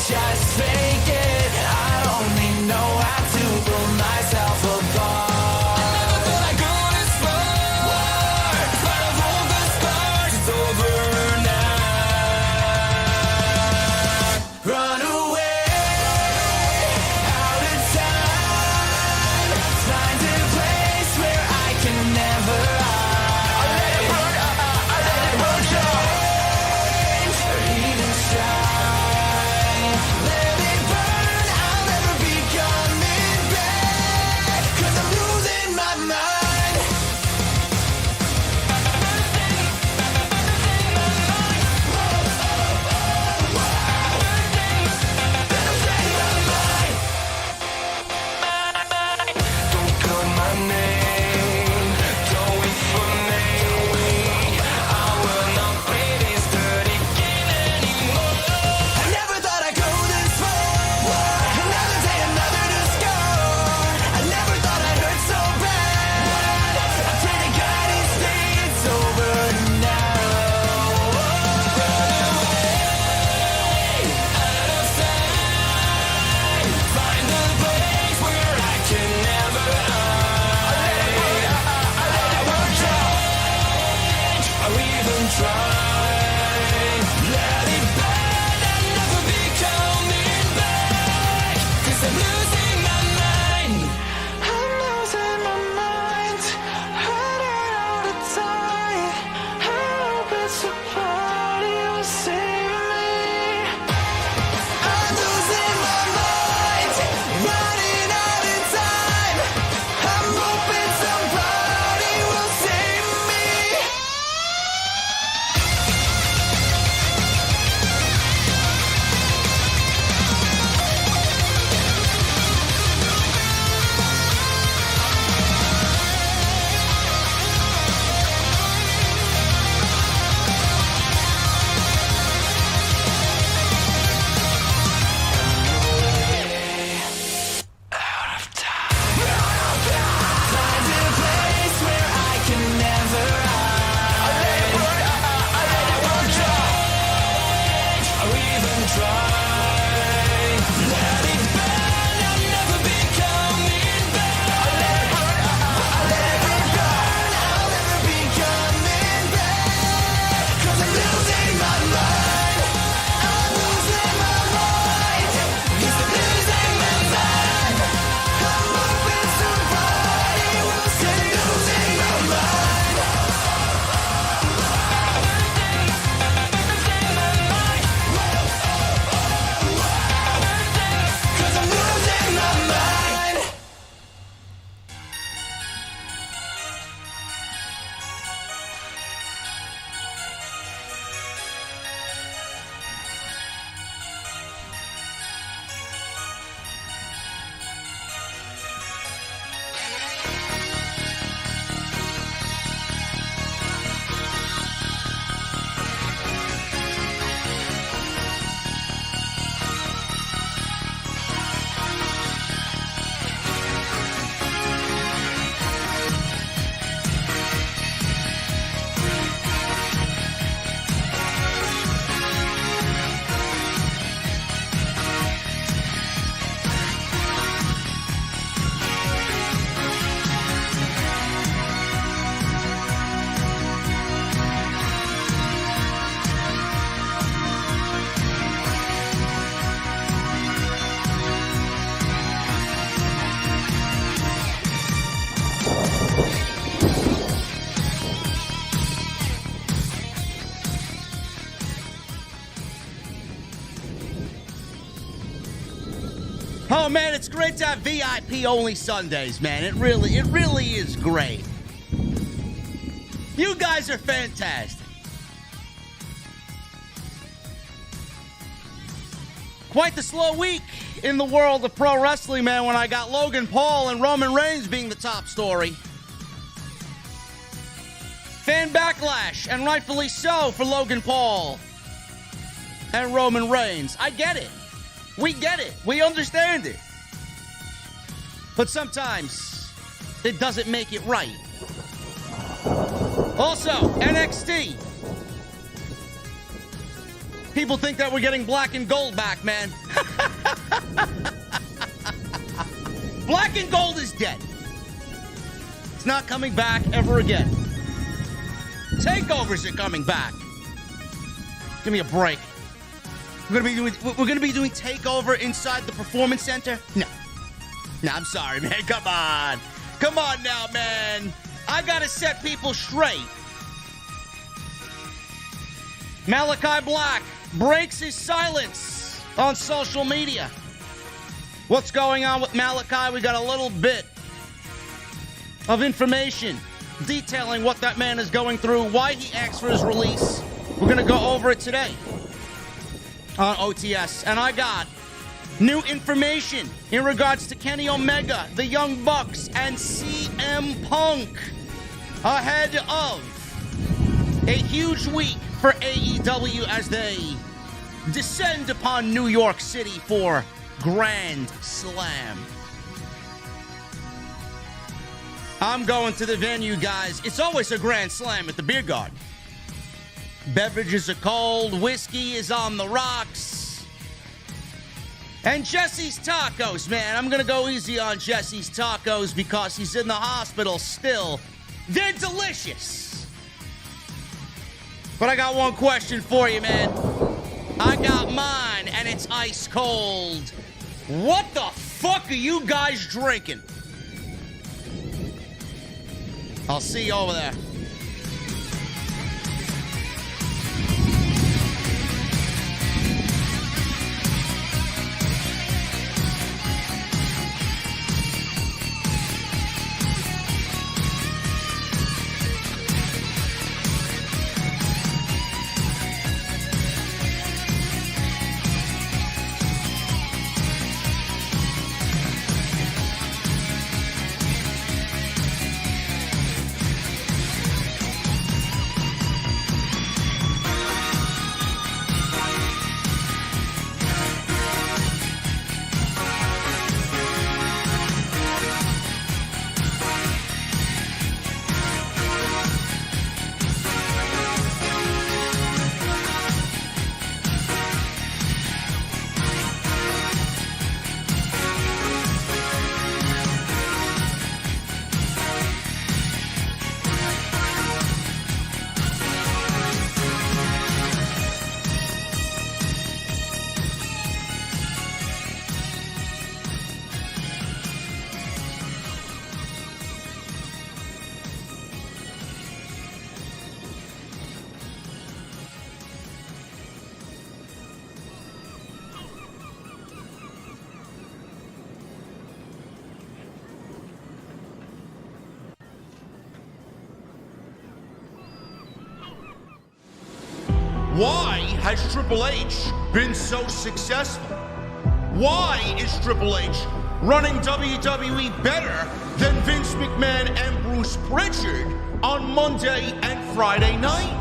just fake it. I only know how to pull myself apart. Oh, man, it's great to have VIP-only Sundays, man. It really is great. You guys are fantastic. Quite the slow week in the world of pro wrestling, man, when I got Logan Paul and Roman Reigns being the top story. Fan backlash, and rightfully so, for Logan Paul and Roman Reigns. I get it. We get it. We understand it. But sometimes it doesn't make it right. Also, NXT. People think that we're getting black and gold back, man. Black and gold is dead. It's not coming back ever again. Takeovers are coming back. Give me a break. We're gonna be doing takeover inside the Performance Center? No, I'm sorry, man. Come on now, man. I gotta set people straight. Malachi Black breaks his silence on social media. What's going on with Malachi? We got a little bit of information detailing what that man is going through, why he asked for his release. We're going to go over it today on OTS. And I got new information in regards to Kenny Omega, the Young Bucks, and CM Punk ahead of a huge week for AEW as they descend upon New York City for Grand Slam. I'm going to the venue, guys. It's always a Grand Slam at the beer garden. Beverages are cold, whiskey is on the rocks. And Jesse's Tacos, man. I'm going to go easy on Jesse's Tacos because he's in the hospital still. They're delicious. But I got one question for you, man. I got mine, and it's ice cold. What the fuck are you guys drinking? I'll see you over there. Why has Triple H been so successful? Why is Triple H running WWE better than Vince McMahon and Bruce Pritchard on Monday and Friday night?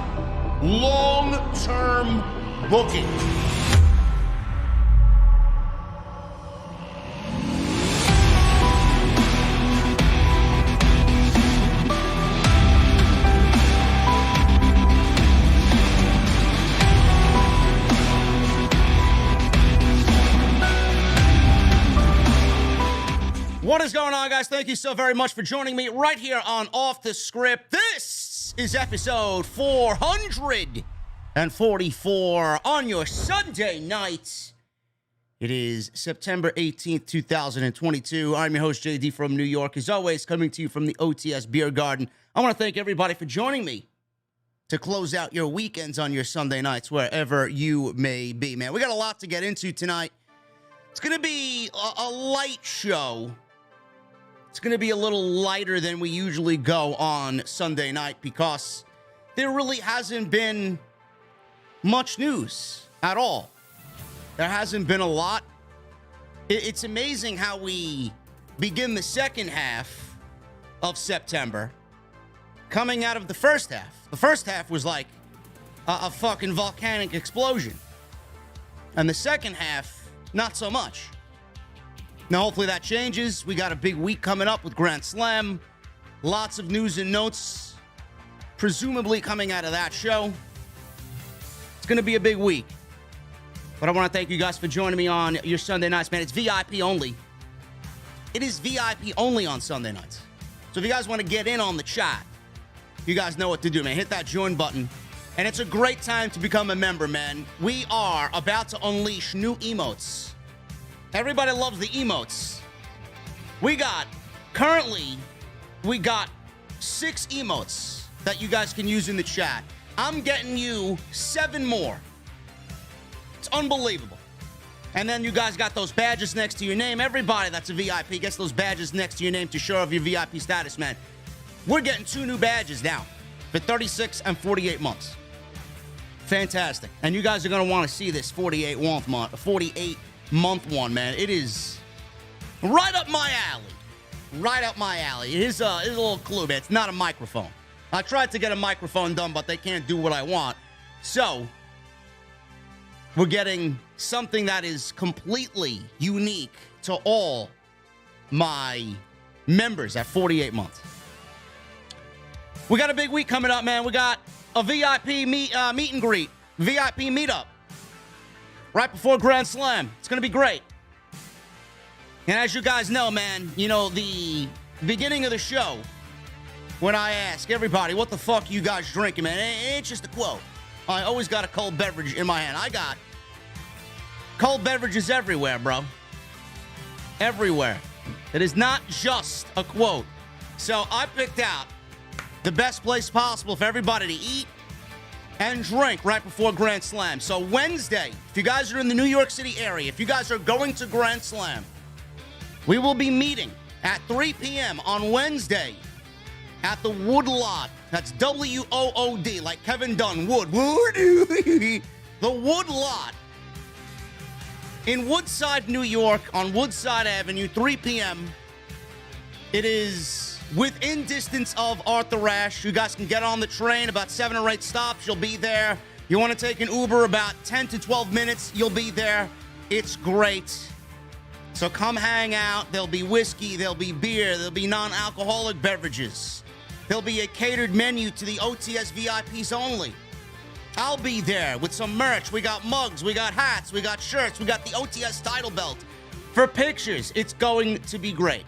Long-term booking. What is going on, guys? Thank you so very much for joining me right here on Off the Script. This is episode 444 on your Sunday night. It is September 18th, 2022. I'm your host, JD from New York, as always, coming to you from the OTS Beer Garden. I want to thank everybody for joining me to close out your weekends on your Sunday nights, wherever you may be, man. We got a lot to get into tonight. It's going to be a light show. It's going to be a little lighter than we usually go on Sunday night because there really hasn't been much news at all. There hasn't been a lot. It's amazing how we begin the second half of September coming out of the first half. The first half was like a fucking volcanic explosion. And the second half, not so much. Now, hopefully that changes. We got a big week coming up with Grand Slam. Lots of news and notes, presumably coming out of that show. It's going to be a big week. But I want to thank you guys for joining me on your Sunday nights, man. It's VIP only. It is VIP only on Sunday nights. So if you guys want to get in on the chat, you guys know what to do, man. Hit that join button. And it's a great time to become a member, man. We are about to unleash new emotes. Everybody loves the emotes. Currently, we got 6 emotes that you guys can use in the chat. I'm getting you 7 more. It's unbelievable. And then you guys got those badges next to your name. Everybody that's a VIP gets those badges next to your name to show off your VIP status, man. We're getting 2 new badges now for 36 and 48 months. Fantastic. And you guys are going to want to see this 48-month one, man. It is right up my alley. Right up my alley. It is a little clue, man. It's not a microphone. I tried to get a microphone done, but they can't do what I want. So, we're getting something that is completely unique to all my members at 48 months. We got a big week coming up, man. We got a VIP meet and greet, VIP meetup right before Grand Slam. It's going to be great. And as you guys know, man, you know, the beginning of the show, when I ask everybody, what the fuck you guys drinking, man? It ain't just a quote. I always got a cold beverage in my hand. I got cold beverages everywhere, bro. Everywhere. It is not just a quote. So I picked out the best place possible for everybody to eat and drink right before Grand Slam. So Wednesday, if you guys are in the New York City area, if you guys are going to Grand Slam, we will be meeting at 3 p.m. on Wednesday at the Wood Lot. That's W-O-O-D, like Kevin Dunn. Wood. The Wood Lot in Woodside, New York, on Woodside Avenue, 3 p.m. It is within distance of Arthur Ashe. You guys can get on the train, about 7 or 8 stops. You'll be there. You want to take an Uber, about 10 to 12 minutes. You'll be there. It's great. So come hang out. There'll be whiskey. There'll be beer. There'll be non-alcoholic beverages. There'll be a catered menu to the OTS VIPs only. I'll be there with some merch. We got mugs. We got hats. We got shirts. We got the OTS title belt. For pictures, it's going to be great.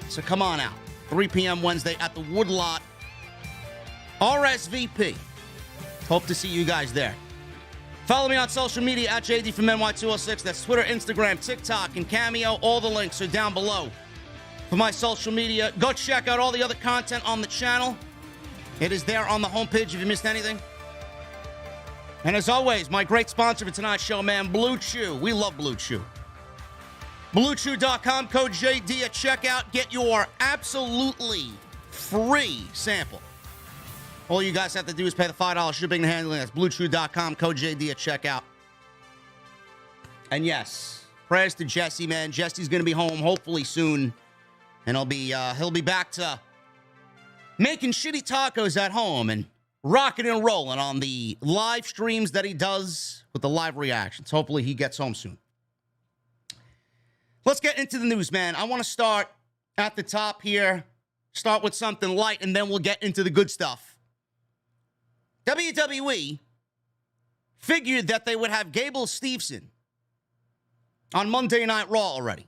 So come on out. 3 p.m. Wednesday at the Wood Lot. RSVP. Hope to see you guys there. Follow me on social media at JDfromNY206. That's Twitter, Instagram, TikTok, and Cameo. All the links are down below for my social media. Go check out all the other content on the channel. It is there on the homepage if you missed anything. And as always, my great sponsor for tonight's show, man, Blue Chew. We love Blue Chew. BlueChew.com, code JD at checkout. Get your absolutely free sample. All you guys have to do is pay the $5 shipping and handling. That's BlueChew.com, code JD at checkout. And yes, prayers to Jesse, man. Jesse's going to be home hopefully soon. And he'll be back to making shitty tacos at home and rocking and rolling on the live streams that he does with the live reactions. Hopefully he gets home soon. Let's get into the news, man. I want to start at the top here. Start with something light, and then we'll get into the good stuff. WWE figured that they would have Gable Steveson on Monday Night Raw already.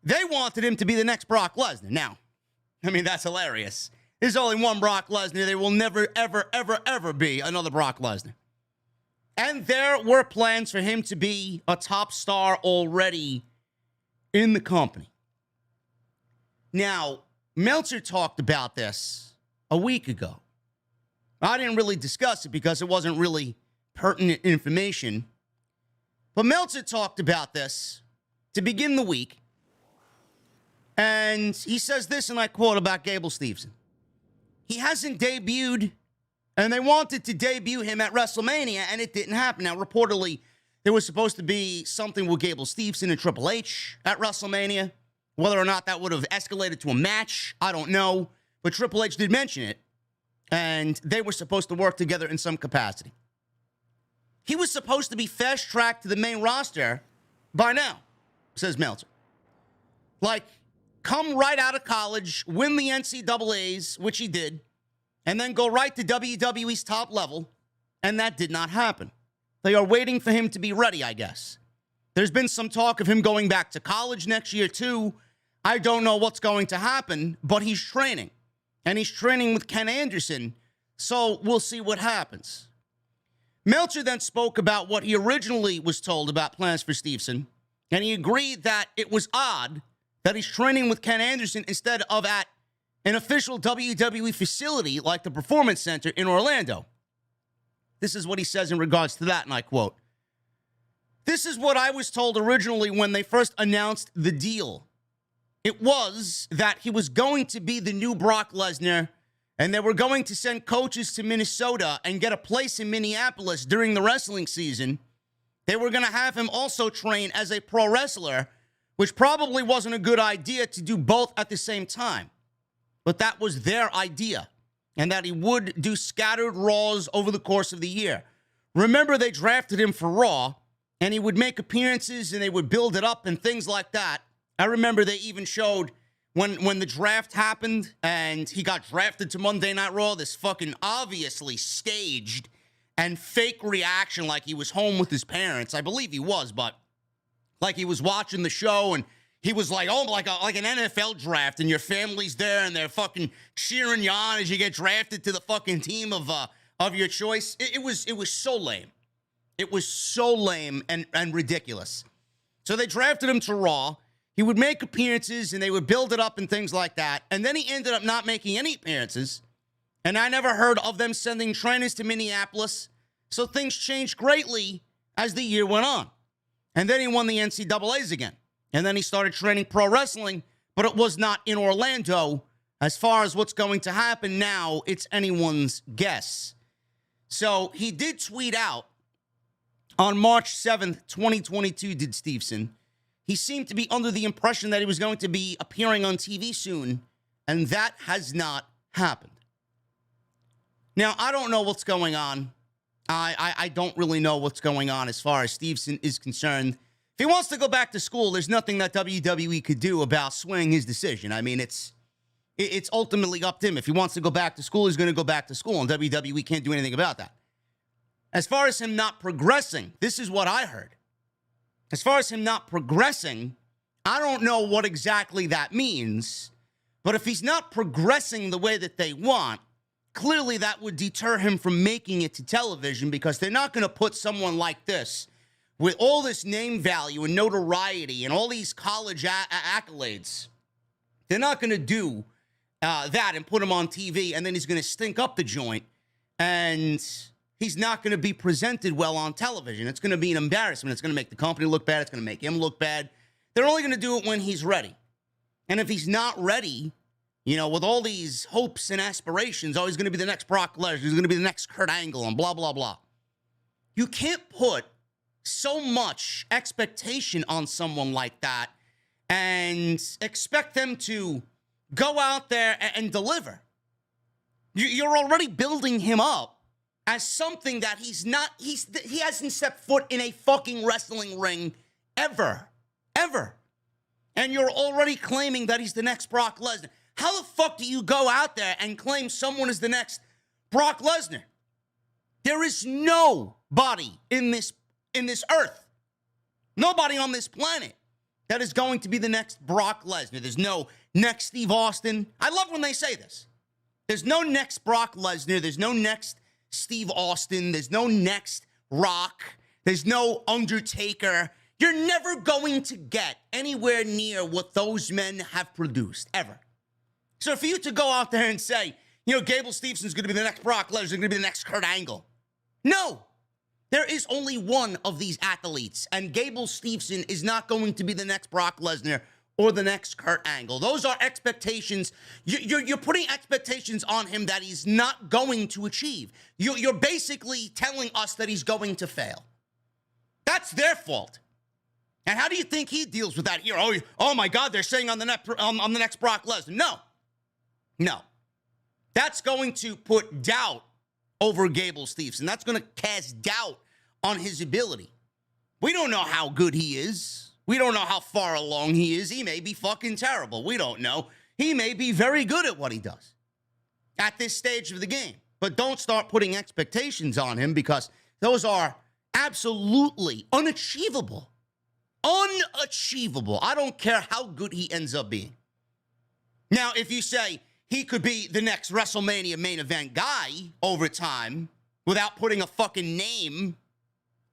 They wanted him to be the next Brock Lesnar. Now, I mean, that's hilarious. There's only one Brock Lesnar. There will never, ever, ever, ever be another Brock Lesnar. And there were plans for him to be a top star already in the company. Now, Meltzer talked about this a week ago. I didn't really discuss it because it wasn't really pertinent information. But Meltzer talked about this to begin the week. And he says this, and I quote about Gable Steveson. He hasn't debuted, and they wanted to debut him at WrestleMania, and it didn't happen. Now, reportedly, there was supposed to be something with Gable Steveson and Triple H at WrestleMania. Whether or not that would have escalated to a match, I don't know. But Triple H did mention it, and they were supposed to work together in some capacity. He was supposed to be fast-tracked to the main roster by now, says Meltzer. Like, come right out of college, win the NCAAs, which he did, and then go right to WWE's top level, and that did not happen. They are waiting for him to be ready, I guess. There's been some talk of him going back to college next year, too. I don't know what's going to happen, but he's training. And he's training with Ken Anderson, so we'll see what happens. Meltzer then spoke about what he originally was told about plans for Stevenson, and he agreed that it was odd that he's training with Ken Anderson instead of at an official WWE facility like the Performance Center in Orlando. This is what he says in regards to that, and I quote, "This is what I was told originally when they first announced the deal. It was that he was going to be the new Brock Lesnar, and they were going to send coaches to Minnesota and get a place in Minneapolis during the wrestling season. They were going to have him also train as a pro wrestler, which probably wasn't a good idea to do both at the same time. But that was their idea, and that he would do scattered Raws over the course of the year. Remember, they drafted him for Raw, and he would make appearances, and they would build it up and things like that. I remember they even showed when the draft happened and he got drafted to Monday Night Raw, this fucking obviously staged and fake reaction like he was home with his parents. I believe he was, but like he was watching the show and he was like, oh, like an NFL draft, and your family's there and they're fucking cheering you on as you get drafted to the fucking team of your choice. It was so lame. It was so lame and ridiculous. So they drafted him to Raw. He would make appearances, and they would build it up and things like that. And then he ended up not making any appearances. And I never heard of them sending trainers to Minneapolis. So things changed greatly as the year went on. And then he won the NCAAs again. And then he started training pro wrestling, but it was not in Orlando. As far as what's going to happen now, it's anyone's guess. So he did tweet out on March 7th, 2022, did Stevenson. He seemed to be under the impression that he was going to be appearing on TV soon, and that has not happened. Now, I don't know what's going on. I don't really know what's going on as far as Stevenson is concerned. If he wants to go back to school, there's nothing that WWE could do about swaying his decision. I mean, it's ultimately up to him. If he wants to go back to school, he's going to go back to school, and WWE can't do anything about that. As far as him not progressing, this is what I heard. As far as him not progressing, I don't know what exactly that means, but if he's not progressing the way that they want, clearly that would deter him from making it to television, because they're not going to put someone like this with all this name value and notoriety and all these college accolades. They're not going to do that and put him on TV, and then he's going to stink up the joint, and he's not going to be presented well on television. It's going to be an embarrassment. It's going to make the company look bad. It's going to make him look bad. They're only going to do it when he's ready. And if he's not ready, you know, with all these hopes and aspirations, oh, he's going to be the next Brock Lesnar, he's going to be the next Kurt Angle, and blah, blah, blah. You can't put so much expectation on someone like that and expect them to go out there and deliver. You're already building him up as something that he's not, he hasn't stepped foot in a fucking wrestling ring ever. And you're already claiming that he's the next Brock Lesnar. How the fuck do you go out there and claim someone is the next Brock Lesnar? There is nobody in this earth, nobody on this planet that is going to be the next Brock Lesnar. There's no next Steve Austin. I love when they say this. There's no next Brock Lesnar. There's no next Steve Austin. There's no next Rock. There's no Undertaker. You're never going to get anywhere near what those men have produced, ever. So for you to go out there and say, you know, Gable Stevenson's going to be the next Brock Lesnar, going to be the next Kurt Angle. No. There is only one of these athletes, and Gable Steveson is not going to be the next Brock Lesnar or the next Kurt Angle. Those are expectations. You're putting expectations on him that he's not going to achieve. You're basically telling us that he's going to fail. That's their fault. And how do you think he deals with that here? Oh my God, they're saying on the next Brock Lesnar. No. That's going to put doubt over Gable Steveson. That's going to cast doubt on his ability. We don't know how good he is. We don't know how far along he is. He may be fucking terrible. We don't know. He may be very good at what he does at this stage of the game. But don't start putting expectations on him, because those are Absolutely unachievable. Unachievable. I don't care how good he ends up being. Now, if you say he could be the next WrestleMania main event guy over time without putting a fucking name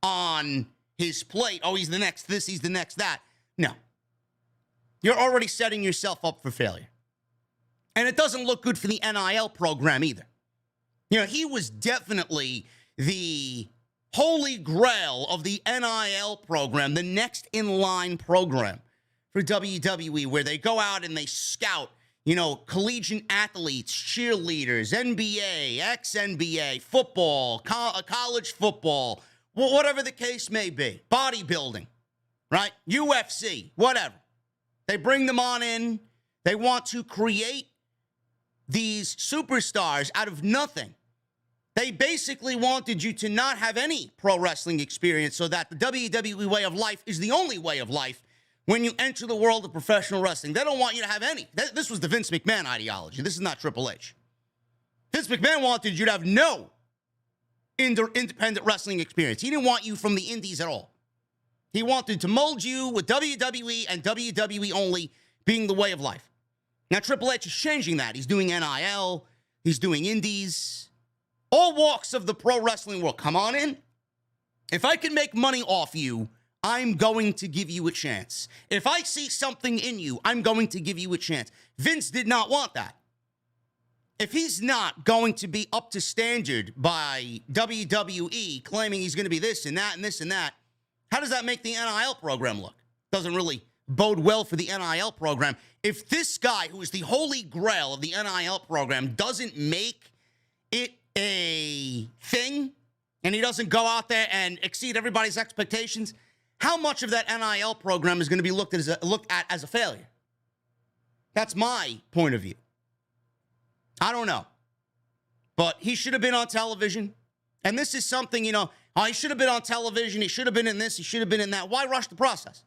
on his plate, oh, he's the next this, he's the next that. No. You're already setting yourself up for failure. And it doesn't look good for the NIL program either. You know, he was definitely the holy grail of the NIL program, the next in line program for WWE, where they go out and they scout, you know, collegiate athletes, cheerleaders, NBA, ex-NBA, football, college football, whatever the case may be, bodybuilding, right? UFC, whatever. They bring them on in. They want to create these superstars out of nothing. They basically wanted you to not have any pro wrestling experience so that the WWE way of life is the only way of life when you enter the world of professional wrestling. They don't want you to have any. This was the Vince McMahon ideology. This is not Triple H. Vince McMahon wanted you to have no independent wrestling experience. He didn't want you from the indies at all. He wanted to mold you with WWE and WWE only being the way of life. Now, Triple H is changing that. He's doing NIL. He's doing indies. All walks of the pro wrestling world. Come on in. If I can make money off you, I'm going to give you a chance. If I see something in you, I'm going to give you a chance. Vince did not want that. If he's not going to be up to standard by WWE, claiming he's going to be this and that and this and that, how does that make the NIL program look? Doesn't really bode well for the NIL program. If this guy, who is the holy grail of the NIL program, doesn't make it a thing, and he doesn't go out there and exceed everybody's expectations, how much of that NIL program is going to be looked at as a failure? That's my point of view. I don't know. But he should have been on television. And this is something, you know, oh, he should have been on television. He should have been in this. He should have been in that. Why rush the process?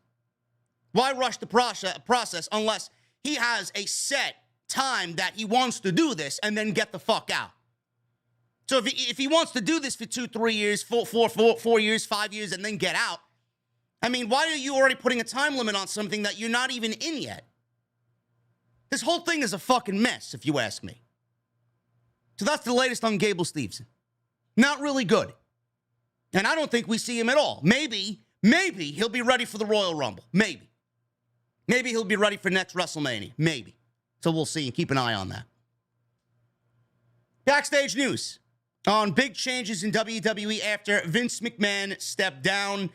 Why rush the process unless he has a set time that he wants to do this and then get the fuck out? So if he wants to do this for 2, 3 years, 4 years, 5 years, and then get out, I mean, why are you already putting a time limit on something that you're not even in yet? This whole thing is a fucking mess, if you ask me. So that's the latest on Gable Steveson. Not really good. And I don't think we see him at all. Maybe he'll be ready for the Royal Rumble. Maybe he'll be ready for next WrestleMania. Maybe. So we'll see and keep an eye on that. Backstage news on big changes in WWE after Vince McMahon stepped down.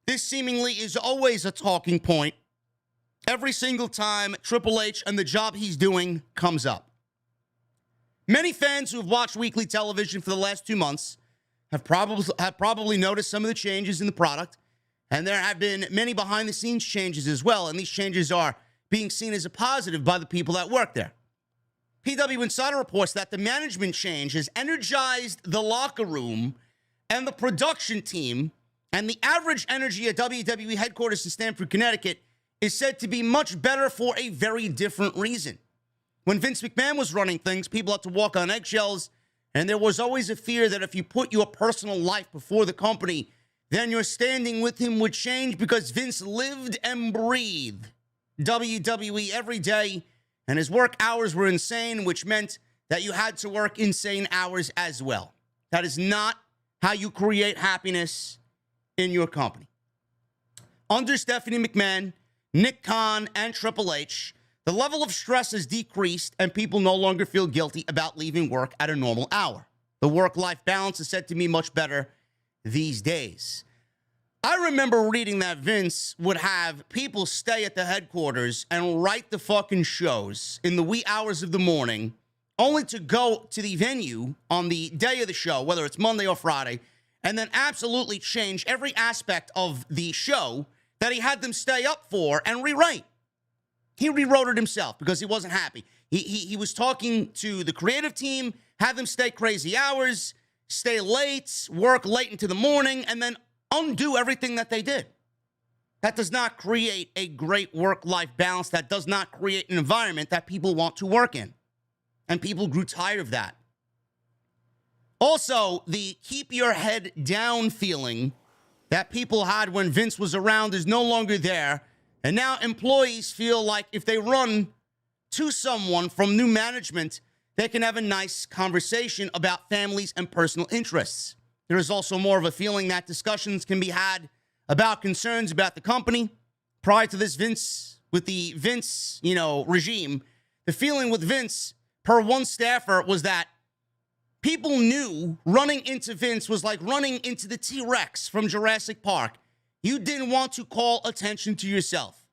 This seemingly is always a talking point every single time Triple H and the job he's doing comes up. Many fans who have watched weekly television for the last 2 months have probably noticed some of the changes in the product, and there have been many behind-the-scenes changes as well, and these changes are being seen as a positive by the people that work there. PW Insider reports that the management change has energized the locker room and the production team, and the average energy at WWE headquarters in Stamford, Connecticut is said to be much better for a very different reason. When Vince McMahon was running things, people had to walk on eggshells, and there was always a fear that if you put your personal life before the company, then your standing with him would change because Vince lived and breathed WWE every day, and his work hours were insane, which meant that you had to work insane hours as well. That is not how you create happiness in your company. Under Stephanie McMahon, Nick Khan, and Triple H, the level of stress has decreased and people no longer feel guilty about leaving work at a normal hour. The work-life balance is said to be much better these days. I remember reading that Vince would have people stay at the headquarters and write the fucking shows in the wee hours of the morning, only to go to the venue on the day of the show, whether it's Monday or Friday, and then absolutely change every aspect of the show that he had them stay up for and rewrite. He rewrote it himself because he wasn't happy. He was talking to the creative team, had them stay crazy hours, stay late, work late into the morning, and then undo everything that they did. That does not create a great work-life balance. That does not create an environment that people want to work in. And people grew tired of that. Also, the keep your head down feeling that people had when Vince was around is no longer there. And now employees feel like if they run to someone from new management, they can have a nice conversation about families and personal interests. There is also more of a feeling that discussions can be had about concerns about the company. Prior to this Vince regime, the feeling with Vince, per one staffer, was that people knew running into Vince was like running into the T-Rex from Jurassic Park. You didn't want to call attention to yourself.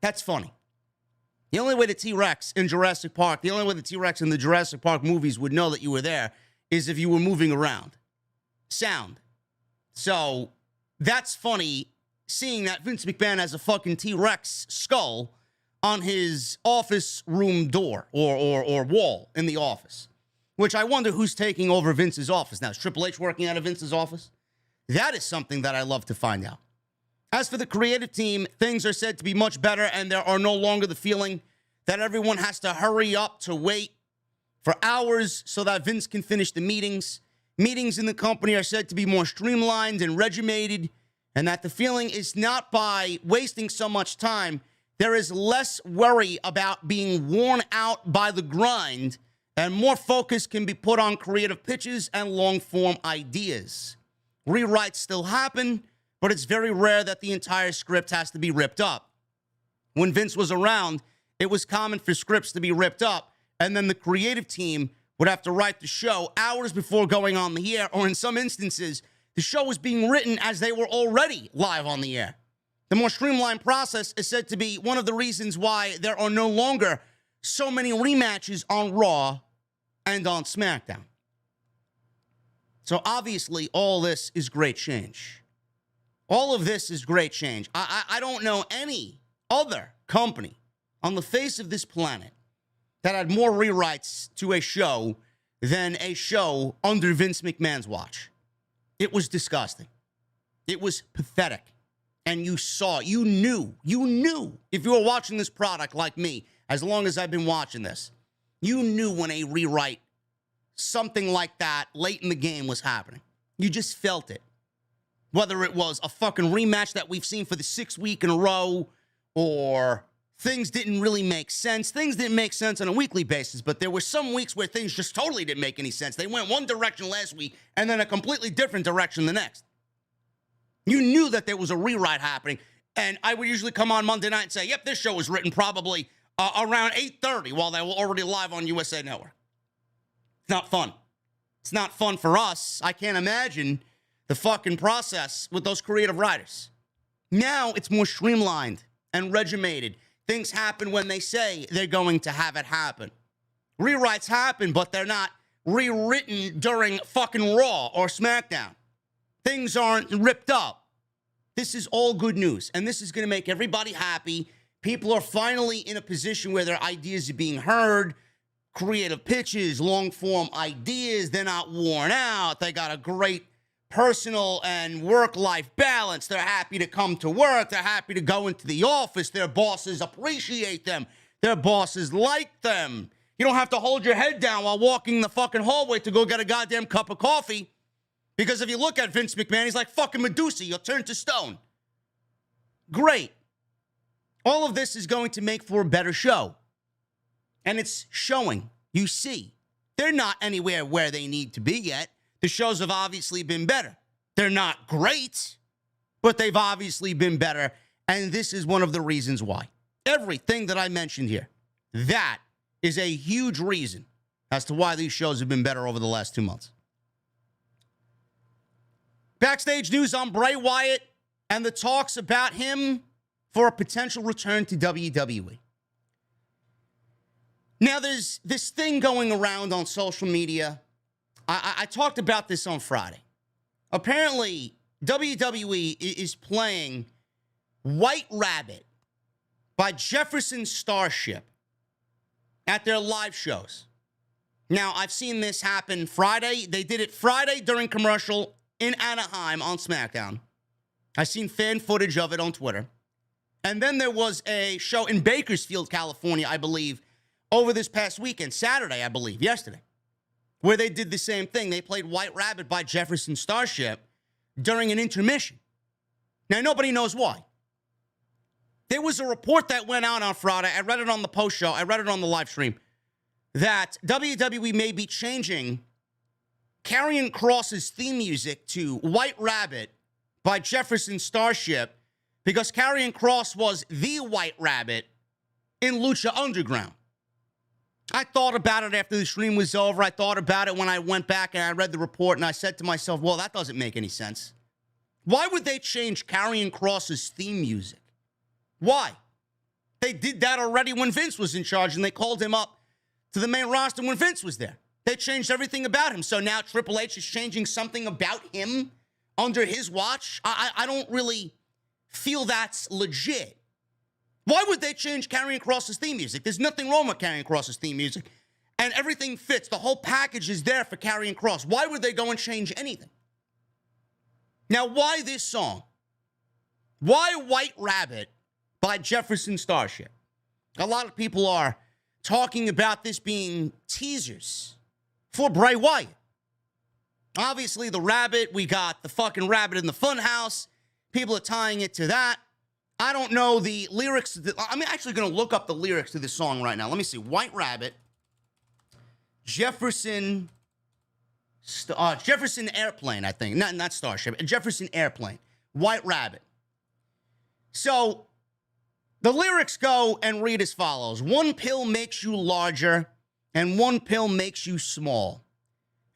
That's funny. The only way the T-Rex in Jurassic Park, the only way the T-Rex in the Jurassic Park movies would know that you were there is if you were moving around. Sound. So that's funny, seeing that Vince McMahon has a fucking T-Rex skull on his office room door or wall in the office. Which I wonder who's taking over Vince's office now. Is Triple H working out of Vince's office? That is something that I love to find out. As for the creative team, things are said to be much better, and there are no longer the feeling that everyone has to hurry up to wait for hours so that Vince can finish the meetings. Meetings in the company are said to be more streamlined and regimented, and that the feeling is not by wasting so much time. There is less worry about being worn out by the grind, and more focus can be put on creative pitches and long-form ideas. Rewrites still happen, but it's very rare that the entire script has to be ripped up. When Vince was around, it was common for scripts to be ripped up, and then the creative team would have to write the show hours before going on the air, or in some instances, the show was being written as they were already live on the air. The more streamlined process is said to be one of the reasons why there are no longer so many rematches on Raw and on SmackDown. So obviously, all this is great change. All of this is great change. I don't know any other company on the face of this planet that had more rewrites to a show than a show under Vince McMahon's watch. It was disgusting. It was pathetic. And you knew, if you were watching this product like me, as long as I've been watching this, you knew when a rewrite, something like that, late in the game was happening. You just felt it. Whether it was a fucking rematch that we've seen for the 6th week in a row, or things didn't really make sense. Things didn't make sense on a weekly basis, but there were some weeks where things just totally didn't make any sense. They went one direction last week, and then a completely different direction the next. You knew that there was a rewrite happening, and I would usually come on Monday night and say, yep, this show was written probably around 8:30 while they were already live on USA Network. It's not fun. It's not fun for us. I can't imagine the fucking process with those creative writers. Now it's more streamlined and regimented. Things happen when they say they're going to have it happen. Rewrites happen, but they're not rewritten during fucking Raw or SmackDown. Things aren't ripped up. This is all good news, and this is going to make everybody happy. People are finally in a position where their ideas are being heard. Creative pitches, long-form ideas. They're not worn out. They got a great personal and work-life balance. They're happy to come to work. They're happy to go into the office. Their bosses appreciate them. Their bosses like them. You don't have to hold your head down while walking the fucking hallway to go get a goddamn cup of coffee. Because if you look at Vince McMahon, he's like fucking Medusa. You'll turn to stone. Great. All of this is going to make for a better show. And it's showing. You see, they're not anywhere where they need to be yet. The shows have obviously been better. They're not great, but they've obviously been better. And this is one of the reasons why. Everything that I mentioned here, that is a huge reason as to why these shows have been better over the last 2 months. Backstage news on Bray Wyatt and the talks about him for a potential return to WWE. Now, there's this thing going around on social media. I talked about this on Friday. Apparently, WWE is playing White Rabbit by Jefferson Starship at their live shows. Now, I've seen this happen Friday. They did it Friday during commercial in Anaheim on SmackDown. I've seen fan footage of it on Twitter. And then there was a show in Bakersfield, California, I believe, over this past weekend, Saturday, I believe, yesterday, where they did the same thing. They played White Rabbit by Jefferson Starship during an intermission. Now, nobody knows why. There was a report that went out on Friday. I read it on the post show. I read it on the live stream. That WWE may be changing Karrion Kross's theme music to White Rabbit by Jefferson Starship because Karrion Kross was the White Rabbit in Lucha Underground. I thought about it after the stream was over. I thought about it when I went back and I read the report, and I said to myself, well, that doesn't make any sense. Why would they change Karrion Kross's theme music? Why? They did that already when Vince was in charge, and they called him up to the main roster when Vince was there. They changed everything about him. So now Triple H is changing something about him under his watch? I don't really feel that's legit. Why would they change Karrion Kross's theme music? There's nothing wrong with Karrion Kross's theme music. And everything fits. The whole package is there for Karrion Kross. Why would they go and change anything? Now, why this song? Why White Rabbit by Jefferson Starship? A lot of people are talking about this being teasers for Bray Wyatt. Obviously, the rabbit, we got the fucking rabbit in the funhouse. People are tying it to that. I don't know the lyrics. I'm actually going to look up the lyrics to this song right now. Let me see. White Rabbit, Jefferson Airplane, I think. Not Starship. Jefferson Airplane. White Rabbit. So, the lyrics go and read as follows. One pill makes you larger, and one pill makes you small.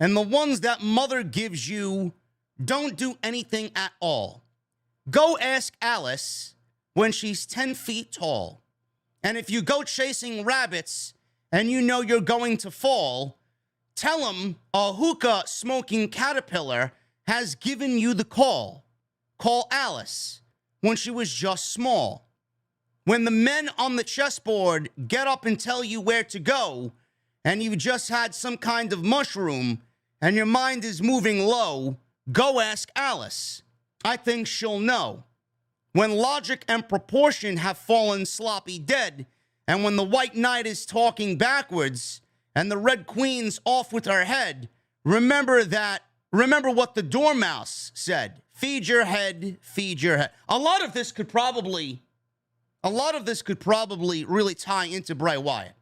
And the ones that mother gives you don't do anything at all. Go ask Alice when she's 10 feet tall. And if you go chasing rabbits and you know you're going to fall, tell them a hookah smoking caterpillar has given you the call. Call Alice when she was just small. When the men on the chessboard get up and tell you where to go, and you've just had some kind of mushroom, and your mind is moving low, go ask Alice. I think she'll know. When logic and proportion have fallen sloppy dead, and when the white knight is talking backwards, and the red queen's off with her head, remember what the dormouse said. Feed your head, feed your head. A lot of this could probably really tie into Bray Wyatt.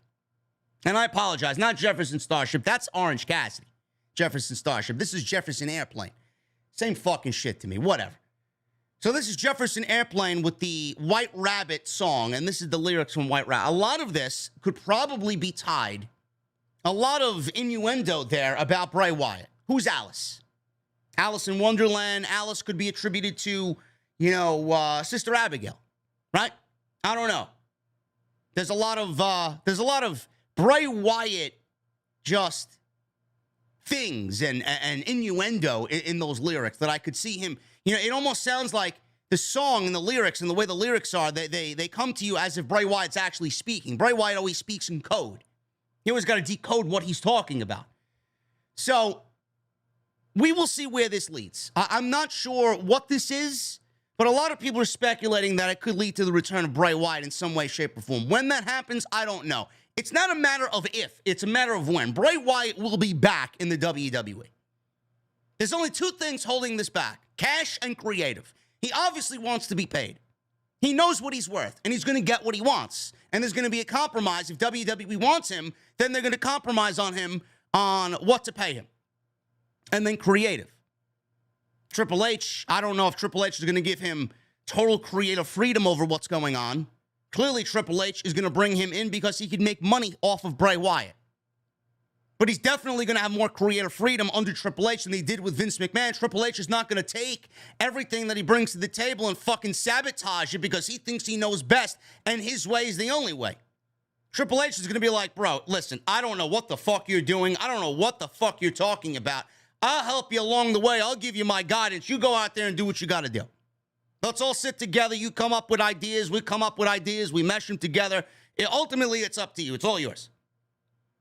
And I apologize, not Jefferson Starship. That's Orange Cassidy. Jefferson Starship. This is Jefferson Airplane. Same fucking shit to me. Whatever. So this is Jefferson Airplane with the White Rabbit song, and this is the lyrics from White Rabbit. A lot of this could probably be tied. A lot of innuendo there about Bray Wyatt. Who's Alice? Alice in Wonderland. Alice could be attributed to, Sister Abigail, right? I don't know. There's a lot of Bray Wyatt just things and innuendo in those lyrics that I could see him. It almost sounds like the song and the lyrics and the way the lyrics are, they come to you as if Bray Wyatt's actually speaking. Bray Wyatt always speaks in code. He always got to decode what he's talking about. So we will see where this leads. I'm not sure what this is, but a lot of people are speculating that it could lead to the return of Bray Wyatt in some way, shape, or form. When that happens, I don't know. It's not a matter of if, it's a matter of when. Bray Wyatt will be back in the WWE. There's only two things holding this back: cash and creative. He obviously wants to be paid. He knows what he's worth, and he's going to get what he wants. And there's going to be a compromise. If WWE wants him, then they're going to compromise on him on what to pay him. And then creative. Triple H, I don't know if Triple H is going to give him total creative freedom over what's going on. Clearly, Triple H is going to bring him in because he could make money off of Bray Wyatt. But he's definitely going to have more creative freedom under Triple H than he did with Vince McMahon. Triple H is not going to take everything that he brings to the table and fucking sabotage it because he thinks he knows best and his way is the only way. Triple H is going to be like, bro, listen, I don't know what the fuck you're doing. I don't know what the fuck you're talking about. I'll help you along the way. I'll give you my guidance. You go out there and do what you got to do. Let's all sit together. You come up with ideas. We come up with ideas. We mesh them together. Ultimately, it's up to you. It's all yours.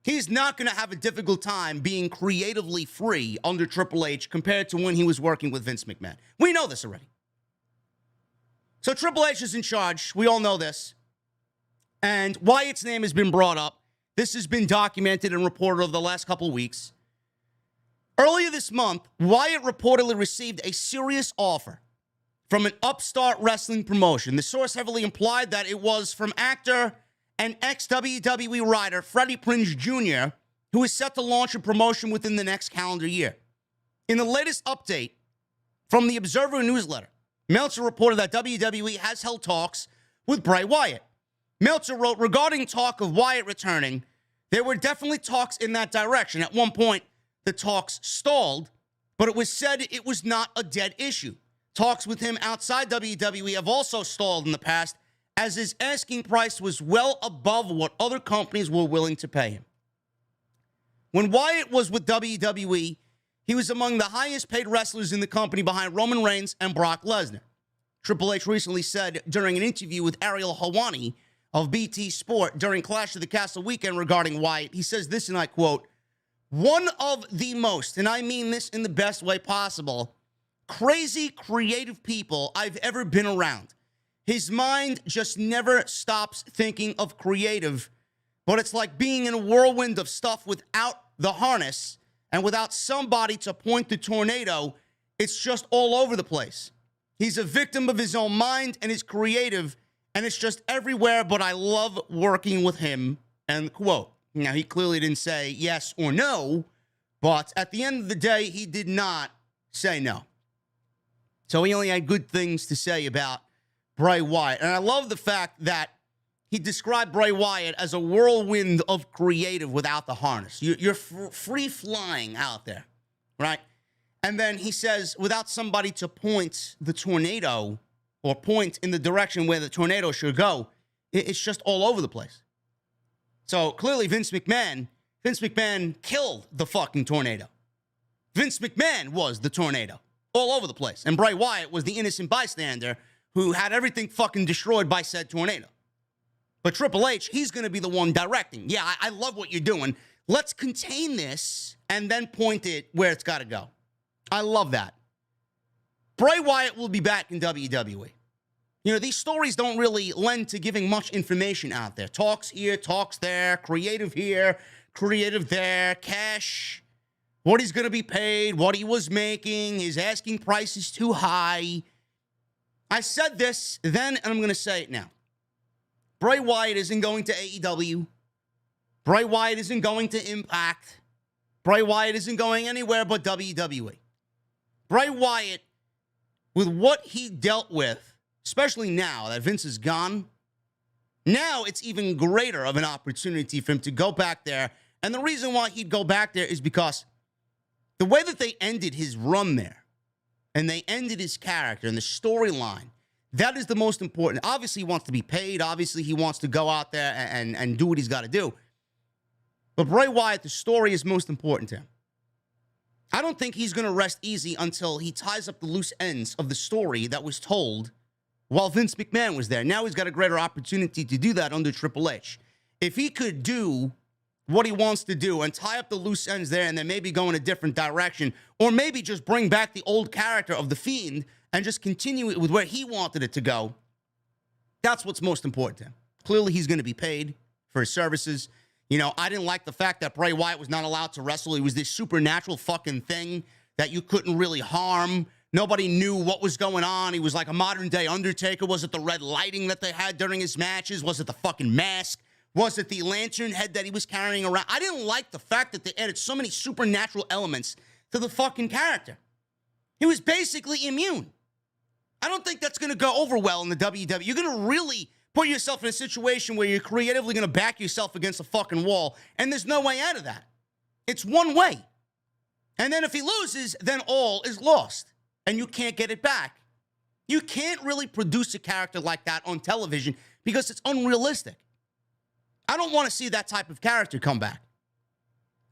He's not going to have a difficult time being creatively free under Triple H compared to when he was working with Vince McMahon. We know this already. So Triple H is in charge. We all know this. And Wyatt's name has been brought up. This has been documented and reported over the last couple of weeks. Earlier this month, Wyatt reportedly received a serious offer from an upstart wrestling promotion. The source heavily implied that it was from actor and ex-WWE writer Freddie Prinze Jr., who is set to launch a promotion within the next calendar year. In the latest update from the Observer newsletter, Meltzer reported that WWE has held talks with Bray Wyatt. Meltzer wrote, regarding talk of Wyatt returning, there were definitely talks in that direction. At one point, the talks stalled, but it was said it was not a dead issue. Talks with him outside WWE have also stalled in the past, as his asking price was well above what other companies were willing to pay him. When Wyatt was with WWE, he was among the highest paid wrestlers in the company behind Roman Reigns and Brock Lesnar. Triple H recently said during an interview with Ariel Helwani of BT Sport during Clash of the Castle weekend regarding Wyatt, he says this, and I quote, "One of the most, and I mean this in the best way possible, crazy creative people I've ever been around. His mind just never stops thinking of creative, but it's like being in a whirlwind of stuff without the harness and without somebody to point the tornado. It's just all over the place. He's a victim of his own mind and is creative, and it's just everywhere, but I love working with him," end quote. Now, he clearly didn't say yes or no, but at the end of the day, he did not say no. So he only had good things to say about Bray Wyatt. And I love the fact that he described Bray Wyatt as a whirlwind of creative without the harness. You're free-flying out there, right? And then he says, without somebody to point the tornado or point in the direction where the tornado should go, it's just all over the place. So clearly Vince McMahon killed the fucking tornado. Vince McMahon was the tornado all over the place. And Bray Wyatt was the innocent bystander who had everything fucking destroyed by said tornado. But Triple H, he's going to be the one directing. Yeah, I love what you're doing. Let's contain this and then point it where it's got to go. I love that. Bray Wyatt will be back in WWE. You know, these stories don't really lend to giving much information out there. Talks here, talks there, creative here, creative there, cash, what he's going to be paid, what he was making, his asking price is too high. I said this then, and I'm going to say it now. Bray Wyatt isn't going to AEW. Bray Wyatt isn't going to Impact. Bray Wyatt isn't going anywhere but WWE. Bray Wyatt, with what he dealt with, especially now that Vince is gone, now it's even greater of an opportunity for him to go back there. And the reason why he'd go back there is because the way that they ended his run there, and they ended his character and the storyline, that is the most important. Obviously, he wants to be paid. Obviously, he wants to go out there and do what he's got to do. But Bray Wyatt, the story is most important to him. I don't think he's going to rest easy until he ties up the loose ends of the story that was told while Vince McMahon was there. Now he's got a greater opportunity to do that under Triple H. If he could do what he wants to do and tie up the loose ends there and then maybe go in a different direction, or maybe just bring back the old character of The Fiend and just continue it with where he wanted it to go, that's what's most important to him. Clearly, he's going to be paid for his services. You know, I didn't like the fact that Bray Wyatt was not allowed to wrestle. He was this supernatural fucking thing that you couldn't really harm. Nobody knew what was going on. He was like a modern-day Undertaker. Was it the red lighting that they had during his matches? Was it the fucking mask? Was it the lantern head that he was carrying around? I didn't like the fact that they added so many supernatural elements to the fucking character. He was basically immune. I don't think that's going to go over well in the WWE. You're going to really put yourself in a situation where you're creatively going to back yourself against a fucking wall, and there's no way out of that. It's one way. And then if he loses, then all is lost, and you can't get it back. You can't really produce a character like that on television because it's unrealistic. I don't want to see that type of character come back.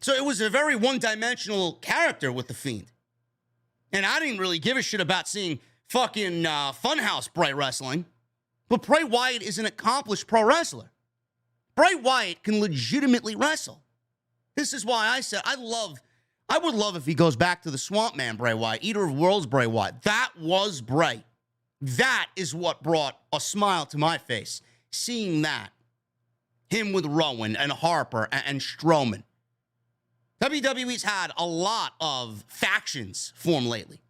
So it was a very one-dimensional character with The Fiend. And I didn't really give a shit about seeing fucking Funhouse Bray wrestling. But Bray Wyatt is an accomplished pro wrestler. Bray Wyatt can legitimately wrestle. This is why I said I would love if he goes back to the Swamp Man Bray Wyatt, Eater of Worlds Bray Wyatt. That was Bray. That is what brought a smile to my face, seeing that. Him with Rowan and Harper and Strowman. WWE's had a lot of factions form lately.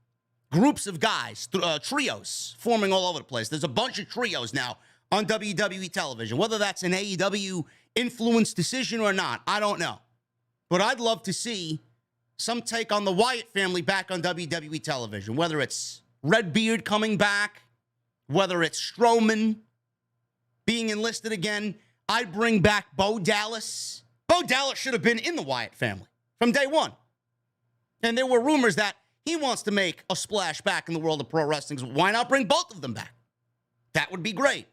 Groups of guys, trios forming all over the place. There's a bunch of trios now on WWE television. Whether that's an AEW influence decision or not, I don't know. But I'd love to see some take on the Wyatt family back on WWE television. Whether it's Redbeard coming back, whether it's Strowman being enlisted again. I'd bring back Bo Dallas. Bo Dallas should have been in the Wyatt family from day one. And there were rumors that he wants to make a splash back in the world of pro wrestling. Why not bring both of them back? That would be great.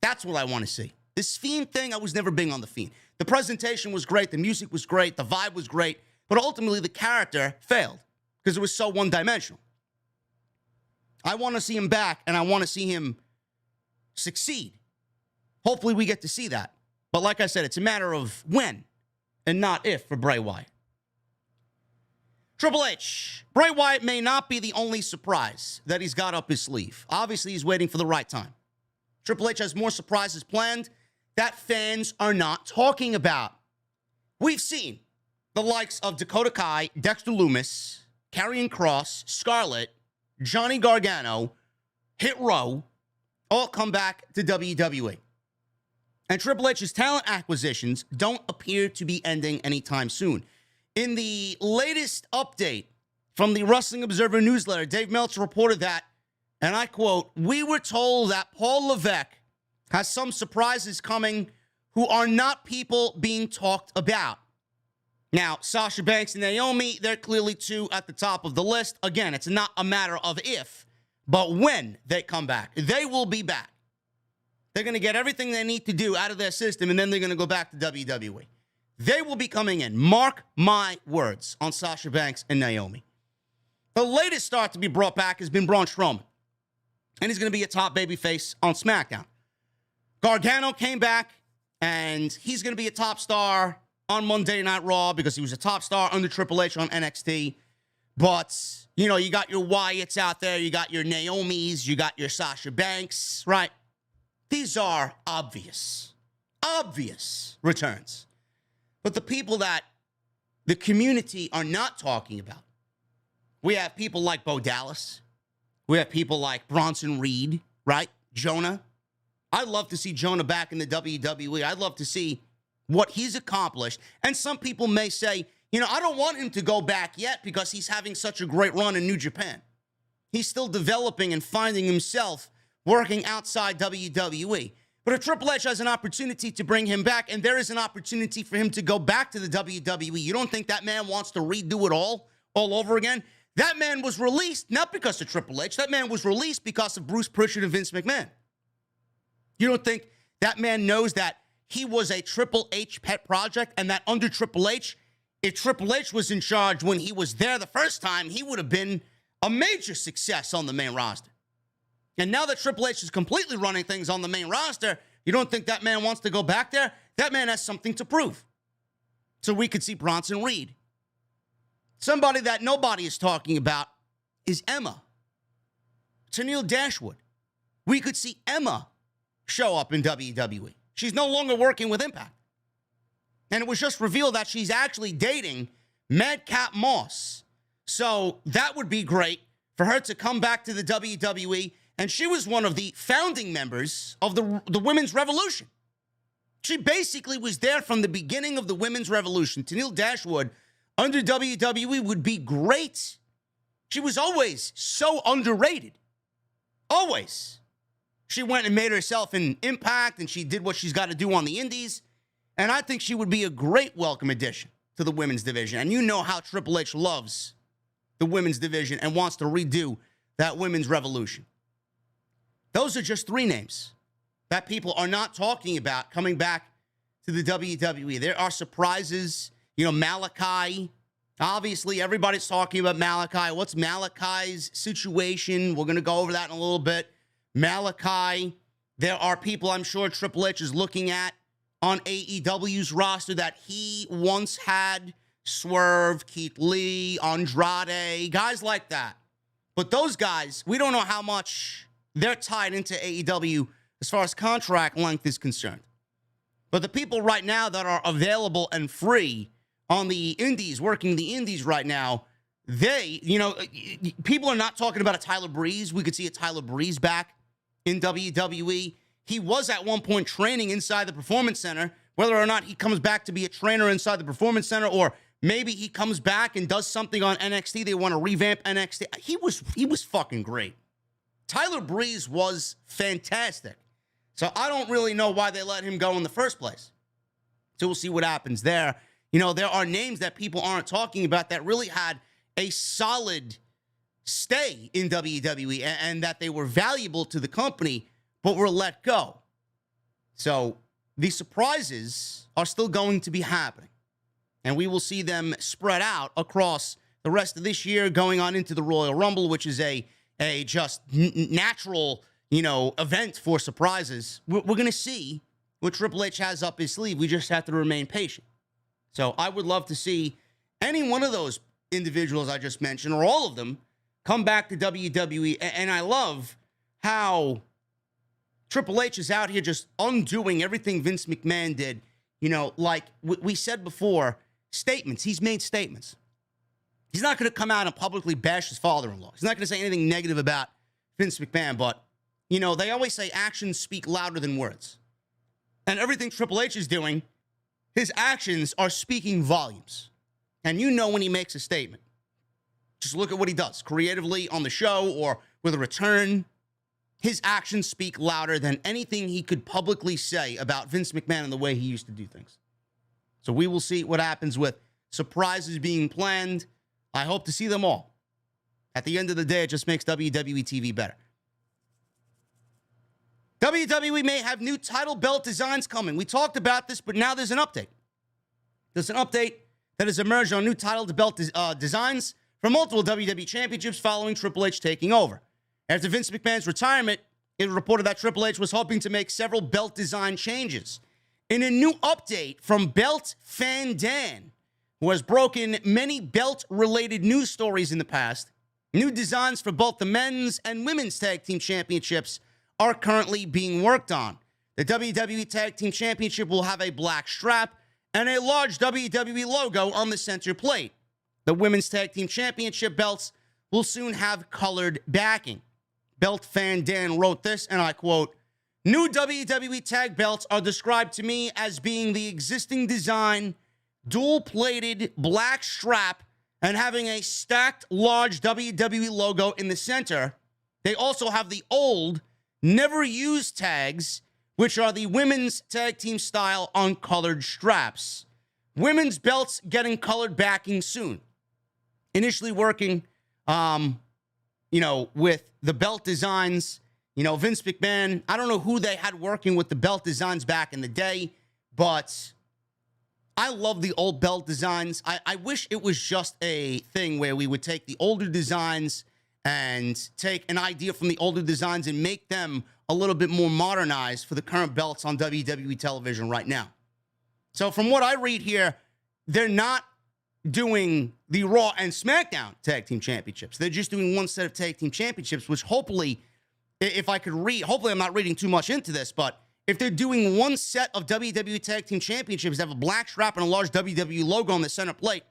That's what I want to see. This Fiend thing, I was never big on the Fiend. The presentation was great. The music was great. The vibe was great. But ultimately, the character failed because it was so one-dimensional. I want to see him back, and I want to see him succeed. Hopefully, we get to see that. But like I said, it's a matter of when and not if for Bray Wyatt. Triple H. Bray Wyatt may not be the only surprise that he's got up his sleeve. Obviously, he's waiting for the right time. Triple H has more surprises planned that fans are not talking about. We've seen the likes of Dakota Kai, Dexter Lumis, Karrion Kross, Scarlett, Johnny Gargano, Hit Row, all come back to WWE. And Triple H's talent acquisitions don't appear to be ending anytime soon. In the latest update from the Wrestling Observer newsletter, Dave Meltzer reported that, and I quote, "We were told that Paul Levesque has some surprises coming who are not people being talked about." Now, Sasha Banks and Naomi, they're clearly two at the top of the list. Again, it's not a matter of if, but when they come back. They will be back. They're going to get everything they need to do out of their system, and then they're going to go back to WWE. They will be coming in. Mark my words on Sasha Banks and Naomi. The latest start to be brought back has been Braun Strowman, and he's going to be a top babyface on SmackDown. Gargano came back, and he's going to be a top star on Monday Night Raw because he was a top star under Triple H on NXT. But, you know, you got your Wyatts out there, you got your Naomis, you got your Sasha Banks, right? These are obvious returns. But the people that the community are not talking about, we have people like Bo Dallas. We have people like Bronson Reed, right? Jonah. I'd love to see Jonah back in the WWE. I'd love to see what he's accomplished. And some people may say, you know, I don't want him to go back yet because he's having such a great run in New Japan. He's still developing and finding himself working outside WWE. But if Triple H has an opportunity to bring him back, and there is an opportunity for him to go back to the WWE, you don't think that man wants to redo it all over again? That man was released not because of Triple H. That man was released because of Bruce Pritchard and Vince McMahon. You don't think that man knows that he was a Triple H pet project and that under Triple H, if Triple H was in charge when he was there the first time, he would have been a major success on the main roster. And now that Triple H is completely running things on the main roster, you don't think that man wants to go back there? That man has something to prove. So we could see Bronson Reed. Somebody that nobody is talking about is Emma. Tennille Dashwood. We could see Emma show up in WWE. She's no longer working with Impact. And it was just revealed that she's actually dating Madcap Moss. So that would be great for her to come back to the WWE. And she was one of the founding members of the Women's Revolution. She basically was there from the beginning of the Women's Revolution. Tennille Dashwood under WWE would be great. She was always so underrated. Always. She went and made herself an Impact, and she did what she's got to do on the indies. And I think she would be a great welcome addition to the women's division. And you know how Triple H loves the women's division and wants to redo that Women's Revolution. Those are just three names that people are not talking about coming back to the WWE. There are surprises. You know, Malachi. Obviously, everybody's talking about Malachi. What's Malachi's situation? We're going to go over that in a little bit. Malachi. There are people I'm sure Triple H is looking at on AEW's roster that he once had. Swerve, Keith Lee, Andrade, guys like that. But those guys, we don't know how much they're tied into AEW as far as contract length is concerned. But the people right now that are available and free on the indies, working the indies right now, they, people are not talking about a Tyler Breeze. We could see a Tyler Breeze back in WWE. He was at one point training inside the Performance Center. Whether or not he comes back to be a trainer inside the Performance Center, or maybe he comes back and does something on NXT. They want to revamp NXT. He was fucking great. Tyler Breeze was fantastic. So I don't really know why they let him go in the first place. So we'll see what happens there. There are names that people aren't talking about that really had a solid stay in WWE and that they were valuable to the company, but were let go. So the surprises are still going to be happening. And we will see them spread out across the rest of this year, going on into the Royal Rumble, which is a just natural, event for surprises. We're going to see what Triple H has up his sleeve. We just have to remain patient. So I would love to see any one of those individuals I just mentioned, or all of them, come back to WWE. And I love how Triple H is out here just undoing everything Vince McMahon did. Like we said before, statements. He's made statements. He's not going to come out and publicly bash his father-in-law. He's not going to say anything negative about Vince McMahon, but, they always say actions speak louder than words. And everything Triple H is doing, his actions are speaking volumes. And when he makes a statement. Just look at what he does creatively on the show or with a return. His actions speak louder than anything he could publicly say about Vince McMahon and the way he used to do things. So we will see what happens with surprises being planned. I hope to see them all. At the end of the day, it just makes WWE TV better. WWE may have new title belt designs coming. We talked about this, but now there's an update. There's an update that has emerged on new title belt designs for multiple WWE championships following Triple H taking over. After Vince McMahon's retirement, it was reported that Triple H was hoping to make several belt design changes. In a new update from Belt Fan Dan, who has broken many belt-related news stories in the past, new designs for both the men's and women's tag team championships are currently being worked on. The WWE Tag Team Championship will have a black strap and a large WWE logo on the center plate. The Women's Tag Team Championship belts will soon have colored backing. Belt Fan Dan wrote this, and I quote, "New WWE tag belts are described to me as being the existing design, dual-plated black strap, and having a stacked large WWE logo in the center. They also have the old, never-used tags, which are the women's tag team style uncolored straps. Women's belts getting colored backing soon." Initially working, with the belt designs, Vince McMahon, I don't know who they had working with the belt designs back in the day, but I love the old belt designs. I wish it was just a thing where we would take the older designs and take an idea from the older designs and make them a little bit more modernized for the current belts on WWE television right now. So from what I read here, they're not doing the Raw and SmackDown Tag Team Championships. They're just doing one set of Tag Team Championships, which hopefully, if I could read, hopefully I'm not reading too much into this, but if they're doing one set of WWE Tag Team Championships that have a black strap and a large WWE logo on the center plate,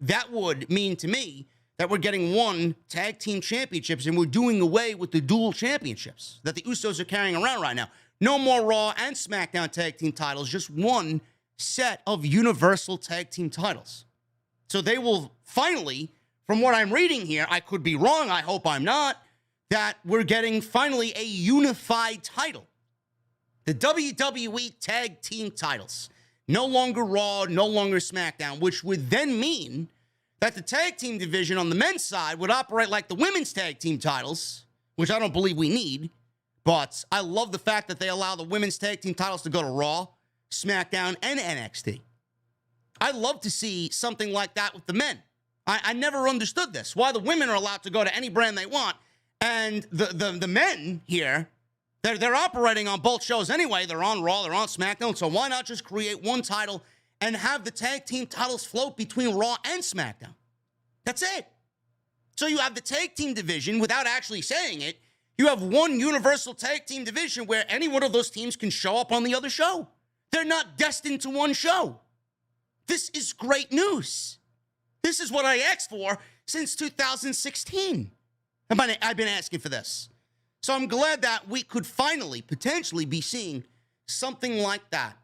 that would mean to me that we're getting one Tag Team Championships and we're doing away with the dual championships that the Usos are carrying around right now. No more Raw and SmackDown Tag Team titles, just one set of Universal Tag Team titles. So they will finally, from what I'm reading here, I could be wrong, I hope I'm not, that we're getting finally a unified title. The WWE Tag Team titles. No longer Raw, no longer SmackDown, which would then mean that the tag team division on the men's side would operate like the women's tag team titles, which I don't believe we need. But I love the fact that they allow the women's tag team titles to go to Raw, SmackDown, and NXT. I'd love to see something like that with the men. I never understood this. Why the women are allowed to go to any brand they want, and the men here, they're operating on both shows anyway. They're on Raw, they're on SmackDown, so why not just create one title and have the tag team titles float between Raw and SmackDown? That's it. So you have the tag team division, without actually saying it, you have one universal tag team division where any one of those teams can show up on the other show. They're not destined to one show. This is great news. This is what I asked for since 2016. I've been asking for this. So I'm glad that we could finally, potentially be seeing something like that.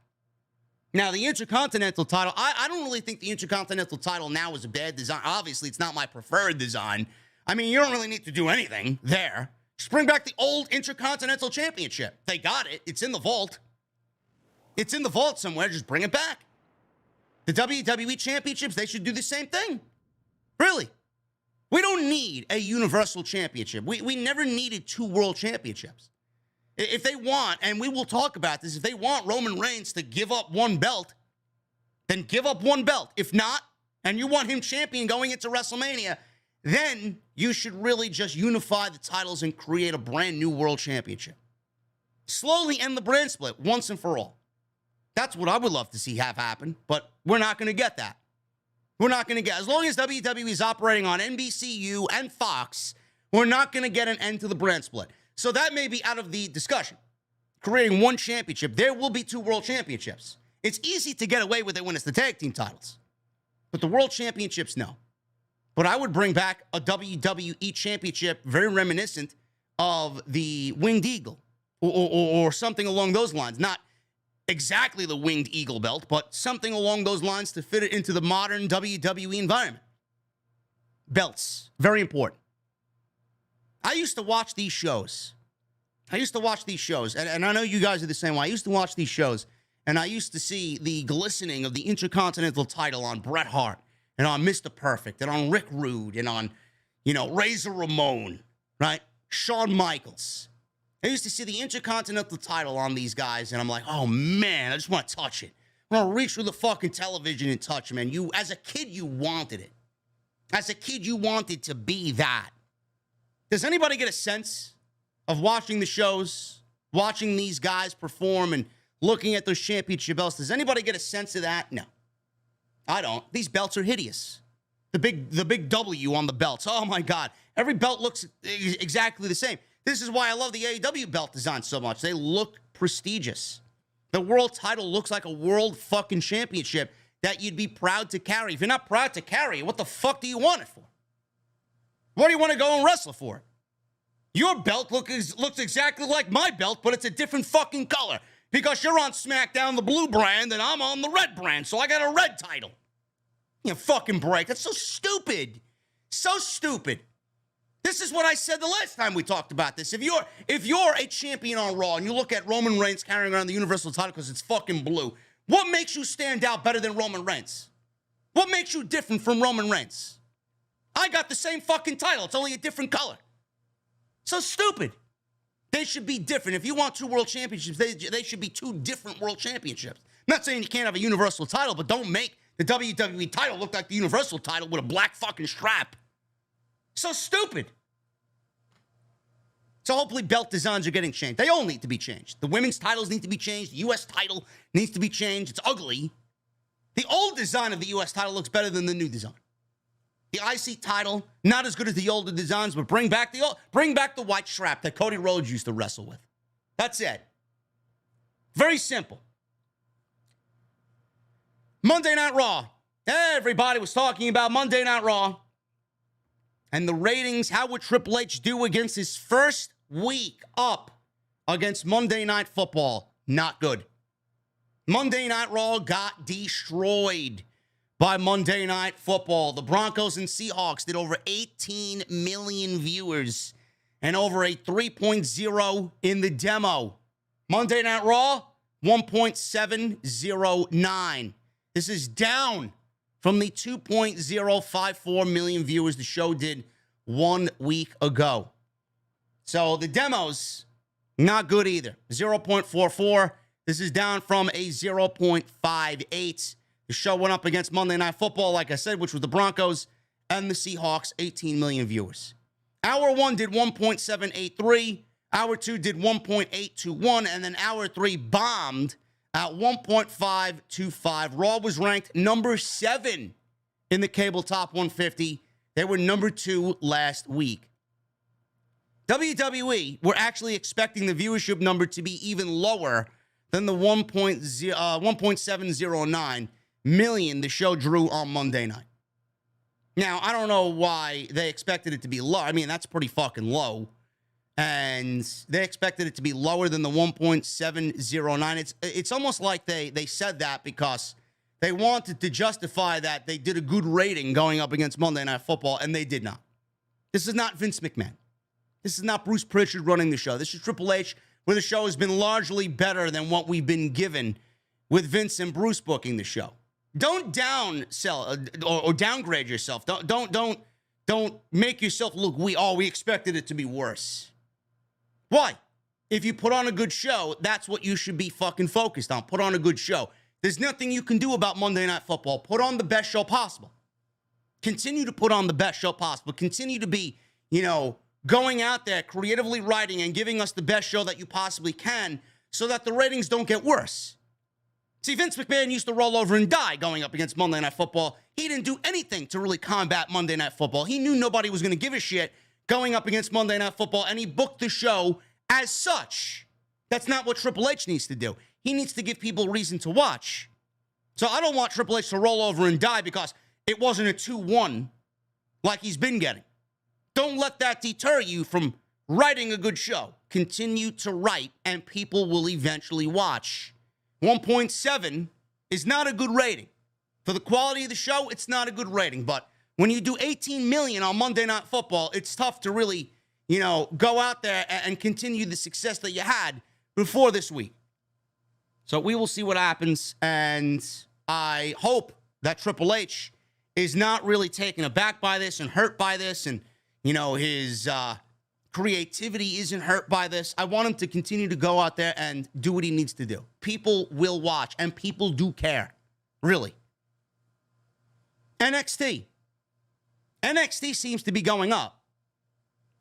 Now, the Intercontinental title, I don't really think the Intercontinental title now is a bad design. Obviously, it's not my preferred design. I mean, you don't really need to do anything there. Just bring back the old Intercontinental Championship. They got it. It's in the vault. It's in the vault somewhere. Just bring it back. The WWE Championships, they should do the same thing. Really. We don't need a Universal Championship. We never needed 2 World Championships. If they want, and we will talk about this, if they want Roman Reigns to give up 1 belt, then give up 1 belt. If not, and you want him champion going into WrestleMania, then you should really just unify the titles and create a brand new World Championship. Slowly end the brand split once and for all. That's what I would love to see have happen, but we're not going to get that. We're not going to get, as long as WWE is operating on NBCU and Fox, we're not going to get an end to the brand split. So that may be out of the discussion. Creating 1 championship, there will be 2 world championships. It's easy to get away with it when it's the tag team titles. But the world championships, no. But I would bring back a WWE championship very reminiscent of the Winged Eagle or something along those lines. Not exactly the Winged Eagle belt, but something along those lines to fit it into the modern WWE environment. Belts, very important. I used to watch these shows. And I know you guys are the same way. I used to watch these shows, and I used to see the glistening of the Intercontinental title on Bret Hart, and on Mr. Perfect, and on Rick Rude, and on, Razor Ramon, right? Shawn Michaels. I used to see the Intercontinental title on these guys, and I'm like, oh, man, I just want to touch it. I want to reach through the fucking television and touch it, man. As a kid, you wanted it. As a kid, you wanted to be that. Does anybody get a sense of watching the shows, watching these guys perform and looking at those championship belts? Does anybody get a sense of that? No. I don't. These belts are hideous. The big W on the belts. Oh, my God. Every belt looks exactly the same. This is why I love the AEW belt design so much. They look prestigious. The world title looks like a world fucking championship that you'd be proud to carry. If you're not proud to carry it, what the fuck do you want it for? What do you want to go and wrestle for? Your belt looks exactly like my belt, but it's a different fucking color. Because you're on SmackDown, the blue brand, and I'm on the red brand, so I got a red title. You fucking break. That's so stupid. So stupid. This is what I said the last time we talked about this. If you're a champion on Raw and you look at Roman Reigns carrying around the Universal title because it's fucking blue, what makes you stand out better than Roman Reigns? What makes you different from Roman Reigns? I got the same fucking title. It's only a different color. So stupid. They should be different. If you want 2 world championships, they should be 2 different world championships. I'm not saying you can't have a Universal title, but don't make the WWE title look like the Universal title with a black fucking strap. So stupid. So hopefully belt designs are getting changed. They all need to be changed. The women's titles need to be changed. The U.S. title needs to be changed. It's ugly. The old design of the U.S. title looks better than the new design. The IC title, not as good as the older designs, but bring back the white strap that Cody Rhodes used to wrestle with. That's it. Very simple. Monday Night Raw. Everybody was talking about Monday Night Raw. And the ratings, how would Triple H do against his first week up against Monday Night Football? Not good. Monday Night Raw got destroyed by Monday Night Football. The Broncos and Seahawks did over 18 million viewers and over a 3.0 in the demo. Monday Night Raw, 1.709. This is down from the 2.054 million viewers the show did 1 week ago. So the demos, not good either. 0.44. This is down from a 0.58. The show went up against Monday Night Football, like I said, which was the Broncos and the Seahawks, 18 million viewers. Hour 1 did 1.783. Hour 2 did 1.821. And then Hour 3 bombed at 1.525. Raw was ranked number 7 in the cable top 150. They were number 2 last week. WWE were actually expecting the viewership number to be even lower than the 1.709. million the show drew on Monday night. Now, I don't know why they expected it to be low. I mean, that's pretty fucking low. And they expected it to be lower than the 1.709. It's almost like they said that because they wanted to justify that they did a good rating going up against Monday Night Football, and they did not. This is not Vince McMahon. This is not Bruce Pritchard running the show. This is Triple H, where the show has been largely better than what we've been given with Vince and Bruce booking the show. Don't downsell or downgrade yourself. Don't make yourself look we expected it to be worse. Why? If you put on a good show, that's what you should be fucking focused on. Put on a good show. There's nothing you can do about Monday Night Football. Put on the best show possible. Continue to put on the best show possible. Continue to be, going out there, creatively writing and giving us the best show that you possibly can so that the ratings don't get worse. See, Vince McMahon used to roll over and die going up against Monday Night Football. He didn't do anything to really combat Monday Night Football. He knew nobody was going to give a shit going up against Monday Night Football, and he booked the show as such. That's not what Triple H needs to do. He needs to give people reason to watch. So I don't want Triple H to roll over and die because it wasn't a 2-1 like he's been getting. Don't let that deter you from writing a good show. Continue to write, and people will eventually watch. 1.7 is not a good rating. For the quality of the show, it's not a good rating. But when you do 18 million on Monday Night Football, it's tough to really, go out there and continue the success that you had before this week. So we will see what happens. And I hope that Triple H is not really taken aback by this and hurt by this. And, his creativity isn't hurt by this. I want him to continue to go out there and do what he needs to do. People will watch, and people do care. Really. NXT. NXT seems to be going up.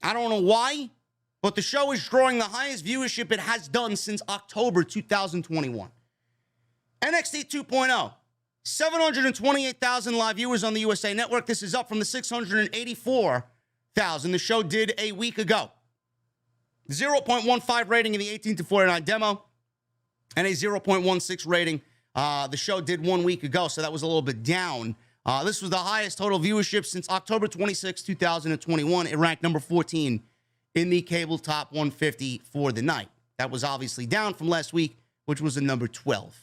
I don't know why, but the show is drawing the highest viewership it has done since October 2021. NXT 2.0. 728,000 live viewers on the USA Network. This is up from the 684,000 the show did a week ago. 0.15 rating in the 18 to 49 demo and a 0.16 rating the show did 1 week ago, so that was a little bit down. This was the highest total viewership since October 26, 2021. It ranked number 14 in the cable top 150 for the night. That was obviously down from last week, which was a number 12.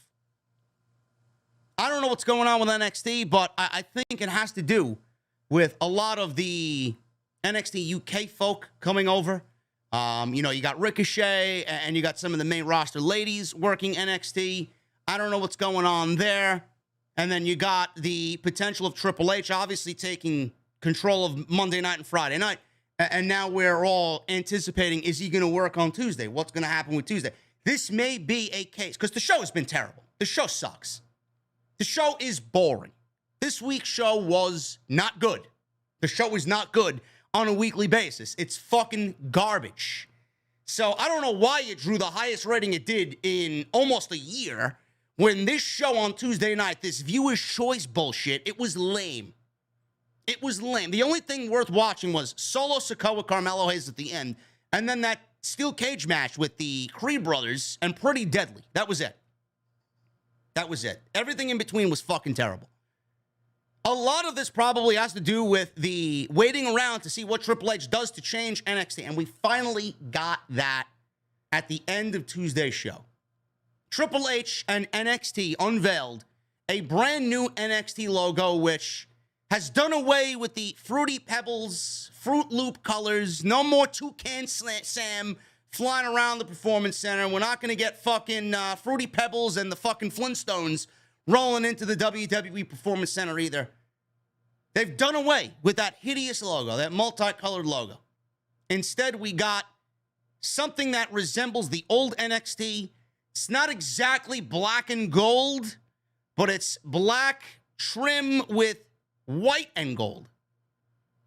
I don't know what's going on with NXT, but I think it has to do with a lot of the NXT UK folk coming over. You got Ricochet and you got some of the main roster ladies working NXT. I don't know what's going on there. And then you got the potential of Triple H obviously taking control of Monday night and Friday night. And now we're all anticipating, is he going to work on Tuesday? What's going to happen with Tuesday? This may be a case, because the show has been terrible. The show sucks. The show is boring. This week's show was not good. The show is not good on a weekly basis. It's fucking garbage. So I don't know why it drew the highest rating it did in almost a year when this show on Tuesday night, this viewer's choice bullshit, it was lame. It was lame. The only thing worth watching was Solo Sikoa, Carmelo Hayes at the end, and then that steel cage match with the Creed brothers and Pretty Deadly. That was it. That was it. Everything in between was fucking terrible. A lot of this probably has to do with the waiting around to see what Triple H does to change NXT. And we finally got that at the end of Tuesday's show. Triple H and NXT unveiled a brand new NXT logo, which has done away with the Fruity Pebbles, Fruit Loop colors. No more Toucan Sam flying around the Performance Center. We're not going to get fucking Fruity Pebbles and the fucking Flintstones rolling into the WWE Performance Center either. They've done away with that hideous logo, that multicolored logo. Instead, we got something that resembles the old NXT. It's not exactly black and gold, but it's black trim with white and gold.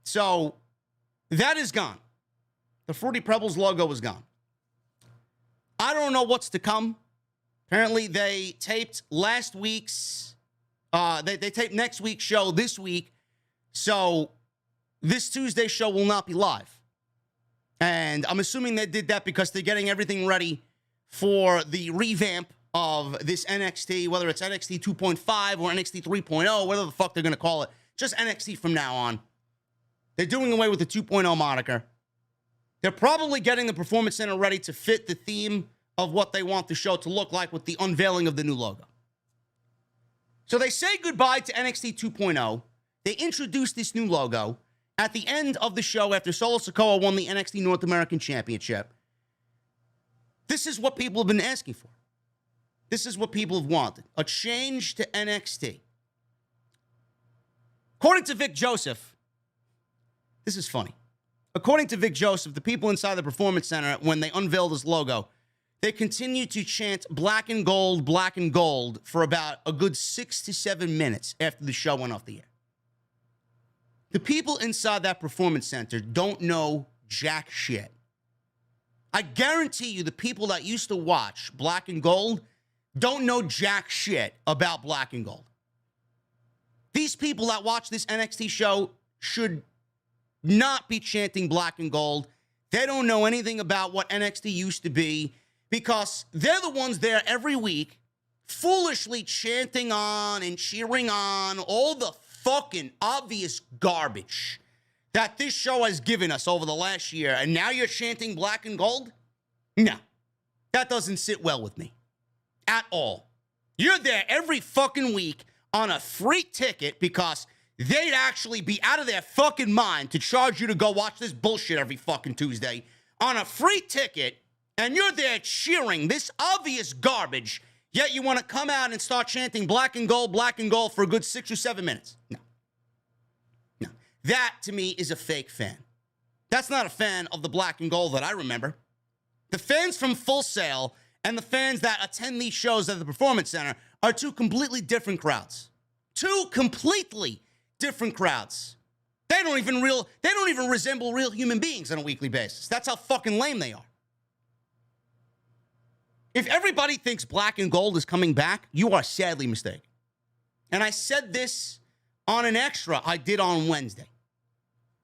So that is gone. The Fruity Pebbles logo is gone. I don't know what's to come. Apparently, they taped last week's, they taped next week's show this week. So this Tuesday show will not be live. And I'm assuming they did that because they're getting everything ready for the revamp of this NXT, whether it's NXT 2.5 or NXT 3.0, whatever the fuck they're going to call it. Just NXT from now on. They're doing away with the 2.0 moniker. They're probably getting the Performance Center ready to fit the theme of what they want the show to look like with the unveiling of the new logo. So they say goodbye to NXT 2.0. They introduced this new logo at the end of the show after Solo Sikoa won the NXT North American Championship. This is what people have been asking for. This is what people have wanted. A change to NXT. According to Vic Joseph, this is funny. According to Vic Joseph, the people inside the Performance Center, when they unveiled this logo, they continued to chant black and gold for about a good 6 to 7 minutes after the show went off the air. The people inside that Performance Center don't know jack shit. I guarantee you the people that used to watch black and gold don't know jack shit about black and gold. These people that watch this NXT show should not be chanting black and gold. They don't know anything about what NXT used to be because they're the ones there every week foolishly chanting on and cheering on all the fucking obvious garbage that this show has given us over the last year. And now you're chanting black and gold? No, that doesn't sit well with me at all. You're there every fucking week on a free ticket because they'd actually be out of their fucking mind to charge you to go watch this bullshit every fucking Tuesday on a free ticket, and you're there cheering this obvious garbage, yet you want to come out and start chanting black and gold for a good 6 or 7 minutes. No. That, to me, is a fake fan. That's not a fan of the black and gold that I remember. The fans from Full Sail and the fans that attend these shows at the Performance Center are two completely different crowds. Two completely different crowds. They don't even resemble real human beings on a weekly basis. That's how fucking lame they are. If everybody thinks black and gold is coming back, you are sadly mistaken. And I said this on an extra I did on Wednesday.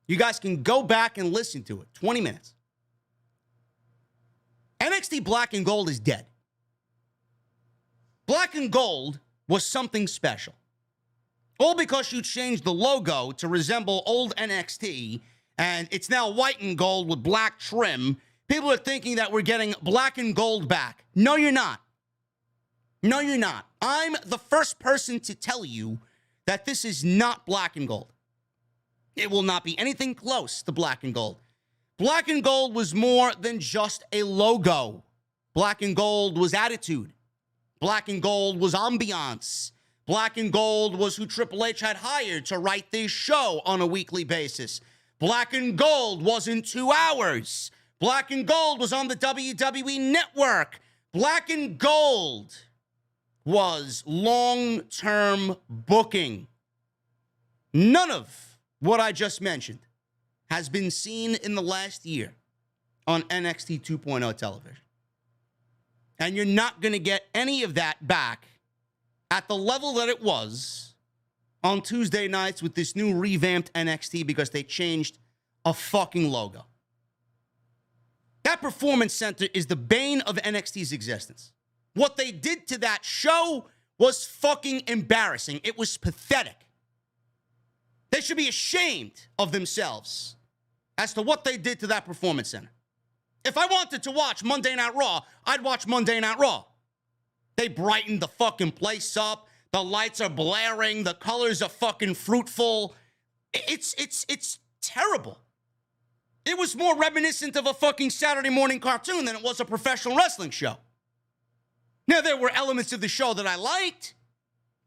You guys can go back and listen to it. 20 minutes. NXT Black and Gold is dead. Black and gold was something special. All because you changed the logo to resemble old NXT, and it's now white and gold with black trim. People are thinking that we're getting black and gold back. No, you're not. No, you're not. I'm the first person to tell you that this is not black and gold. It will not be anything close to black and gold. Black and gold was more than just a logo. Black and gold was attitude. Black and gold was ambiance. Black and gold was who Triple H had hired to write this show on a weekly basis. Black and gold wasn't 2 hours. Black and gold was on the WWE Network. Black and gold was long-term booking. None of what I just mentioned has been seen in the last year on NXT 2.0 television. And you're not going to get any of that back at the level that it was on Tuesday nights with this new revamped NXT because they changed a fucking logo. That Performance Center is the bane of NXT's existence. What they did to that show was fucking embarrassing. It was pathetic. They should be ashamed of themselves as to what they did to that Performance Center. If I wanted to watch Monday Night Raw, I'd watch Monday Night Raw. They brightened the fucking place up. The lights are blaring. The colors are fucking fruitful. It's terrible. It was more reminiscent of a fucking Saturday morning cartoon than it was a professional wrestling show. Now, there were elements of the show that I liked.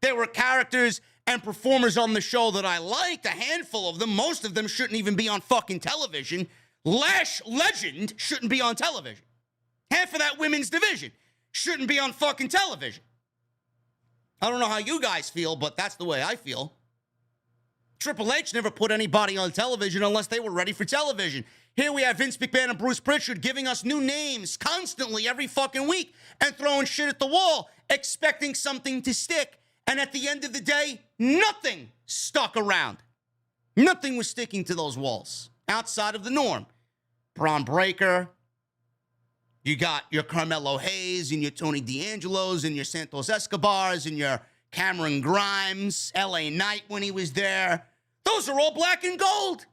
There were characters and performers on the show that I liked. A handful of them. Most of them shouldn't even be on fucking television. Lash Legend shouldn't be on television. Half of that women's division shouldn't be on fucking television. I don't know how you guys feel, but that's the way I feel. Triple H never put anybody on television unless they were ready for television. Here we have Vince McMahon and Bruce Pritchard giving us new names constantly every fucking week and throwing shit at the wall, expecting something to stick. And at the end of the day, nothing stuck around. Nothing was sticking to those walls outside of the norm. Braun Breaker. You got your Carmelo Hayes and your Tony D'Angelo's and your Santos Escobars and your Cameron Grimes, LA Knight when he was there. Those are all black and gold.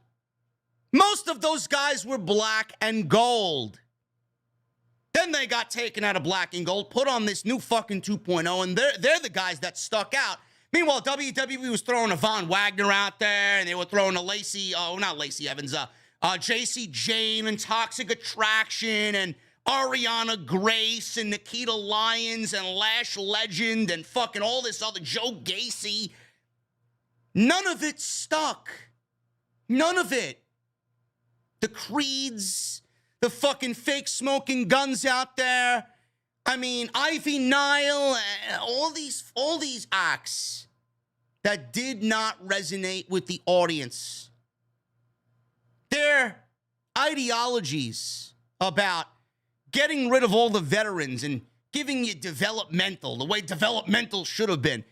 Most of those guys were black and gold. Then they got taken out of black and gold, put on this new fucking 2.0, and they're the guys that stuck out. Meanwhile, WWE was throwing a Von Wagner out there, and they were throwing a not Lacey Evans, JC Jane and Toxic Attraction and Ariana Grace and Nikita Lyons and Lash Legend and fucking all this other Joe Gacy. None of it stuck. None of it. The Creeds, the fucking fake smoking guns out there. I mean, Ivy Nile, all these acts that did not resonate with the audience. Their ideologies about getting rid of all the veterans and giving you developmental, the way developmental should have been,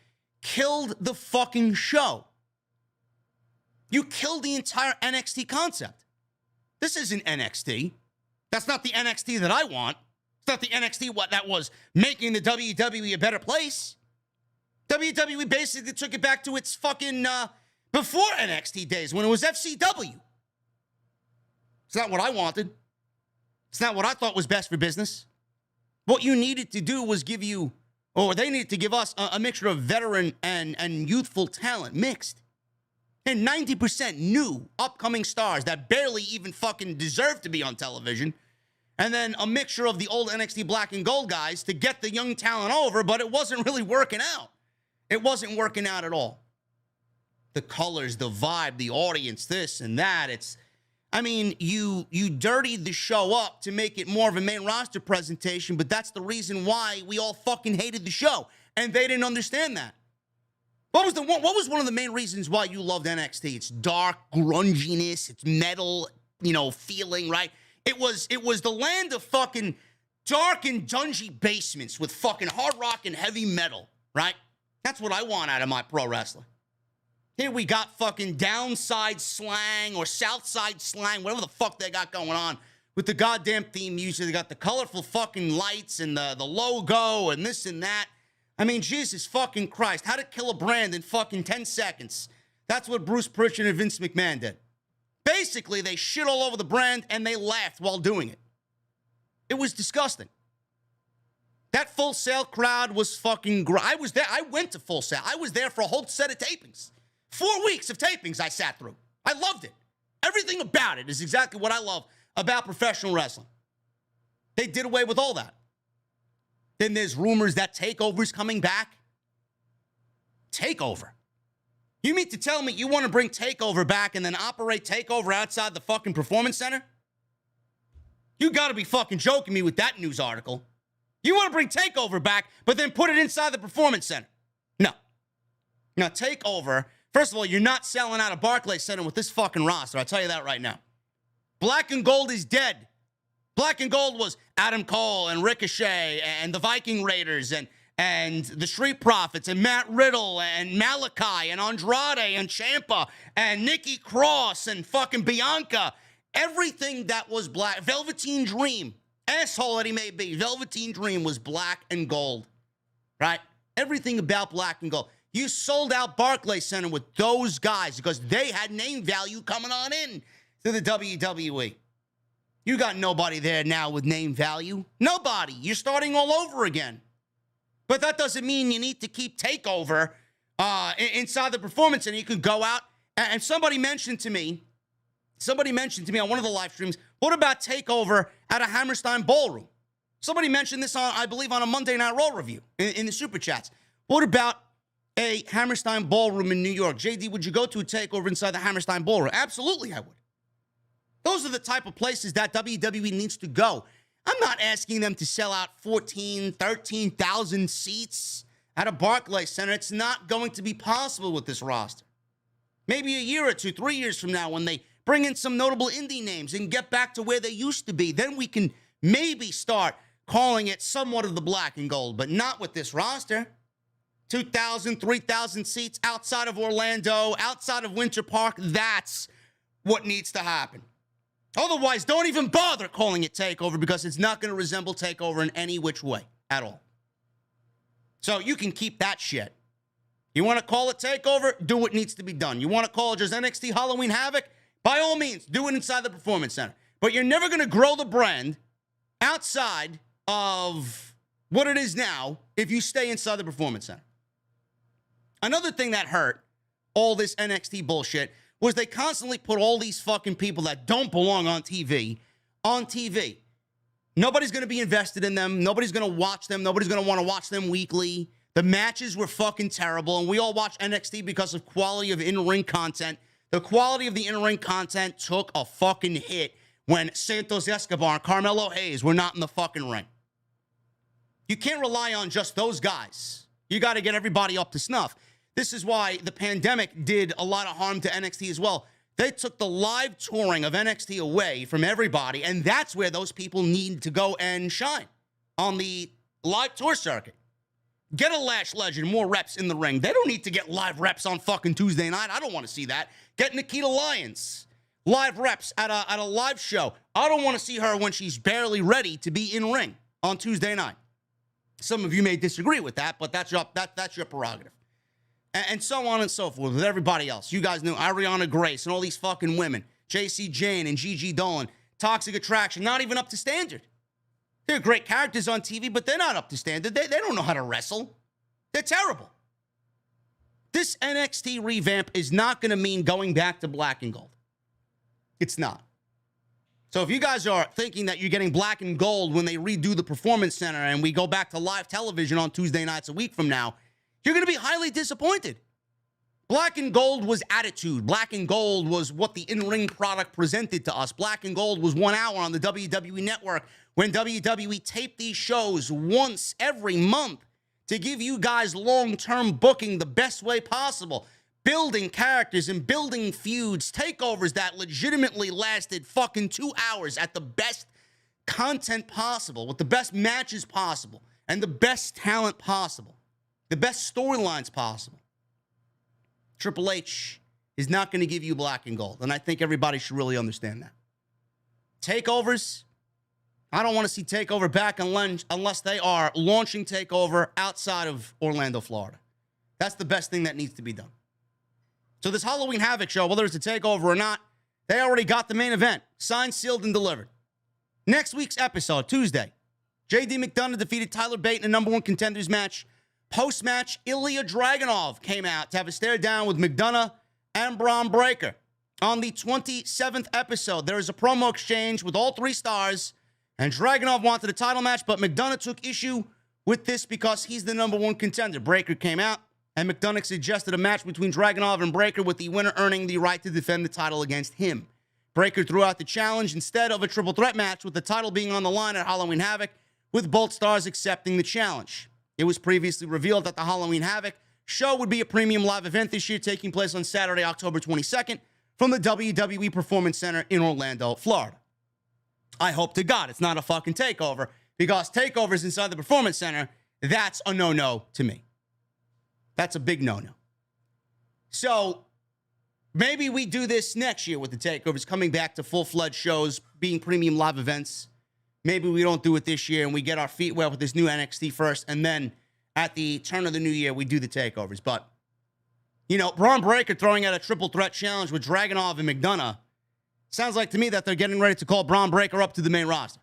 killed the fucking show. You killed the entire NXT concept. This isn't NXT. That's not the NXT that I want. It's not the NXT that was making the WWE a better place. WWE basically took it back to its fucking before NXT days when it was FCW. It's not what I wanted. It's not what I thought was best for business. What you needed to do was they needed to give us a mixture of veteran and youthful talent mixed. And 90% new upcoming stars that barely even fucking deserve to be on television. And then a mixture of the old NXT black and gold guys to get the young talent over, but it wasn't really working out. It wasn't working out at all. The colors, the vibe, the audience, this and that. You dirtied the show up to make it more of a main roster presentation, but that's the reason why we all fucking hated the show. And they didn't understand that. What was one of the main reasons why you loved NXT? It's dark, grunginess, it's metal, feeling, right? It was the land of fucking dark and dungy basements with fucking hard rock and heavy metal, right? That's what I want out of my pro wrestling. Here we got fucking downside slang or southside slang, whatever the fuck they got going on with the goddamn theme music. They got the colorful fucking lights and the logo and this and that. I mean, Jesus fucking Christ. How to kill a brand in fucking 10 seconds. That's what Bruce Prichard and Vince McMahon did. Basically, they shit all over the brand and they laughed while doing it. It was disgusting. That Full Sail crowd was fucking I was there. I went to Full Sail. I was there for a whole set of tapings. 4 weeks of tapings I sat through. I loved it. Everything about it is exactly what I love about professional wrestling. They did away with all that. Then there's rumors that TakeOver's coming back. TakeOver? You mean to tell me you want to bring TakeOver back and then operate TakeOver outside the fucking Performance Center? You got to be fucking joking me with that news article. You want to bring TakeOver back, but then put it inside the Performance Center? No. Now, TakeOver, first of all, you're not selling out a Barclays Center with this fucking roster. I'll tell you that right now. Black and Gold is dead. Black and Gold was Adam Cole and Ricochet and the Viking Raiders and the Street Profits and Matt Riddle and Malachi and Andrade and Ciampa and Nikki Cross and fucking Bianca. Everything that was black. Velveteen Dream. Asshole that he may be. Velveteen Dream was black and gold. Right? Everything about black and gold. You sold out Barclays Center with those guys because they had name value coming on in to the WWE. You got nobody there now with name value. Nobody. You're starting all over again. But that doesn't mean you need to keep TakeOver inside the Performance Center. You could go out, and somebody mentioned to me on one of the live streams, what about TakeOver at a Hammerstein Ballroom? Somebody mentioned this I believe on a Monday Night Raw review in the Super Chats. What about a Hammerstein Ballroom in New York? JD, would you go to a TakeOver inside the Hammerstein Ballroom? Absolutely, I would. Those are the type of places that WWE needs to go. I'm not asking them to sell out 13,000 seats at a Barclays Center. It's not going to be possible with this roster. Maybe a year or two, 3 years from now, when they bring in some notable indie names and get back to where they used to be, then we can maybe start calling it somewhat of the black and gold, but not with this roster. 2,000, 3,000 seats outside of Orlando, outside of Winter Park. That's what needs to happen. Otherwise, don't even bother calling it TakeOver because it's not going to resemble TakeOver in any which way at all. So you can keep that shit. You want to call it TakeOver? Do what needs to be done. You want to call it just NXT Halloween Havoc? By all means, do it inside the Performance Center. But you're never going to grow the brand outside of what it is now if you stay inside the Performance Center. Another thing that hurt all this NXT bullshit was they constantly put all these fucking people that don't belong on TV on TV. Nobody's going to be invested in them. Nobody's going to watch them. Nobody's going to want to watch them weekly. The matches were fucking terrible, and we all watch NXT because of quality of in-ring content. The quality of the in-ring content took a fucking hit when Santos Escobar and Carmelo Hayes were not in the fucking ring. You can't rely on just those guys. You got to get everybody up to snuff. This is why the pandemic did a lot of harm to NXT as well. They took the live touring of NXT away from everybody, and that's where those people need to go and shine, on the live tour circuit. Get a Lash Legend more reps in the ring. They don't need to get live reps on fucking Tuesday night. I don't want to see that. Get Nikita Lyons live reps at a live show. I don't want to see her when she's barely ready to be in ring on Tuesday night. Some of you may disagree with that, but that's your prerogative. And so on and so forth with everybody else. You guys knew Ariana Grace and all these fucking women. JC Jane and Gigi Dolan. Toxic Attraction, not even up to standard. They're great characters on TV, but they're not up to standard. They don't know how to wrestle. They're terrible. This NXT revamp is not going to mean going back to black and gold. It's not. So if you guys are thinking that you're getting black and gold when they redo the Performance Center and we go back to live television on Tuesday nights a week from now, you're going to be highly disappointed. Black and gold was attitude. Black and gold was what the in-ring product presented to us. Black and gold was 1 hour on the WWE Network when WWE taped these shows once every month to give you guys long-term booking the best way possible. Building characters and building feuds, takeovers that legitimately lasted fucking 2 hours at the best content possible, with the best matches possible, and the best talent possible, the best storylines possible. Triple H is not going to give you black and gold, and I think everybody should really understand that. Takeovers, I don't want to see TakeOver back unless they are launching TakeOver outside of Orlando, Florida. That's the best thing that needs to be done. So this Halloween Havoc show, whether it's a TakeOver or not, they already got the main event. Signed, sealed, and delivered. Next week's episode, Tuesday, JD McDonough defeated Tyler Bate in a number one contenders match. Post-match, Ilya Dragunov came out to have a stare down with McDonough and Braun Breaker. On the 27th episode, there is a promo exchange with all three stars, and Dragunov wanted a title match, but McDonough took issue with this because he's the number one contender. Breaker came out, and McDonough suggested a match between Dragunov and Breaker, with the winner earning the right to defend the title against him. Breaker threw out the challenge instead of a triple threat match, with the title being on the line at Halloween Havoc, with both stars accepting the challenge. It was previously revealed that the Halloween Havoc show would be a premium live event this year, taking place on Saturday, October 22nd, from the WWE Performance Center in Orlando, Florida. I hope to God it's not a fucking takeover, because takeovers inside the Performance Center, that's a no-no to me. That's a big no-no. So maybe we do this next year with the takeovers, coming back to full-fledged shows, being premium live events. Maybe we don't do it this year and we get our feet wet with this new NXT first, and then at the turn of the new year, we do the takeovers. But, you know, Braun Breaker throwing out a triple threat challenge with Dragunov and McDonough sounds like to me that they're getting ready to call Braun Breaker up to the main roster.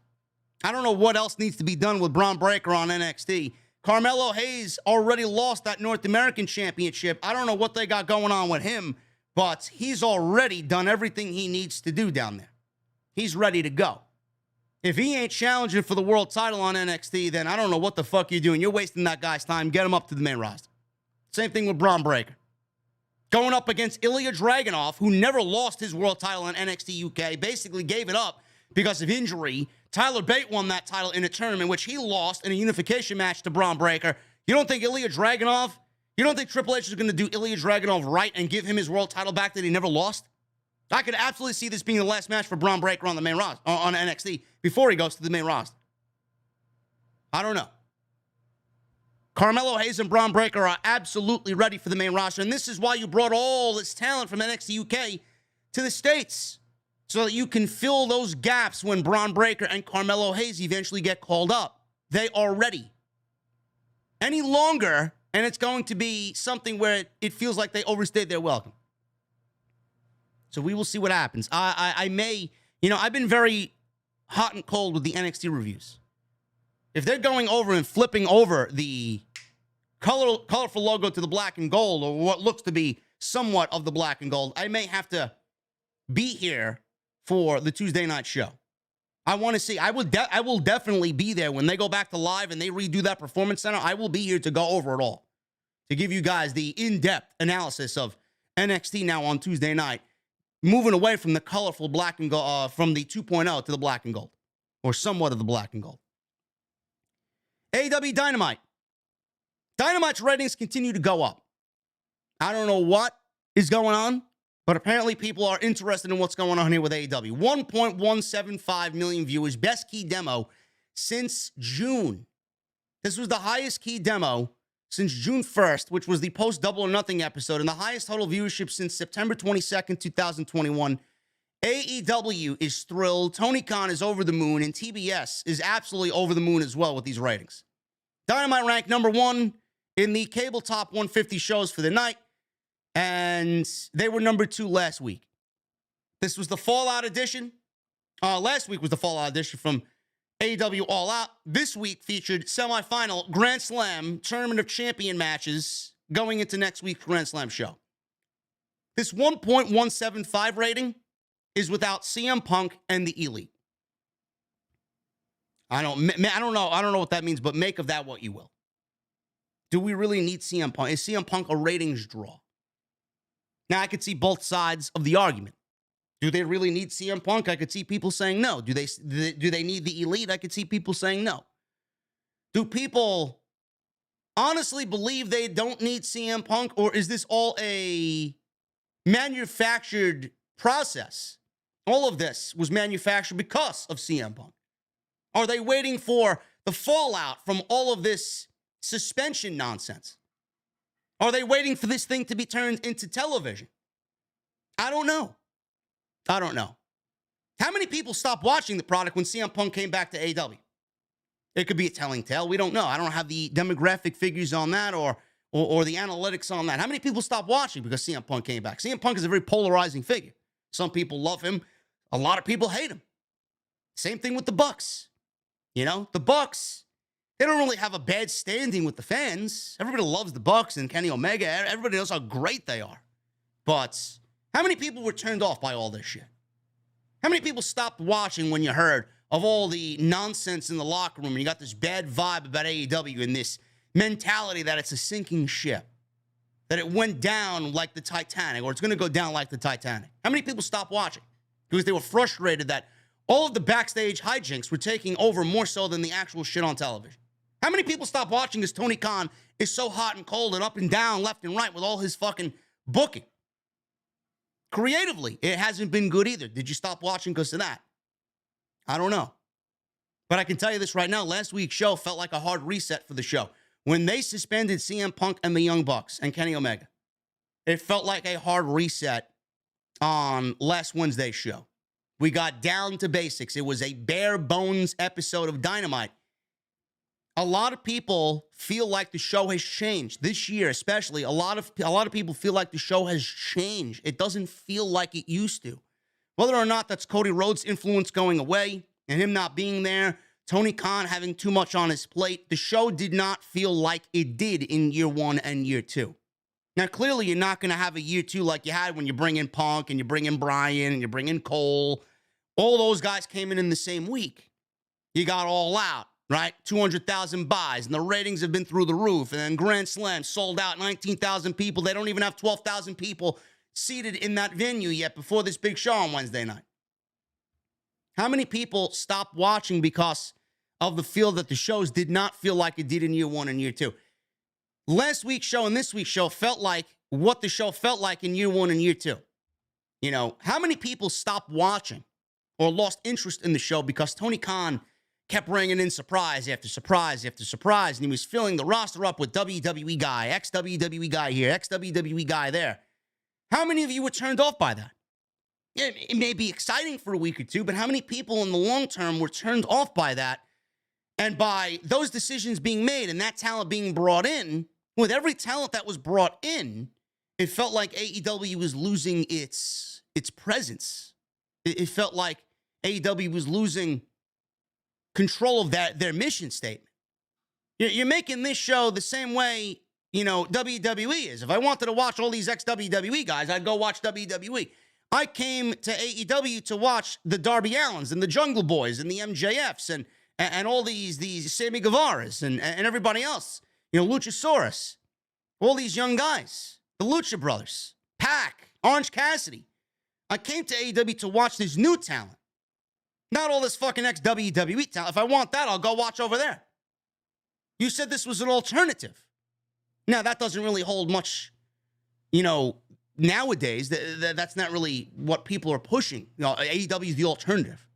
I don't know what else needs to be done with Braun Breaker on NXT. Carmelo Hayes already lost that North American Championship. I don't know what they got going on with him, but he's already done everything he needs to do down there. He's ready to go. If he ain't challenging for the world title on NXT, then I don't know what the fuck you're doing. You're wasting that guy's time. Get him up to the main roster. Same thing with Braun Breaker. Going up against Ilya Dragunov, who never lost his world title in NXT UK, basically gave it up because of injury. Tyler Bate won that title in a tournament, which he lost in a unification match to Braun Breaker. You don't think Ilya Dragunov, you don't think Triple H is going to do Ilya Dragunov right and give him his world title back that he never lost? I could absolutely see this being the last match for Braun Breaker on the main roster, on NXT, before he goes to the main roster. I don't know. Carmelo Hayes and Braun Breaker are absolutely ready for the main roster, and this is why you brought all this talent from NXT UK to the States, so that you can fill those gaps when Braun Breaker and Carmelo Hayes eventually get called up. They are ready. Any longer, and it's going to be something where it feels like they overstayed their welcome. So we will see what happens. I may, I've been very hot and cold with the NXT reviews. If they're going over and flipping over the colorful logo to the black and gold, or what looks to be somewhat of the black and gold, I may have to be here for the Tuesday night show. I want to see. I will definitely be there when they go back to live and they redo that Performance Center. I will be here to go over it all, to give you guys the in-depth analysis of NXT now on Tuesday night, moving away from the colorful black and gold, from the 2.0 to the black and gold, or somewhat of the black and gold. AEW Dynamite. Dynamite's ratings continue to go up. I don't know what is going on, but apparently people are interested in what's going on here with AEW. 1.175 million viewers, best key demo since June. This was the highest key demo since June 1st, which was the post Double or Nothing episode, and the highest total viewership since September 22nd, 2021. AEW is thrilled, Tony Khan is over the moon, and TBS is absolutely over the moon as well with these ratings. Dynamite ranked number 1 in the cable top 150 shows for the night, and they were number 2 last week. This was the Fallout edition. Last week was the Fallout edition from AEW All Out. This week featured semifinal Grand Slam Tournament of Champion matches going into next week's Grand Slam show. This 1.175 rating is without CM Punk and the Elite. I don't know what that means, but make of that what you will. Do we really need CM Punk? Is CM Punk a ratings draw? Now, I could see both sides of the argument. Do they really need CM Punk? I could see people saying no. Do they need the Elite? I could see people saying no. Do people honestly believe they don't need CM Punk, or is this all a manufactured process? All of this was manufactured because of CM Punk. Are they waiting for the fallout from all of this suspension nonsense? Are they waiting for this thing to be turned into television? I don't know. How many people stopped watching the product when CM Punk came back to AEW? It could be a telling tale. We don't know. I don't have the demographic figures on that or the analytics on that. How many people stopped watching because CM Punk came back? CM Punk is a very polarizing figure. Some people love him. A lot of people hate him. Same thing with the Bucks. The Bucks, they don't really have a bad standing with the fans. Everybody loves the Bucks and Kenny Omega. Everybody knows how great they are. But how many people were turned off by all this shit? How many people stopped watching when you heard of all the nonsense in the locker room and you got this bad vibe about AEW and this mentality that it's a sinking ship, that it went down like the Titanic, or it's going to go down like the Titanic? How many people stopped watching because they were frustrated that all of the backstage hijinks were taking over more so than the actual shit on television? How many people stopped watching because Tony Khan is so hot and cold and up and down, left and right with all his fucking booking? Creatively, it hasn't been good either. Did you stop watching because of that? I don't know. But I can tell you this right now. Last week's show felt like a hard reset for the show. When they suspended CM Punk and the Young Bucks and Kenny Omega, it felt like a hard reset on last Wednesday's show. We got down to basics. It was a bare bones episode of Dynamite. A lot of people feel like the show has changed this year, especially. A lot of people feel like the show has changed. It doesn't feel like it used to. Whether or not that's Cody Rhodes' influence going away and him not being there, Tony Khan having too much on his plate, the show did not feel like it did in year 1 and year 2. Now, clearly, you're not going to have a year 2 like you had when you bring in Punk and you bring in Bryan and you bring in Cole. All those guys came in the same week. You got All Out, right? 200,000 buys, and the ratings have been through the roof. And then Grand Slam sold out 19,000 people. They don't even have 12,000 people seated in that venue yet before this big show on Wednesday night. How many people stopped watching because of the feel that the shows did not feel like it did in year 1 and year 2? Last week's show and this week's show felt like what the show felt like in year 1 and year 2. How many people stopped watching or lost interest in the show because Tony Khan kept bringing in surprise after surprise after surprise, and he was filling the roster up with WWE guy, ex-WWE guy here, ex-WWE guy there? How many of you were turned off by that? It may be exciting for a week or two, but how many people in the long term were turned off by that and by those decisions being made and that talent being brought in? With every talent that was brought in, it felt like AEW was losing its presence. It felt like AEW was losing control of their mission statement. You're making this show the same way, WWE is. If I wanted to watch all these ex-WWE guys, I'd go watch WWE. I came to AEW to watch the Darby Allins and the Jungle Boys and the MJFs and all these Sammy Guevaras and everybody else. Luchasaurus, all these young guys, the Lucha Brothers, Pac, Orange Cassidy. I came to AEW to watch this new talent, not all this fucking ex-WWE talent. If I want that, I'll go watch over there. You said this was an alternative. Now, that doesn't really hold much, nowadays. That's not really what people are pushing. AEW is the alternative,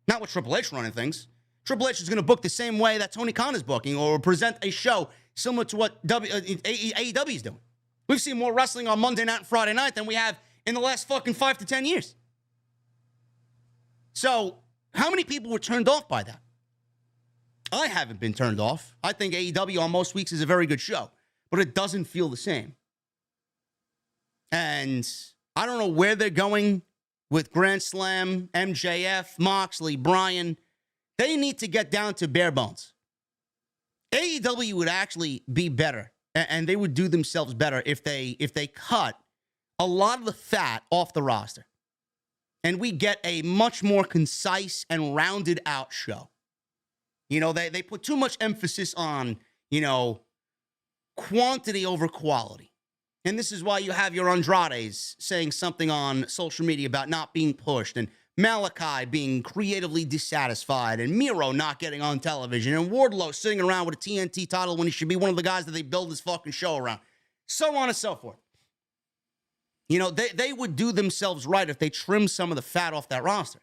not what Triple H running things. Triple H is going to book the same way that Tony Khan is booking or present a show similar to what AEW is doing. We've seen more wrestling on Monday night and Friday night than we have in the last fucking 5 to 10 years. So, how many people were turned off by that? I haven't been turned off. I think AEW on most weeks is a very good show, but it doesn't feel the same. And I don't know where they're going with Grand Slam, MJF, Moxley, Bryan. They need to get down to bare bones. AEW would actually be better, and they would do themselves better if they cut a lot of the fat off the roster. And we get a much more concise and rounded out show. They put too much emphasis on, quantity over quality. And this is why you have your Andrades saying something on social media about not being pushed, and Malachi being creatively dissatisfied, and Miro not getting on television, and Wardlow sitting around with a TNT title when he should be one of the guys that they build this fucking show around. So on and so forth. They would do themselves right if they trim some of the fat off that roster.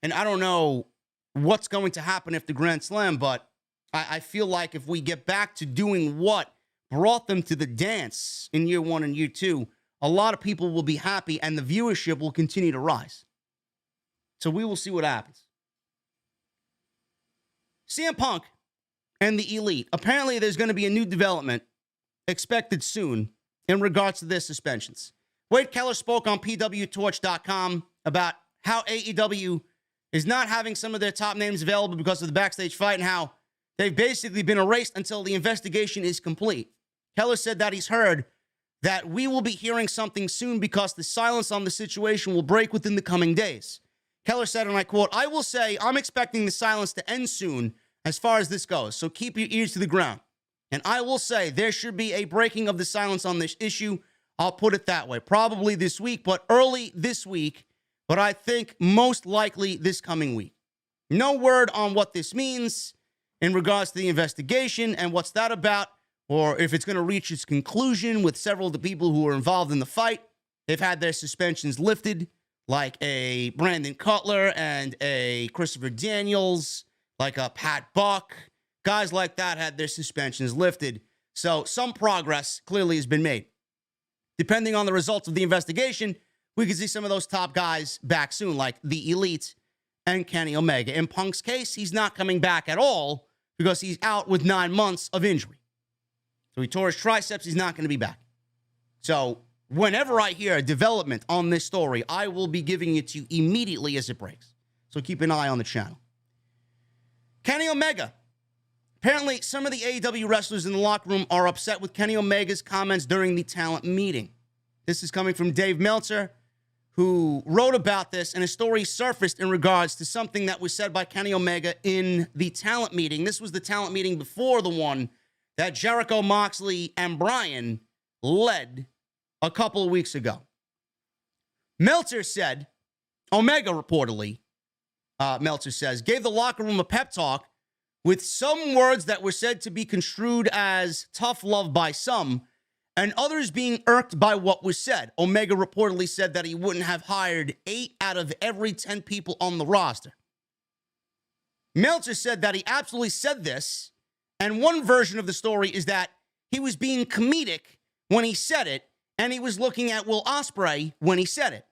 And I don't know what's going to happen after Grand Slam, but I feel like if we get back to doing what brought them to the dance in year 1 and year 2, a lot of people will be happy and the viewership will continue to rise. So we will see what happens. CM Punk and the Elite. Apparently there's going to be a new development expected soon in regards to their suspensions. Wade Keller spoke on PWTorch.com about how AEW is not having some of their top names available because of the backstage fight and how they've basically been erased until the investigation is complete. Keller said that he's heard that we will be hearing something soon because the silence on the situation will break within the coming days. Keller said, and I quote, "I will say I'm expecting the silence to end soon as far as this goes, so keep your ears to the ground. And I will say there should be a breaking of the silence on this issue. I'll put it that way. Probably this week, but early this week, but I think most likely this coming week. No word on what this means in regards to the investigation and what's that about, or if it's going to reach its conclusion with several of the people who were involved in the fight. They've had their suspensions lifted, like a Brandon Cutler and a Christopher Daniels, like a Pat Buck. Guys like that had their suspensions lifted. So some progress clearly has been made. Depending on the results of the investigation, we could see some of those top guys back soon, like the Elite and Kenny Omega. In Punk's case, he's not coming back at all because he's out with 9 months of injury. So he tore his triceps. He's not going to be back. So whenever I hear a development on this story, I will be giving it to you immediately as it breaks. So keep an eye on the channel. Kenny Omega. Apparently, some of the AEW wrestlers in the locker room are upset with Kenny Omega's comments during the talent meeting. This is coming from Dave Meltzer, who wrote about this, and a story surfaced in regards to something that was said by Kenny Omega in the talent meeting. This was the talent meeting before the one that Jericho, Moxley, and Bryan led a couple of weeks ago. Meltzer said, Omega reportedly, Meltzer says, gave the locker room a pep talk with some words that were said to be construed as tough love by some, and others being irked by what was said. Omega reportedly said that he wouldn't have hired 8 out of every 10 people on the roster. Meltzer said that he absolutely said this, and one version of the story is that he was being comedic when he said it, and he was looking at Will Ospreay when he said it.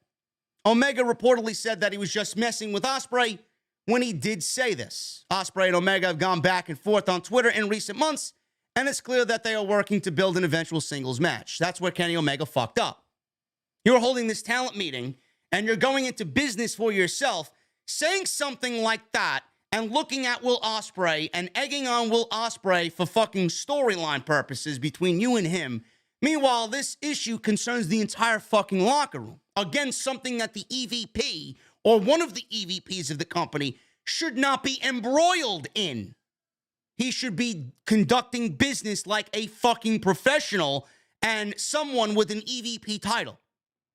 Omega reportedly said that he was just messing with Ospreay when he did say this. Ospreay and Omega have gone back and forth on Twitter in recent months, and it's clear that they are working to build an eventual singles match. That's where Kenny Omega fucked up. You're holding this talent meeting, and you're going into business for yourself, saying something like that, and looking at Will Ospreay and egging on Will Ospreay for fucking storyline purposes between you and him. Meanwhile, this issue concerns the entire fucking locker room. Again, something that the EVP or one of the EVPs of the company should not be embroiled in. He should be conducting business like a fucking professional and someone with an EVP title.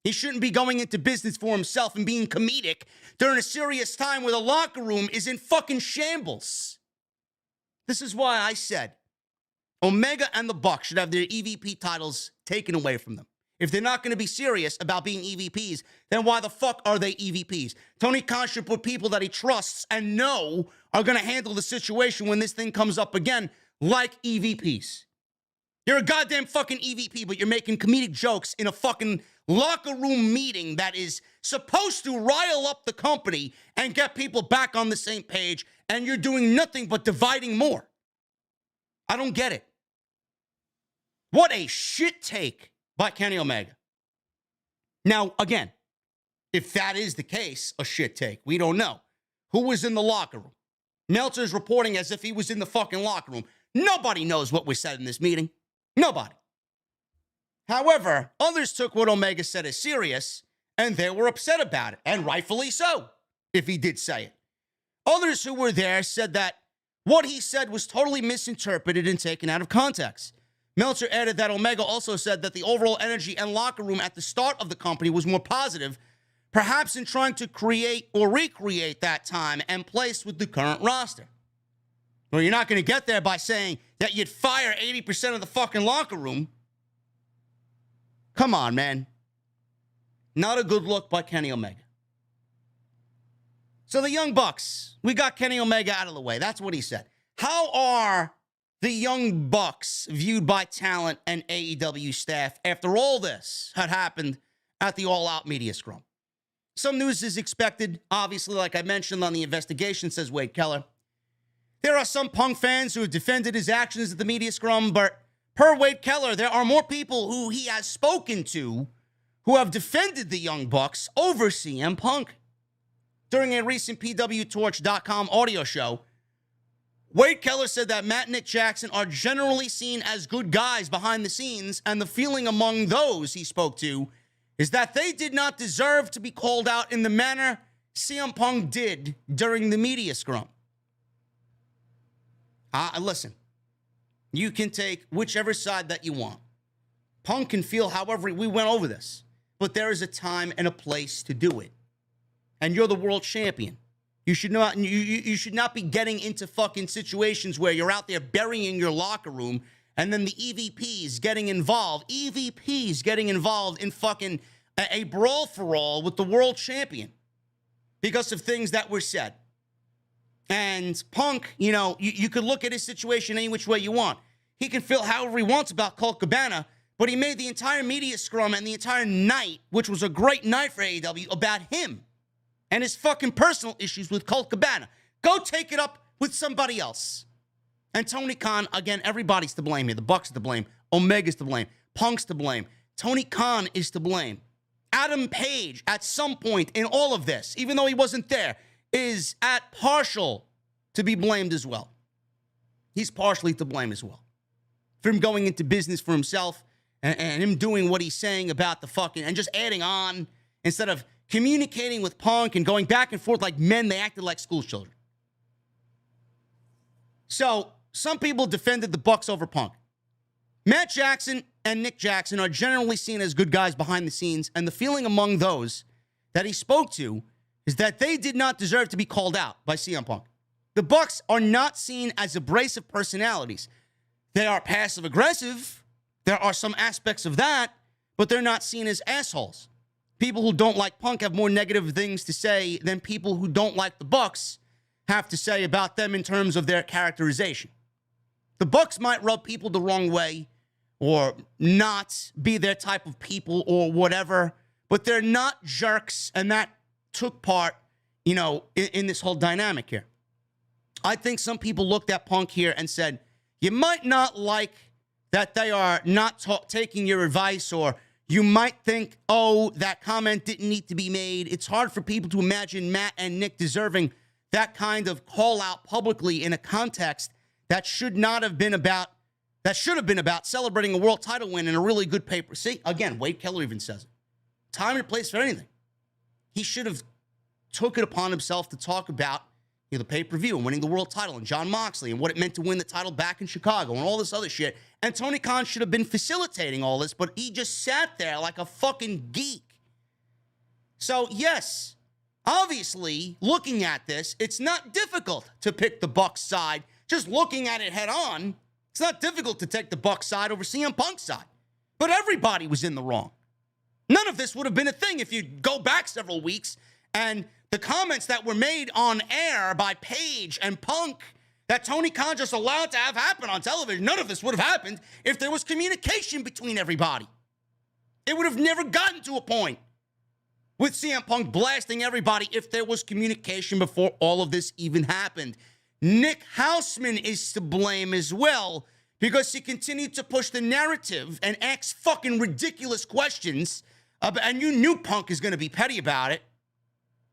He shouldn't be going into business for himself and being comedic during a serious time where the locker room is in fucking shambles. This is why I said Omega and the Bucks should have their EVP titles taken away from them. If they're not going to be serious about being EVPs, then why the fuck are they EVPs? Tony Khan should put people that he trusts and know are going to handle the situation when this thing comes up again, like EVPs. You're a goddamn fucking EVP, but you're making comedic jokes in a fucking locker room meeting that is supposed to rile up the company and get people back on the same page, and you're doing nothing but dividing more. I don't get it. What a shit take by Kenny Omega. Now, again, if that is the case, a shit take, we don't know. Who was in the locker room? Meltzer's reporting as if he was in the fucking locker room. Nobody knows what was said in this meeting. Nobody. However, others took what Omega said as serious, and they were upset about it, and rightfully so, if he did say it. Others who were there said that what he said was totally misinterpreted and taken out of context. Meltzer added that Omega also said that the overall energy and locker room at the start of the company was more positive, perhaps in trying to create or recreate that time and place with the current roster. Well, you're not going to get there by saying that you'd fire 80% of the fucking locker room. Come on, man. Not a good look by Kenny Omega. So the Young Bucks, we got Kenny Omega out of the way. That's what he said. How are the Young Bucks viewed by talent and AEW staff after all this had happened at the All Out Media Scrum? Some news is expected, obviously, like I mentioned on the investigation, says Wade Keller. There are some Punk fans who have defended his actions at the media scrum, but per Wade Keller, there are more people who he has spoken to who have defended the Young Bucks over CM Punk. During a recent PWTorch.com audio show, Wade Keller said that Matt and Nick Jackson are generally seen as good guys behind the scenes, and the feeling among those he spoke to is that they did not deserve to be called out in the manner CM Punk did during the media scrum. Listen, you can take whichever side that you want. Punk can feel however, we went over this, but there is a time and a place to do it. And you're the world champion. You should not be getting into fucking situations where you're out there burying your locker room and then the EVPs getting involved. EVPs getting involved in fucking a brawl for all with the world champion because of things that were said. And Punk, you could look at his situation any which way you want. He can feel however he wants about Colt Cabana, but he made the entire media scrum and the entire night, which was a great night for AEW, about him and his fucking personal issues with Colt Cabana. Go take it up with somebody else. And Tony Khan, again, everybody's to blame here. The Bucks are to blame. Omega's to blame. Punk's to blame. Tony Khan is to blame. Adam Page, at some point in all of this, even though he wasn't there, is at partial to be blamed as well. He's partially to blame as well. For him going into business for himself and him doing what he's saying about the fucking, and just adding on, instead of communicating with Punk and going back and forth like men, they acted like school children. So, some people defended the Bucks over Punk. Matt Jackson and Nick Jackson are generally seen as good guys behind the scenes, and the feeling among those that he spoke to is that they did not deserve to be called out by CM Punk. The Bucks are not seen as abrasive personalities. They are passive-aggressive. There are some aspects of that, but they're not seen as assholes. People who don't like Punk have more negative things to say than people who don't like the Bucks have to say about them in terms of their characterization. The Bucks might rub people the wrong way or not be their type of people or whatever, but they're not jerks, and that took part, in this whole dynamic here. I think some people looked at Punk here and said, you might not like that they are not taking your advice, or you might think, oh, that comment didn't need to be made. It's hard for people to imagine Matt and Nick deserving that kind of call out publicly in a context that should have been about celebrating a world title win in a really good paper. See, again, Wade Keller even says it. Time and place for anything. He should have took it upon himself to talk about the pay-per-view and winning the world title and Jon Moxley and what it meant to win the title back in Chicago and all this other shit. And Tony Khan should have been facilitating all this, but he just sat there like a fucking geek. So, yes, obviously, looking at this, it's not difficult to pick the Bucks side. Just looking at it head on, it's not difficult to take the Bucks side over CM Punk's side. But everybody was in the wrong. None of this would have been a thing if you go back several weeks and the comments that were made on air by Paige and Punk that Tony Khan just allowed to have happen on television, none of this would have happened if there was communication between everybody. It would have never gotten to a point with CM Punk blasting everybody if there was communication before all of this even happened. Nick Houseman is to blame as well because he continued to push the narrative and ask fucking ridiculous questions. And you knew Punk is going to be petty about it.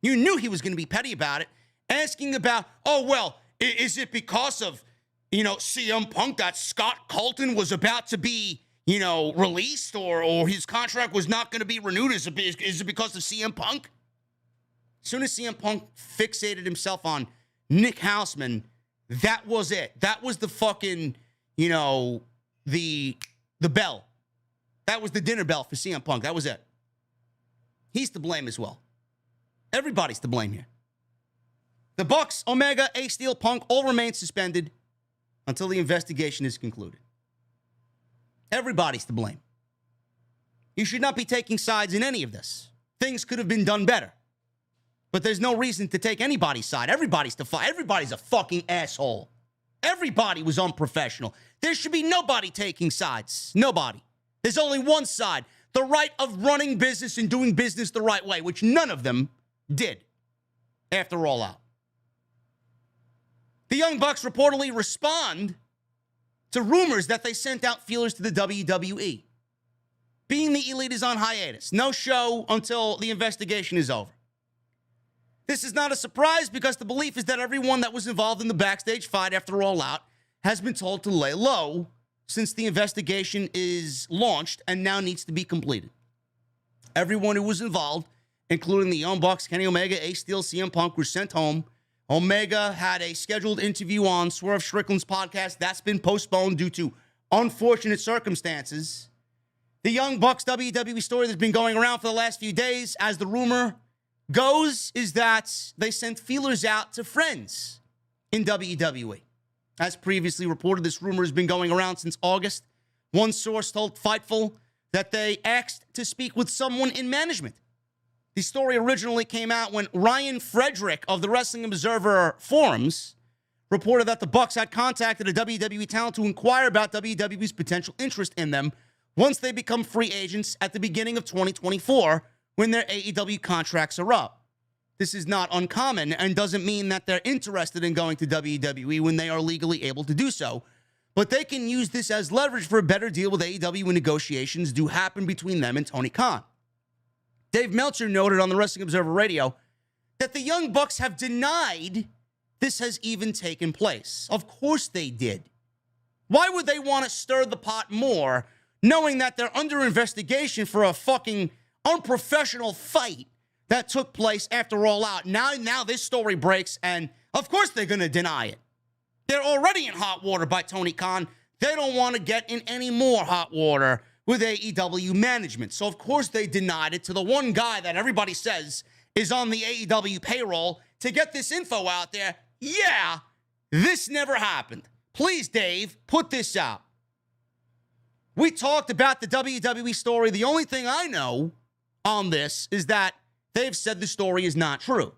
You knew he was going to be petty about it, asking about, oh, well, is it because of, CM Punk that Scott Colton was about to be, released or his contract was not going to be renewed? Is it because of CM Punk? As soon as CM Punk fixated himself on Nick Houseman, that was it. That was the fucking, the bell. That was the dinner bell for CM Punk. That was it. He's to blame as well. Everybody's to blame here. The Bucks, Omega, Ace Steel, Punk all remain suspended until the investigation is concluded. Everybody's to blame. You should not be taking sides in any of this. Things could have been done better. But there's no reason to take anybody's side. Everybody's to fight. Everybody's a fucking asshole. Everybody was unprofessional. There should be nobody taking sides. Nobody. There's only one side. The right of running business and doing business the right way, which none of them did after all out. The Young Bucks reportedly respond to rumors that they sent out feelers to the WWE. Being the Elite is on hiatus. No show until the investigation is over. This is not a surprise because the belief is that everyone that was involved in the backstage fight after all out has been told to lay low since the investigation is launched and now needs to be completed. Everyone who was involved, including the Young Bucks, Kenny Omega, Ace Steel, CM Punk, were sent home. Omega had a scheduled interview on Swerve Strickland's podcast. That's been postponed due to unfortunate circumstances. The Young Bucks WWE story that's been going around for the last few days, as the rumor goes, is that they sent feelers out to friends in WWE. As previously reported, this rumor has been going around since August. One source told Fightful that they asked to speak with someone in management. The story originally came out when Ryan Frederick of the Wrestling Observer forums reported that the Bucks had contacted a WWE talent to inquire about WWE's potential interest in them once they become free agents at the beginning of 2024 when their AEW contracts are up. This is not uncommon and doesn't mean that they're interested in going to WWE when they are legally able to do so, but they can use this as leverage for a better deal with AEW when negotiations do happen between them and Tony Khan. Dave Meltzer noted on the Wrestling Observer Radio that the Young Bucks have denied this has even taken place. Of course they did. Why would they want to stir the pot more, knowing that they're under investigation for a fucking unprofessional fight that took place after all out? Now this story breaks, and of course they're going to deny it. They're already in hot water by Tony Khan. They don't want to get in any more hot water with AEW management. So, of course, they denied it to the one guy that everybody says is on the AEW payroll to get this info out there. Yeah, this never happened. Please, Dave, put this out. We talked about the WWE story. The only thing I know on this is that they've said the story is not true.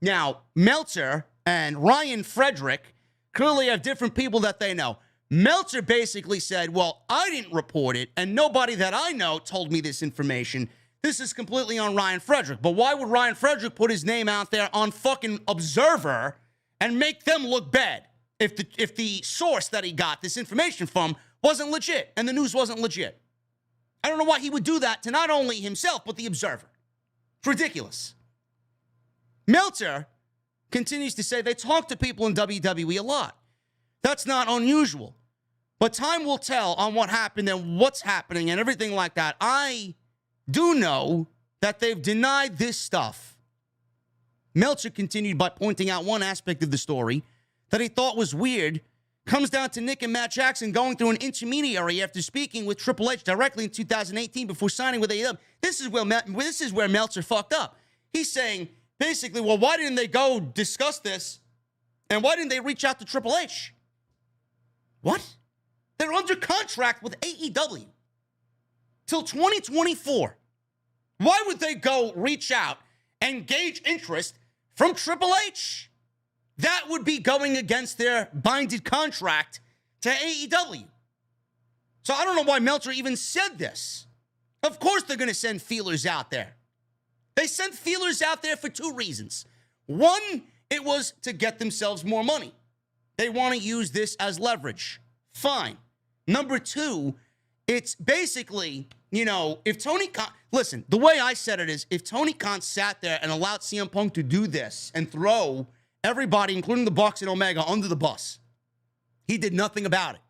Now, Meltzer and Ryan Frederick clearly have different people that they know. Meltzer basically said, well, I didn't report it, and nobody that I know told me this information. This is completely on Ryan Frederick. But why would Ryan Frederick put his name out there on fucking Observer and make them look bad if the source that he got this information from wasn't legit and the news wasn't legit? I don't know why he would do that to not only himself, but the Observer. It's ridiculous. Meltzer continues to say they talk to people in WWE a lot. That's not unusual. But time will tell on what happened and what's happening and everything like that. I do know that they've denied this stuff. Meltzer continued by pointing out one aspect of the story that he thought was weird. Comes down to Nick and Matt Jackson going through an intermediary after speaking with Triple H directly in 2018 before signing with AEW. This is where Meltzer fucked up. He's saying, basically, well, why didn't they go discuss this? And why didn't they reach out to Triple H? What? They're under contract with AEW till 2024. Why would they go reach out and gauge interest from Triple H? That would be going against their binded contract to AEW. So I don't know why Meltzer even said this. Of course they're going to send feelers out there. They sent feelers out there for two reasons. One, it was to get themselves more money. They want to use this as leverage. Fine. Number two, it's basically, if Tony Khan, listen, the way I said it is, if Tony Khan sat there and allowed CM Punk to do this and throw everybody, including the Bucks and Omega, under the bus, he did nothing about it.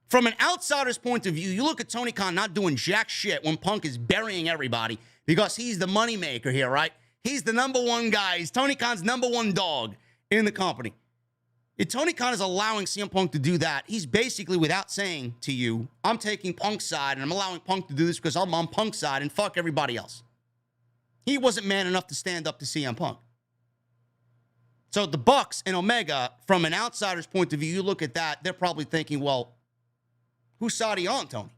From an outsider's point of view, you look at Tony Khan not doing jack shit when Punk is burying everybody because he's the moneymaker here, right? He's the number one guy. He's Tony Khan's number one dog in the company. If Tony Khan is allowing CM Punk to do that, he's basically, without saying to you, I'm taking Punk's side and I'm allowing Punk to do this because I'm on Punk's side and fuck everybody else. He wasn't man enough to stand up to CM Punk. So the Bucks and Omega, from an outsider's point of view, you look at that, they're probably thinking, well, whose side are you on, Tony?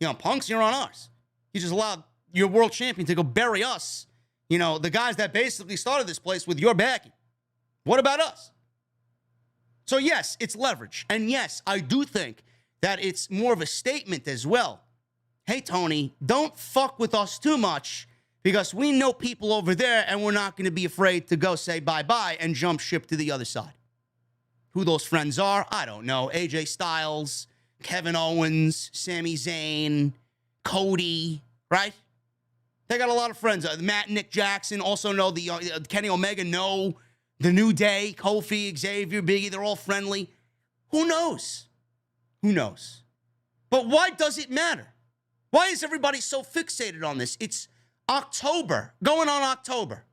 You're on Punk's, you're on ours. You just allowed your world champion to go bury us, the guys that basically started this place with your backing. What about us? So yes, it's leverage. And yes, I do think that it's more of a statement as well. Hey, Tony, don't fuck with us too much because we know people over there and we're not going to be afraid to go say bye-bye and jump ship to the other side. Who those friends are, I don't know. AJ Styles, Kevin Owens, Sami Zayn, Cody, right? They got a lot of friends. Matt and Nick Jackson also know the Kenny Omega, know the New Day, Kofi, Xavier, Biggie, they're all friendly. Who knows? Who knows? But why does it matter? Why is everybody so fixated on this? It's October, going on October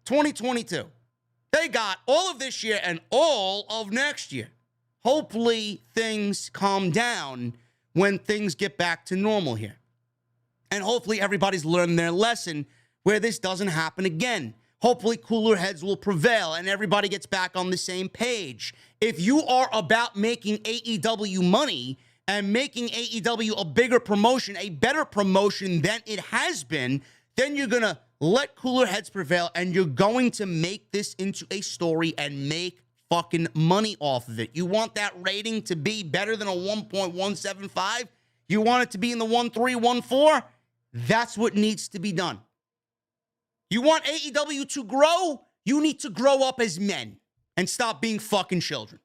2022. They got all of this year and all of next year. Hopefully things calm down when things get back to normal here. And hopefully everybody's learned their lesson where this doesn't happen again. Hopefully cooler heads will prevail and everybody gets back on the same page. If you are about making AEW money and making AEW a bigger promotion, a better promotion than it has been, then you're going to let cooler heads prevail and you're going to make this into a story and make fucking money off of it. You want that rating to be better than a 1.175? You want it to be in the 1.314? That's what needs to be done. You want AEW to grow? You need to grow up as men and stop being fucking children.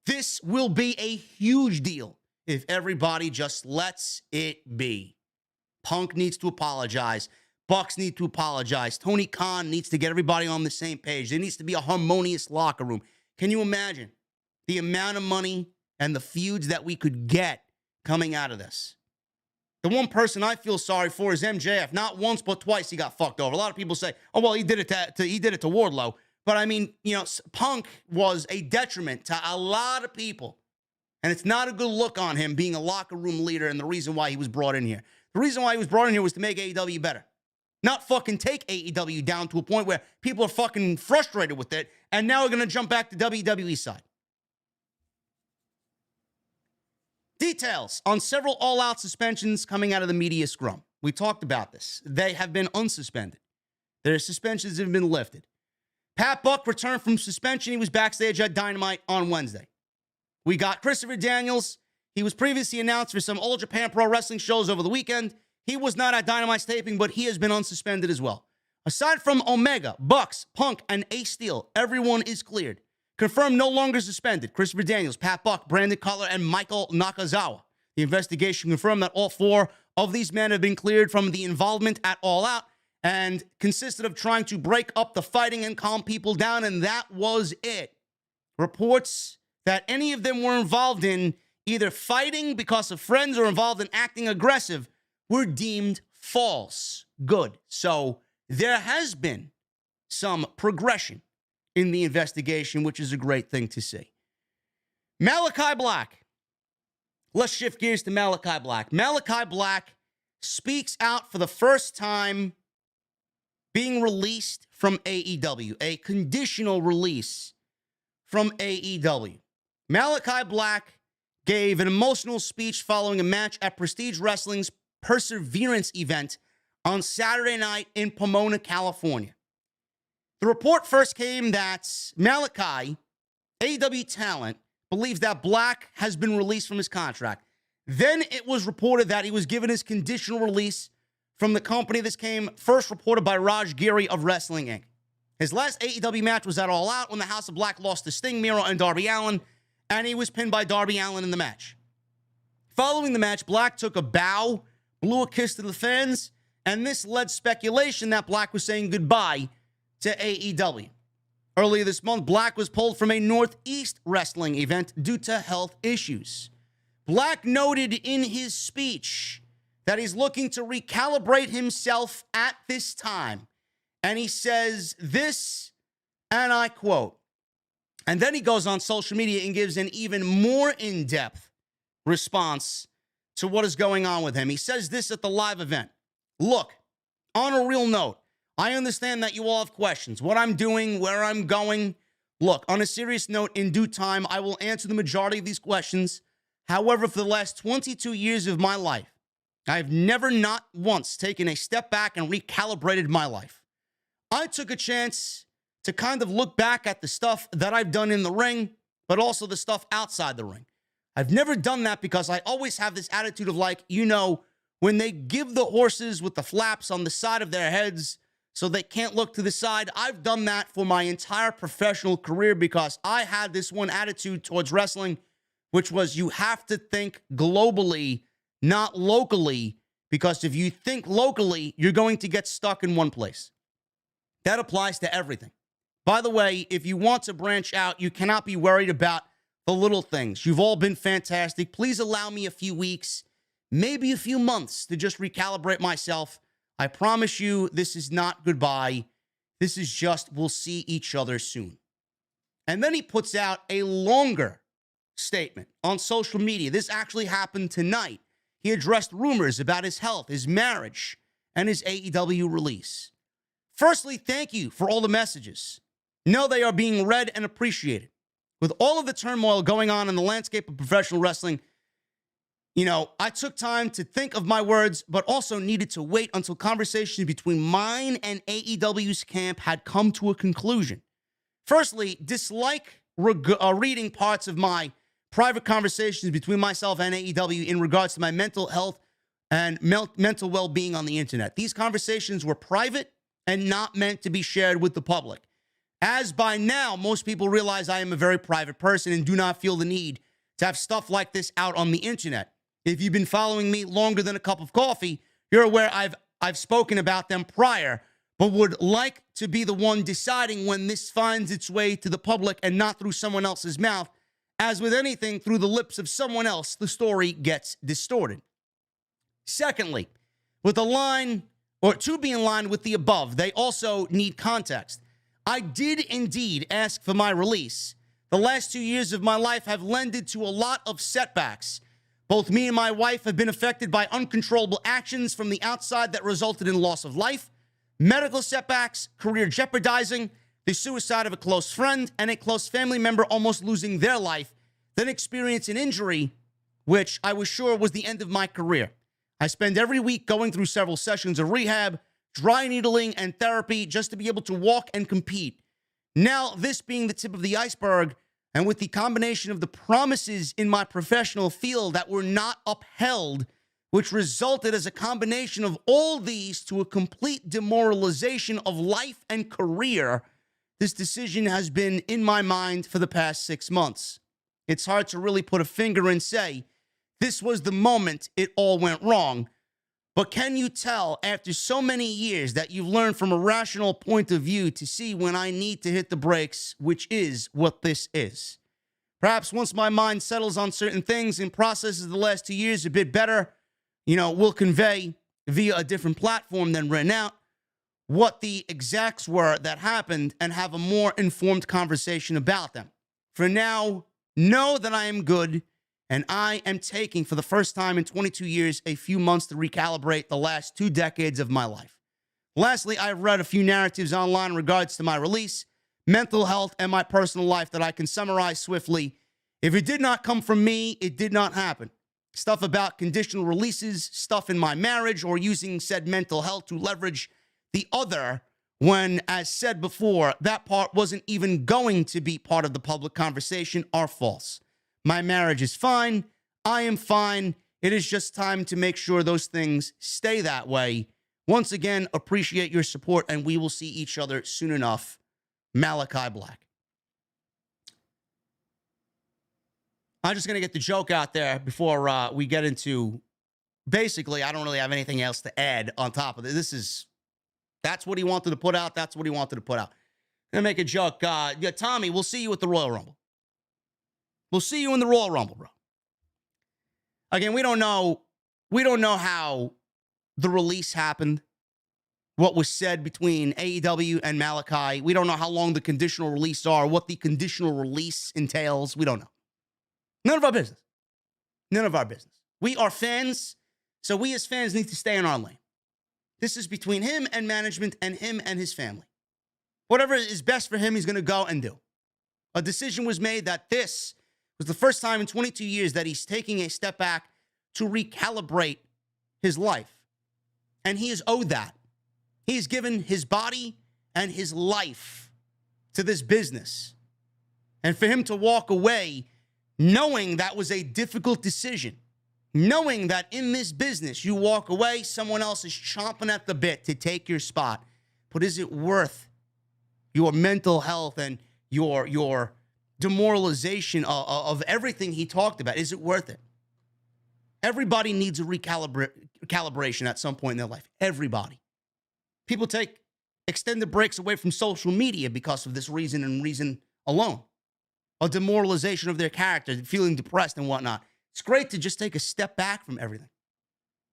This will be a huge deal if everybody just lets it be. Punk needs to apologize. Bucks need to apologize. Tony Khan needs to get everybody on the same page. There needs to be a harmonious locker room. Can you imagine the amount of money and the feuds that we could get coming out of this? The one person I feel sorry for is MJF. Not once, but twice he got fucked over. A lot of people say, oh, well, he did it to Wardlow. But I mean, Punk was a detriment to a lot of people. And it's not a good look on him being a locker room leader and the reason why he was brought in here. The reason why he was brought in here was to make AEW better. Not fucking take AEW down to a point where people are fucking frustrated with it and now we're going to jump back to WWE side. Details on several all-out suspensions coming out of the media scrum. We talked about this. They have been unsuspended. Their suspensions have been lifted. Pat Buck returned from suspension. He was backstage at Dynamite on Wednesday. We got Christopher Daniels. He was previously announced for some All Japan Pro Wrestling shows over the weekend. He was not at Dynamite's taping, but he has been unsuspended as well. Aside from Omega, Bucks, Punk, and Ace Steel, everyone is cleared. Confirmed no longer suspended. Christopher Daniels, Pat Buck, Brandon Cutler, and Michael Nakazawa. The investigation confirmed that all 4 of these men have been cleared from the involvement at All Out and consisted of trying to break up the fighting and calm people down, and that was it. Reports that any of them were involved in either fighting because of friends or involved in acting aggressive were deemed false. Good. So there has been some progression in the investigation, which is a great thing to see. Malachi Black. Let's shift gears to Malachi Black. Malachi Black speaks out for the first time being released from AEW, a conditional release from AEW. Malachi Black gave an emotional speech following a match at Prestige Wrestling's Perseverance event on Saturday night in Pomona, California. The report first came that Malachi, AEW talent, believes that Black has been released from his contract. Then it was reported that he was given his conditional release from the company. This came first reported by Raj Giri of Wrestling Inc. His last AEW match was at All Out when the House of Black lost to Sting, Miro, and Darby Allin, and he was pinned by Darby Allin in the match. Following the match, Black took a bow, blew a kiss to the fans, and this led speculation that Black was saying goodbye to AEW. Earlier this month, Black was pulled from a Northeast wrestling event due to health issues. Black noted in his speech that he's looking to recalibrate himself at this time. And he says this, and I quote, and then he goes on social media and gives an even more in-depth response to what is going on with him. He says this at the live event. Look, on a real note, I understand that you all have questions. What I'm doing, where I'm going. Look, on a serious note, in due time, I will answer the majority of these questions. However, for the last 22 years of my life, I've never not once taken a step back and recalibrated my life. I took a chance to kind of look back at the stuff that I've done in the ring, but also the stuff outside the ring. I've never done that because I always have this attitude of like, you know, when they give the horses with the flaps on the side of their heads so they can't look to the side, I've done that for my entire professional career because I had this one attitude towards wrestling, which was you have to think globally, not locally, because if you think locally, you're going to get stuck in one place. That applies to everything. By the way, if you want to branch out, you cannot be worried about the little things. You've all been fantastic. Please allow me a few weeks, maybe a few months to just recalibrate myself. I promise you, this is not goodbye. This is just, we'll see each other soon. And then he puts out a longer statement on social media. This actually happened tonight. He addressed rumors about his health, his marriage, and his AEW release. Firstly, thank you for all the messages. Know they are being read and appreciated. With all of the turmoil going on in the landscape of professional wrestling, you know, I took time to think of my words, but also needed to wait until conversations between mine and AEW's camp had come to a conclusion. Firstly, dislike reading parts of my private conversations between myself and AEW in regards to my mental health and mental well-being on the internet. These conversations were private and not meant to be shared with the public. As by now, most people realize I am a very private person and do not feel the need to have stuff like this out on the internet. If you've been following me longer than a cup of coffee, you're aware I've spoken about them prior, but would like to be the one deciding when this finds its way to the public and not through someone else's mouth. As with anything, through the lips of someone else, the story gets distorted. Secondly, with a line, or to be in line with the above, they also need context. I did indeed ask for my release. The last 2 years of my life have lended to a lot of setbacks. Both me and my wife have been affected by uncontrollable actions from the outside that resulted in loss of life, medical setbacks, career jeopardizing, the suicide of a close friend, and a close family member almost losing their life, then experience an injury, which I was sure was the end of my career. I spend every week going through several sessions of rehab, dry needling, and therapy just to be able to walk and compete. Now, this being the tip of the iceberg, and with the combination of the promises in my professional field that were not upheld which resulted as a combination of all these to a complete demoralization of life and career, this decision has been in my mind for the past 6 months. It's hard to really put a finger and say, this was the moment it all went wrong. But can you tell after so many years that you've learned from a rational point of view to see when I need to hit the brakes, which is what this is? Perhaps once my mind settles on certain things and processes the last 2 years a bit better, we'll convey via a different platform than written out what the exacts were that happened and have a more informed conversation about them. For now, know that I am good. And I am taking, for the first time in 22 years, a few months to recalibrate the last 2 decades of my life. Lastly, I've read a few narratives online in regards to my release, mental health, and my personal life that I can summarize swiftly. If it did not come from me, it did not happen. Stuff about conditional releases, stuff in my marriage, or using said mental health to leverage the other when, as said before, that part wasn't even going to be part of the public conversation are false. My marriage is fine. I am fine. It is just time to make sure those things stay that way. Once again, appreciate your support, and we will see each other soon enough. Malachi Black. I'm just going to get the joke out there before we get into, basically, I don't really have anything else to add on top of this. That's what he wanted to put out. That's what he wanted to put out. I'm going to make a joke. Tommy, we'll see you at the Royal Rumble. We'll see you in the Royal Rumble, bro. Again, we don't know how the release happened, what was said between AEW and Malachi. We don't know how long the conditional release are, what the conditional release entails. We don't know. None of our business. None of our business. We are fans, so we as fans need to stay in our lane. This is between him and management and him and his family. Whatever is best for him, he's going to go and do. A decision was made that this was the first time in 22 years that he's taking a step back to recalibrate his life. And he is owed that. He's given his body and his life to this business. And for him to walk away knowing that was a difficult decision, knowing that in this business you walk away, someone else is chomping at the bit to take your spot. But is it worth your mental health and your demoralization of everything he talked about? Is it worth it? Everybody needs a recalibration at some point in their life. Everybody. People take extended breaks away from social media because of this reason and reason alone. A demoralization of their character, feeling depressed and whatnot. It's great to just take a step back from everything.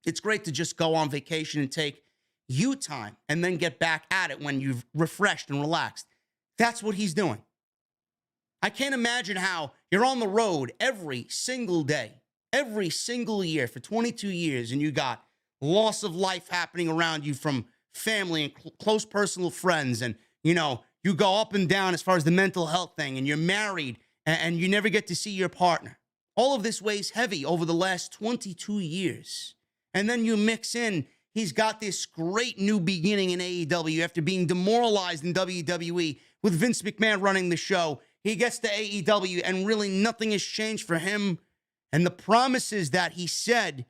It's great to just go on vacation and take you time and then get back at it when you've refreshed and relaxed. That's what he's doing. I can't imagine how you're on the road every single day, every single year for 22 years, and you got loss of life happening around you from family and close personal friends, and, you go up and down as far as the mental health thing, and you're married, and you never get to see your partner. All of this weighs heavy over the last 22 years. And then you mix in, he's got this great new beginning in AEW after being demoralized in WWE with Vince McMahon running the show. He gets to AEW and really nothing has changed for him. And the promises that he said,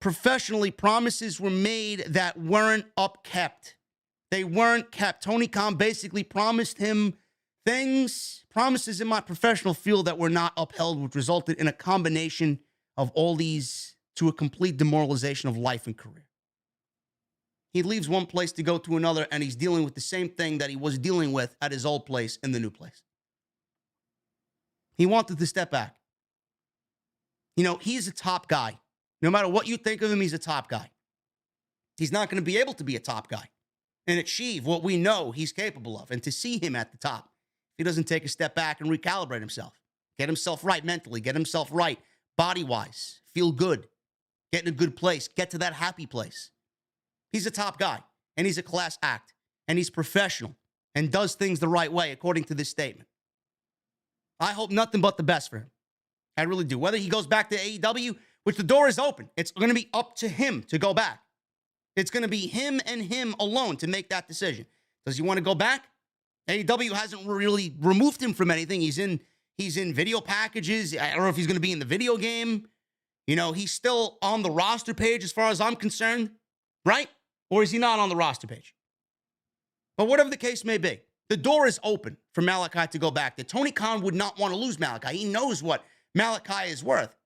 professionally, promises were made that weren't upkept. They weren't kept. Tony Khan basically promised him promises in my professional field that were not upheld, which resulted in a combination of all these to a complete demoralization of life and career. He leaves one place to go to another, and he's dealing with the same thing that he was dealing with at his old place in the new place. He wanted to step back. He's a top guy. No matter what you think of him, he's a top guy. He's not going to be able to be a top guy and achieve what we know he's capable of. And to see him at the top, he doesn't take a step back and recalibrate himself, get himself right mentally, get himself right body-wise, feel good, get in a good place, get to that happy place. He's a top guy, and he's a class act, and he's professional, and does things the right way, according to this statement. I hope nothing but the best for him. I really do. Whether he goes back to AEW, which the door is open, it's going to be up to him to go back. It's going to be him and him alone to make that decision. Does he want to go back? AEW hasn't really removed him from anything. He's in video packages. I don't know if he's going to be in the video game. He's still on the roster page as far as I'm concerned, right? Or is he not on the roster page? But whatever the case may be, the door is open for Malachi to go back there. Tony Khan would not want to lose Malachi. He knows what Malachi is worth.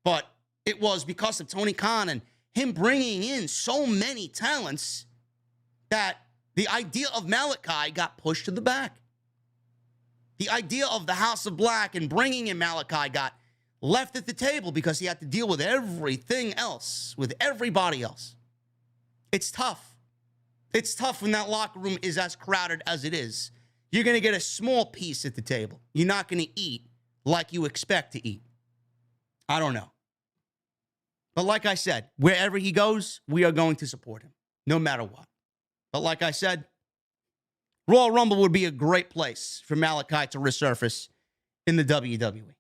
But it was because of Tony Khan and him bringing in so many talents that the idea of Malachi got pushed to the back. The idea of the House of Black and bringing in Malachi got left at the table because he had to deal with everything else, with everybody else. It's tough. It's tough when that locker room is as crowded as it is. You're going to get a small piece at the table. You're not going to eat like you expect to eat. I don't know. But like I said, wherever he goes, we are going to support him, no matter what. But like I said, Royal Rumble would be a great place for Malachi to resurface in the WWE.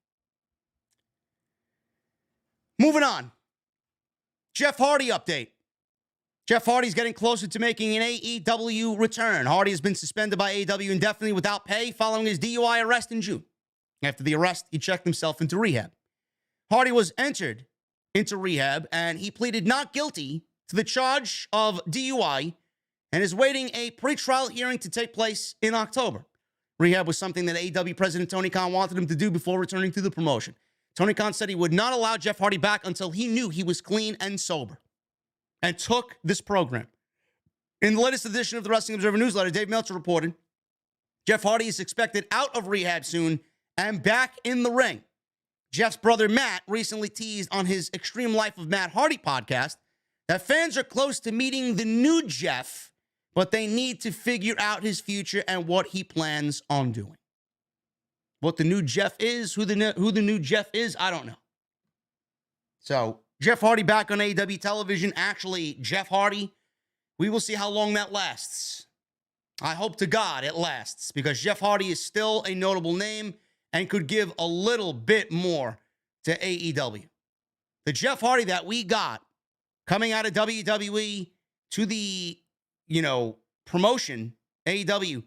Moving on. Jeff Hardy update. Jeff Hardy's getting closer to making an AEW return. Hardy has been suspended by AEW indefinitely without pay following his DUI arrest in June. After the arrest, he checked himself into rehab. Hardy was entered into rehab, and he pleaded not guilty to the charge of DUI and is waiting a pretrial hearing to take place in October. Rehab was something that AEW President Tony Khan wanted him to do before returning to the promotion. Tony Khan said he would not allow Jeff Hardy back until he knew he was clean and sober, and took this program. In the latest edition of the Wrestling Observer newsletter, Dave Meltzer reported, Jeff Hardy is expected out of rehab soon and back in the ring. Jeff's brother Matt recently teased on his Extreme Life of Matt Hardy podcast that fans are close to meeting the new Jeff, but they need to figure out his future and what he plans on doing. What the new Jeff is, who the new Jeff is, I don't know. So, Jeff Hardy back on AEW television. Actually, Jeff Hardy, we will see how long that lasts. I hope to God it lasts, because Jeff Hardy is still a notable name and could give a little bit more to AEW. The Jeff Hardy that we got coming out of WWE to the, promotion, AEW,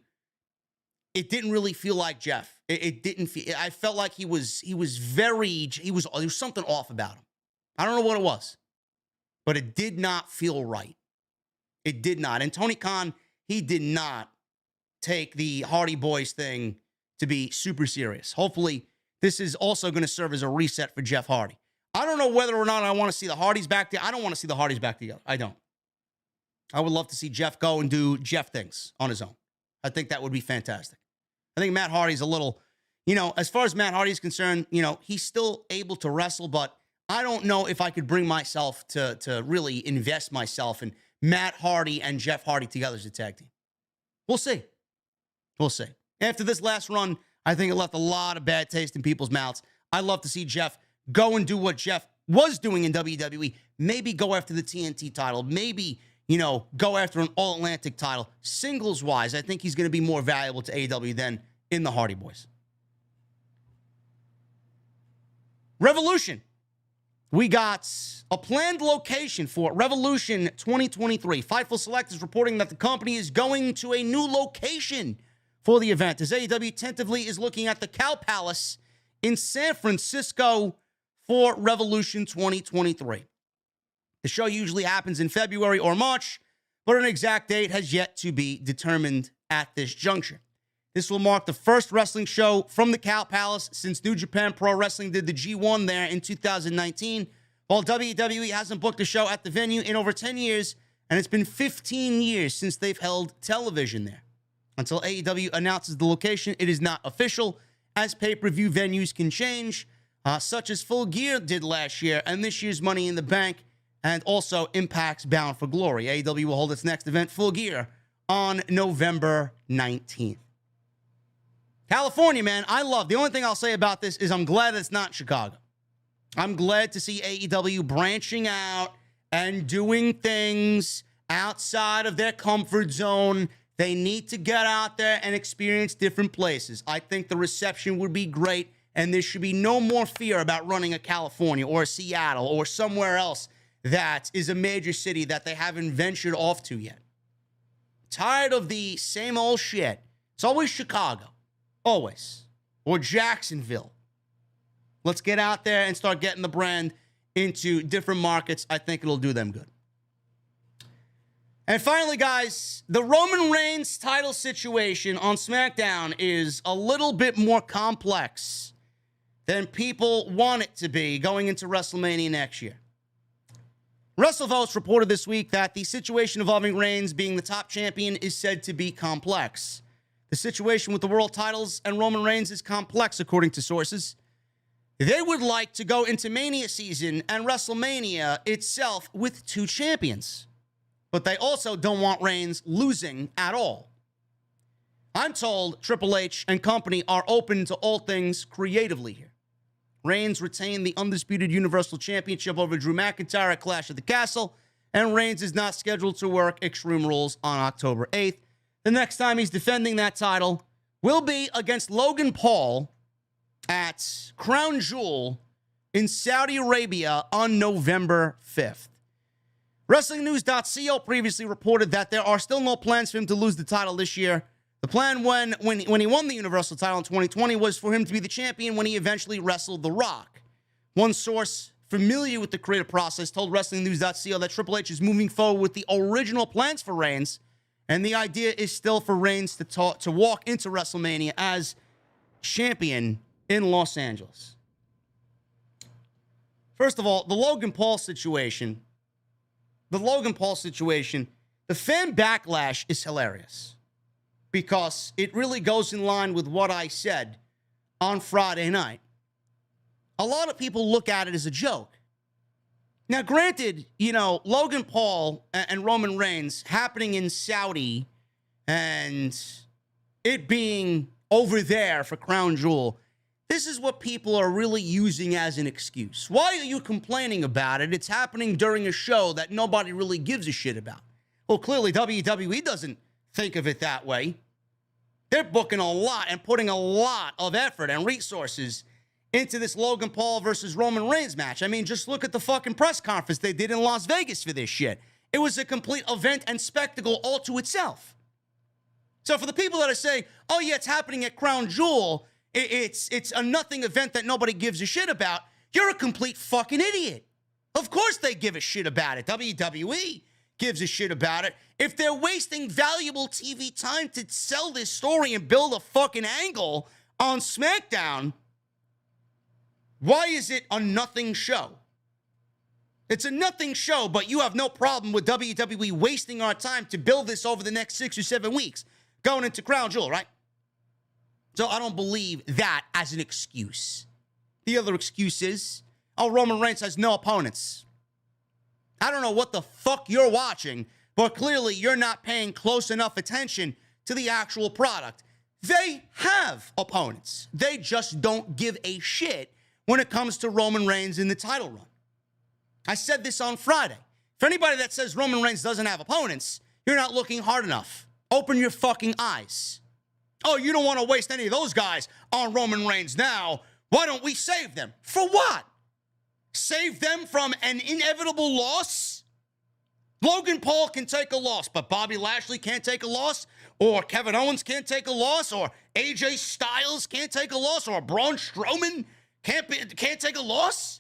it didn't really feel like Jeff. It didn't feel, I felt like there was something off about him. I don't know what it was, but it did not feel right. It did not. And Tony Khan, he did not take the Hardy Boys thing to be super serious. Hopefully, this is also going to serve as a reset for Jeff Hardy. I don't know whether or not I want to see the Hardys back there. I don't want to see the Hardys back together. I don't. I would love to see Jeff go and do Jeff things on his own. I think that would be fantastic. I think Matt Hardy's a little, as far as Matt Hardy's concerned, he's still able to wrestle, but I don't know if I could bring myself to really invest myself in Matt Hardy and Jeff Hardy together as a tag team. We'll see. We'll see. After this last run, I think it left a lot of bad taste in people's mouths. I'd love to see Jeff go and do what Jeff was doing in WWE. Maybe go after the TNT title. Maybe, go after an All-Atlantic title. Singles-wise, I think he's going to be more valuable to AEW than in the Hardy Boys. Revolution. We got a planned location for Revolution 2023. Fightful Select is reporting that the company is going to a new location for the event, as AEW tentatively is looking at the Cow Palace in San Francisco for Revolution 2023. The show usually happens in February or March, but an exact date has yet to be determined at this juncture. This will mark the first wrestling show from the Cow Palace since New Japan Pro Wrestling did the G1 there in 2019, while WWE hasn't booked a show at the venue in over 10 years, and it's been 15 years since they've held television there. Until AEW announces the location, it is not official, as pay-per-view venues can change, such as Full Gear did last year, and this year's Money in the Bank, and also Impact's Bound for Glory. AEW will hold its next event, Full Gear, on November 19th. California, man, the only thing I'll say about this is I'm glad it's not Chicago. I'm glad to see AEW branching out and doing things outside of their comfort zone. They need to get out there and experience different places. I think the reception would be great, and there should be no more fear about running a California or a Seattle or somewhere else that is a major city that they haven't ventured off to yet. Tired of the same old shit. It's always Chicago. Always. Or Jacksonville. Let's get out there and start getting the brand into different markets. I think it'll do them good. And finally, guys, the Roman Reigns title situation on SmackDown is a little bit more complex than people want it to be going into WrestleMania next year. WrestleVotes reported this week that the situation involving Reigns being the top champion is said to be complex. The situation with the world titles and Roman Reigns is complex, according to sources. They would like to go into Mania season and WrestleMania itself with two champions. But they also don't want Reigns losing at all. I'm told Triple H and company are open to all things creatively here. Reigns retained the undisputed Universal Championship over Drew McIntyre at Clash of the Castle, and Reigns is not scheduled to work Extreme Rules on October 8th. The next time he's defending that title will be against Logan Paul at Crown Jewel in Saudi Arabia on November 5th. WrestlingNews.co previously reported that there are still no plans for him to lose the title this year. The plan when he won the Universal title in 2020 was for him to be the champion when he eventually wrestled The Rock. One source familiar with the creative process told WrestlingNews.co that Triple H is moving forward with the original plans for Reigns, and the idea is still for Reigns to walk into WrestleMania as champion in Los Angeles. First of all, the Logan Paul situation, the fan backlash is hilarious because it really goes in line with what I said on Friday night. A lot of people look at it as a joke. Now, granted, Logan Paul and Roman Reigns happening in Saudi and it being over there for Crown Jewel, this is what people are really using as an excuse. Why are you complaining about it? It's happening during a show that nobody really gives a shit about. Well, clearly WWE doesn't think of it that way. They're booking a lot and putting a lot of effort and resources into this Logan Paul versus Roman Reigns match. I mean, just look at the fucking press conference they did in Las Vegas for this shit. It was a complete event and spectacle all to itself. So for the people that are saying, oh yeah, it's happening at Crown Jewel, it's a nothing event that nobody gives a shit about, you're a complete fucking idiot. Of course they give a shit about it. WWE gives a shit about it. If they're wasting valuable TV time to sell this story and build a fucking angle on SmackDown, why is it a nothing show? It's a nothing show, but you have no problem with WWE wasting our time to build this over the next 6 or 7 weeks going into Crown Jewel, right? So I don't believe that as an excuse. The other excuse is, oh, Roman Reigns has no opponents. I don't know what the fuck you're watching, but clearly you're not paying close enough attention to the actual product. They have opponents. They just don't give a shit when it comes to Roman Reigns in the title run. I said this on Friday. For anybody that says Roman Reigns doesn't have opponents, you're not looking hard enough. Open your fucking eyes. Oh, you don't want to waste any of those guys on Roman Reigns now. Why don't we save them? For what? Save them from an inevitable loss? Logan Paul can take a loss, but Bobby Lashley can't take a loss, or Kevin Owens can't take a loss, or AJ Styles can't take a loss, or Braun Strowman can't take a loss?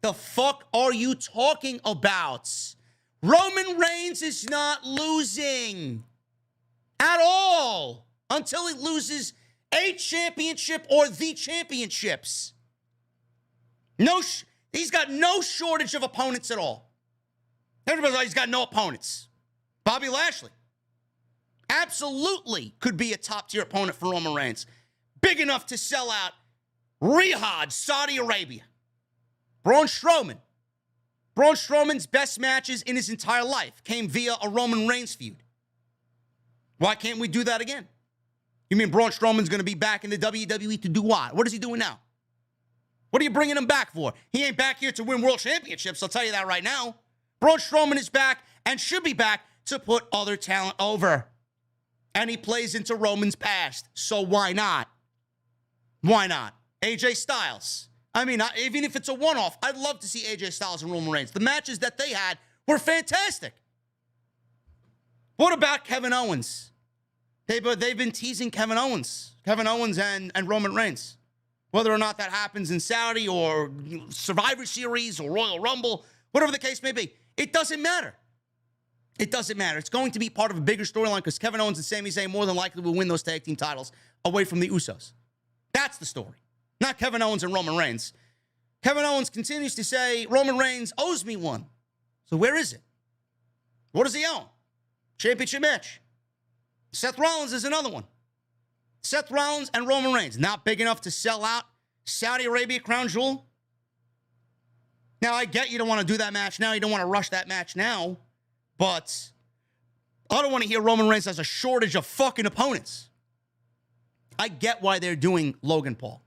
The fuck are you talking about? Roman Reigns is not losing at all until he loses a championship or the championships. He's got no shortage of opponents at all. Everybody's like, he's got no opponents. Bobby Lashley absolutely could be a top-tier opponent for Roman Reigns. Big enough to sell out Riyadh, Saudi Arabia. Braun Strowman. Braun Strowman's best matches in his entire life came via a Roman Reigns feud. Why can't we do that again? You mean Braun Strowman's going to be back in the WWE to do what? What is he doing now? What are you bringing him back for? He ain't back here to win world championships, I'll tell you that right now. Braun Strowman is back and should be back to put other talent over. And he plays into Roman's past, so why not? Why not? AJ Styles. I mean, even if it's a one-off, I'd love to see AJ Styles and Roman Reigns. The matches that they had were fantastic. What about Kevin Owens? They've been teasing Kevin Owens and Roman Reigns. Whether or not that happens in Saudi or Survivor Series or Royal Rumble, whatever the case may be, it doesn't matter. It doesn't matter. It's going to be part of a bigger storyline because Kevin Owens and Sami Zayn more than likely will win those tag team titles away from the Usos. That's the story. Not Kevin Owens and Roman Reigns. Kevin Owens continues to say, Roman Reigns owes me one. So where is it? What does he own? Championship match. Seth Rollins is another one. Seth Rollins and Roman Reigns, not big enough to sell out Saudi Arabia Crown Jewel. Now, I get you don't want to do that match now. You don't want to rush that match now. But I don't want to hear Roman Reigns has a shortage of fucking opponents. I get why they're doing Logan Paul.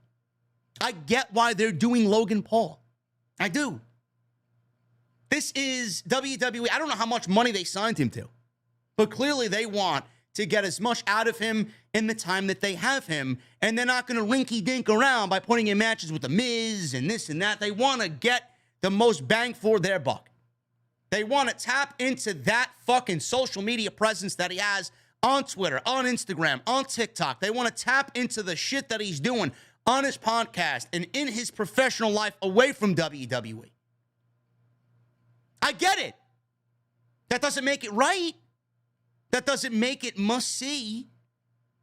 I get why they're doing Logan Paul. I do. This is WWE. I don't know how much money they signed him to. But clearly they want to get as much out of him in the time that they have him. And they're not going to rinky-dink around by putting in matches with The Miz and this and that. They want to get the most bang for their buck. They want to tap into that fucking social media presence that he has on Twitter, on Instagram, on TikTok. They want to tap into the shit that he's doing on his podcast and in his professional life away from WWE. I get it. That doesn't make it right. That doesn't make it must-see.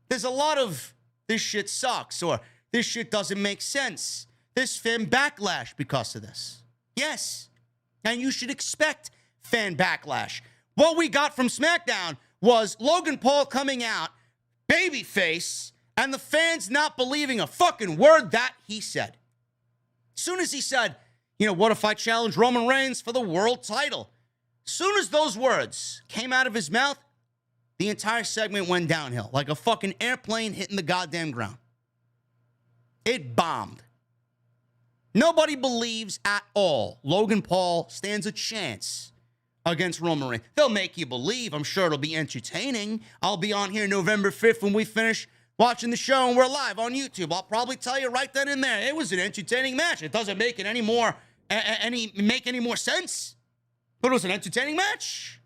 There's a lot of this shit sucks or this shit doesn't make sense. There's fan backlash because of this. Yes. And you should expect fan backlash. What we got from SmackDown was Logan Paul coming out, babyface, and the fans not believing a fucking word that he said. As soon as he said, you know, what if I challenge Roman Reigns for the world title? As soon as those words came out of his mouth, the entire segment went downhill like a fucking airplane hitting the goddamn ground. It bombed. Nobody believes at all Logan Paul stands a chance against Roman Reigns. They'll make you believe. I'm sure it'll be entertaining. I'll be on here November 5th when we finish watching the show and we're live on YouTube. I'll probably tell you right then and there, it was an entertaining match. It doesn't make it any more sense, but it was an entertaining match.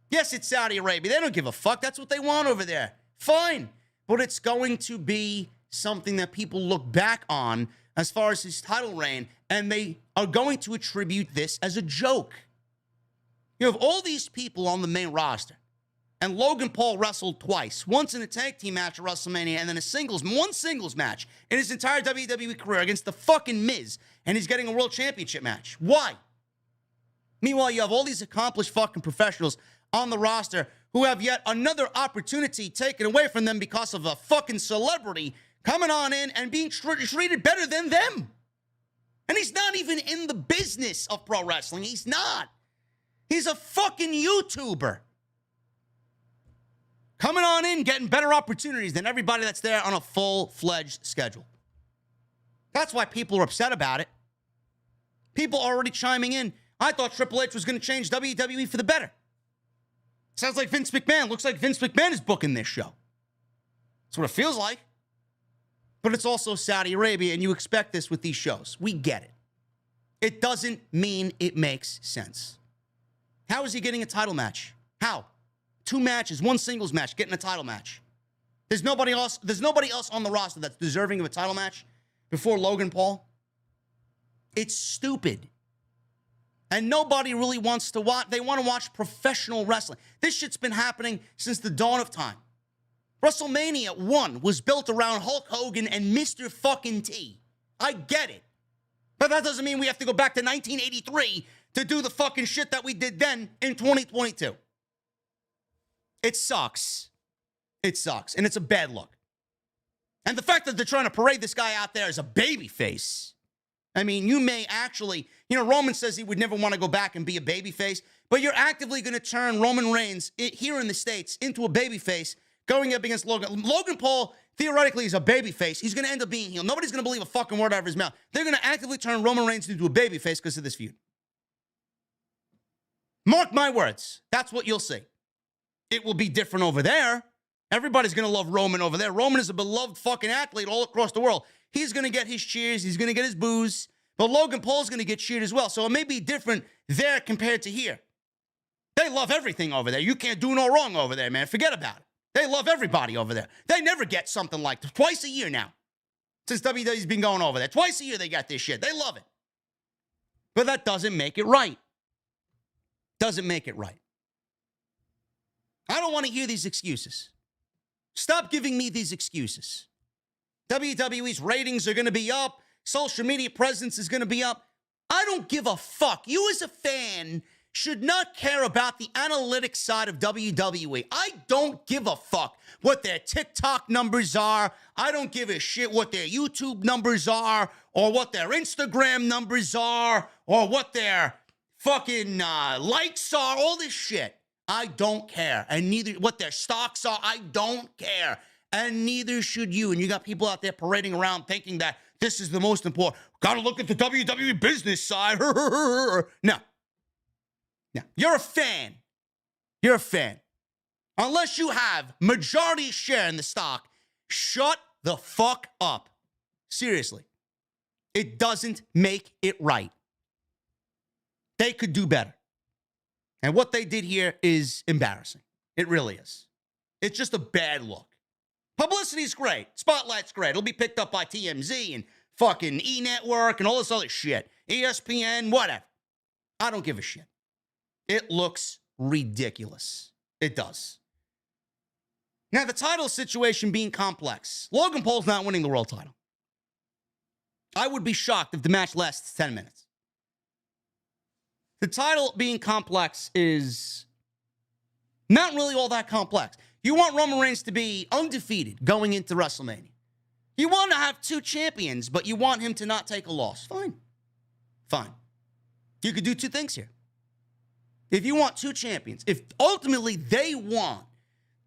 Yes, it's Saudi Arabia. They don't give a fuck. That's what they want over there. Fine. But it's going to be something that people look back on as far as his title reign, and they are going to attribute this as a joke. You have all these people on the main roster, and Logan Paul wrestled twice, once in a tag team match at WrestleMania, and then one singles match in his entire WWE career against the fucking Miz, and he's getting a world championship match. Why? Meanwhile, you have all these accomplished fucking professionals on the roster who have yet another opportunity taken away from them because of a fucking celebrity coming on in and being treated better than them. And he's not even in the business of pro wrestling. He's not. He's a fucking YouTuber. Coming on in, getting better opportunities than everybody that's there on a full-fledged schedule. That's why people are upset about it. People are already chiming in. I thought Triple H was going to change WWE for the better. Sounds like Vince McMahon. Looks like Vince McMahon is booking this show. That's what it feels like. But it's also Saudi Arabia, and you expect this with these shows. We get it. It doesn't mean it makes sense. How is he getting a title match? How? 2 matches, 1 singles match, getting a title match. There's nobody else on the roster that's deserving of a title match before Logan Paul. It's stupid. And nobody really wants to watch. They want to watch professional wrestling. This shit's been happening since the dawn of time. WrestleMania 1 was built around Hulk Hogan and Mr. fucking T. I get it. But that doesn't mean we have to go back to 1983 to do the fucking shit that we did then in 2022. It sucks. It sucks. And it's a bad look. And the fact that they're trying to parade this guy out there as a babyface. I mean, you may actually, Roman says he would never want to go back and be a babyface, but you're actively going to turn Roman Reigns here in the States into a babyface going up against Logan. Logan Paul, theoretically, is a babyface. He's going to end up being heel. Nobody's going to believe a fucking word out of his mouth. They're going to actively turn Roman Reigns into a babyface because of this feud. Mark my words. That's what you'll see. It will be different over there. Everybody's going to love Roman over there. Roman is a beloved fucking athlete all across the world. He's going to get his cheers. He's going to get his boos. But Logan Paul's going to get cheered as well. So it may be different there compared to here. They love everything over there. You can't do no wrong over there, man. Forget about it. They love everybody over there. They never get something like this. Twice a year now. since WWE's been going over there. Twice a year they got this shit. They love it. But that doesn't make it right. Doesn't make it right. I don't want to hear these excuses. Stop giving me these excuses. WWE's ratings are going to be up. Social media presence is going to be up. I don't give a fuck. You as a fan should not care about the analytics side of WWE. I don't give a fuck what their TikTok numbers are. I don't give a shit what their YouTube numbers are, or what their Instagram numbers are, or what their fucking likes are, all this shit. I don't care. And neither what their stocks are, I don't care. And neither should you. And you got people out there parading around thinking that this is the most important. Gotta look at the WWE business side. No. No. You're a fan. You're a fan. Unless you have majority share in the stock, shut the fuck up. Seriously. It doesn't make it right. They could do better. And what they did here is embarrassing. It really is. It's just a bad look. Publicity's great. Spotlight's great. It'll be picked up by TMZ and fucking E! Network and all this other shit. ESPN, whatever. I don't give a shit. It looks ridiculous. It does. Now, the title situation being complex. Logan Paul's not winning the world title. I would be shocked if the match lasts 10 minutes. The title being complex is not really all that complex. You want Roman Reigns to be undefeated going into WrestleMania. You want to have two champions, but you want him to not take a loss. Fine. Fine. You could do two things here. If you want two champions, if ultimately they want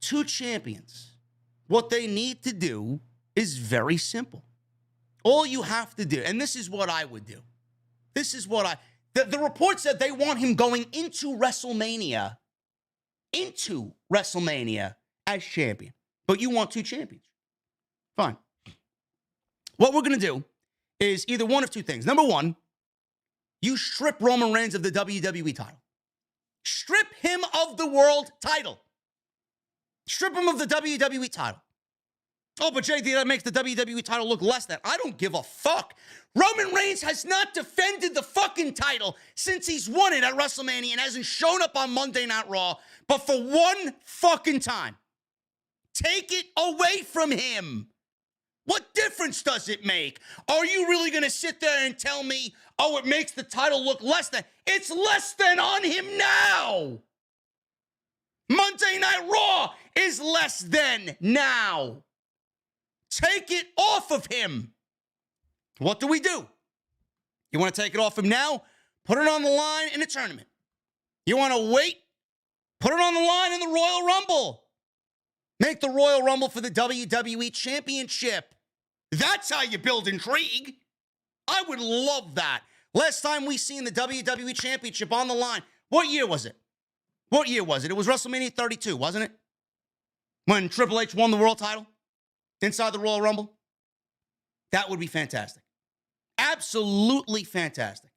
two champions, what they need to do is very simple. All you have to do, and this is what I would do. This is what the report said they want him going into WrestleMania as champion. But you want two champions. Fine. What we're going to do is either one of two things. Number one, you strip Roman Reigns of the WWE title. Strip him of the world title. Strip him of the WWE title. Oh, but JD, that makes the WWE title look less than. I don't give a fuck. Roman Reigns has not defended the fucking title since he's won it at WrestleMania and hasn't shown up on Monday Night Raw, but for one fucking time. Take it away from him. What difference does it make? Are you really going to sit there and tell me, oh, it makes the title look less than? It's less than on him now. Monday Night Raw is less than now. Take it off of him. What do? You want to take it off him now? Put it on the line in a tournament. You want to wait? Put it on the line in the Royal Rumble. Make the Royal Rumble for the WWE Championship. That's how you build intrigue. I would love that. Last time we seen the WWE Championship on the line, what year was it? What year was it? It was WrestleMania 32, wasn't it? When Triple H won the world title inside the Royal Rumble. That would be fantastic. Absolutely fantastic.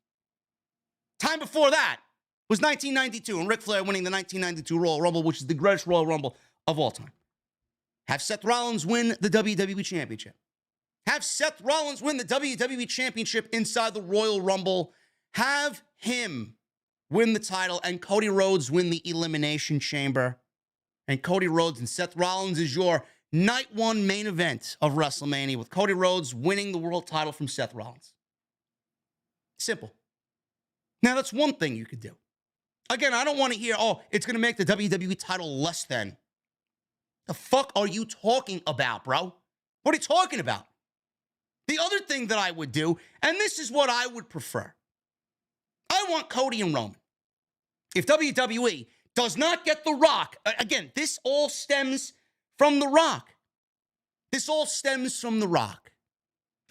Time before that was 1992 and Ric Flair winning the 1992 Royal Rumble, which is the greatest Royal Rumble of all time. Have Seth Rollins win the WWE Championship. Have Seth Rollins win the WWE Championship inside the Royal Rumble. Have him win the title and Cody Rhodes win the Elimination Chamber. And Cody Rhodes and Seth Rollins is your night one main event of WrestleMania with Cody Rhodes winning the world title from Seth Rollins. Simple. Now, that's one thing you could do. Again, I don't want to hear, oh, it's going to make the WWE title less than. The fuck are you talking about, bro? What are you talking about? The other thing that I would do, and this is what I would prefer. I want Cody and Roman. If WWE does not get The Rock, again, this all stems from The Rock. This all stems from The Rock.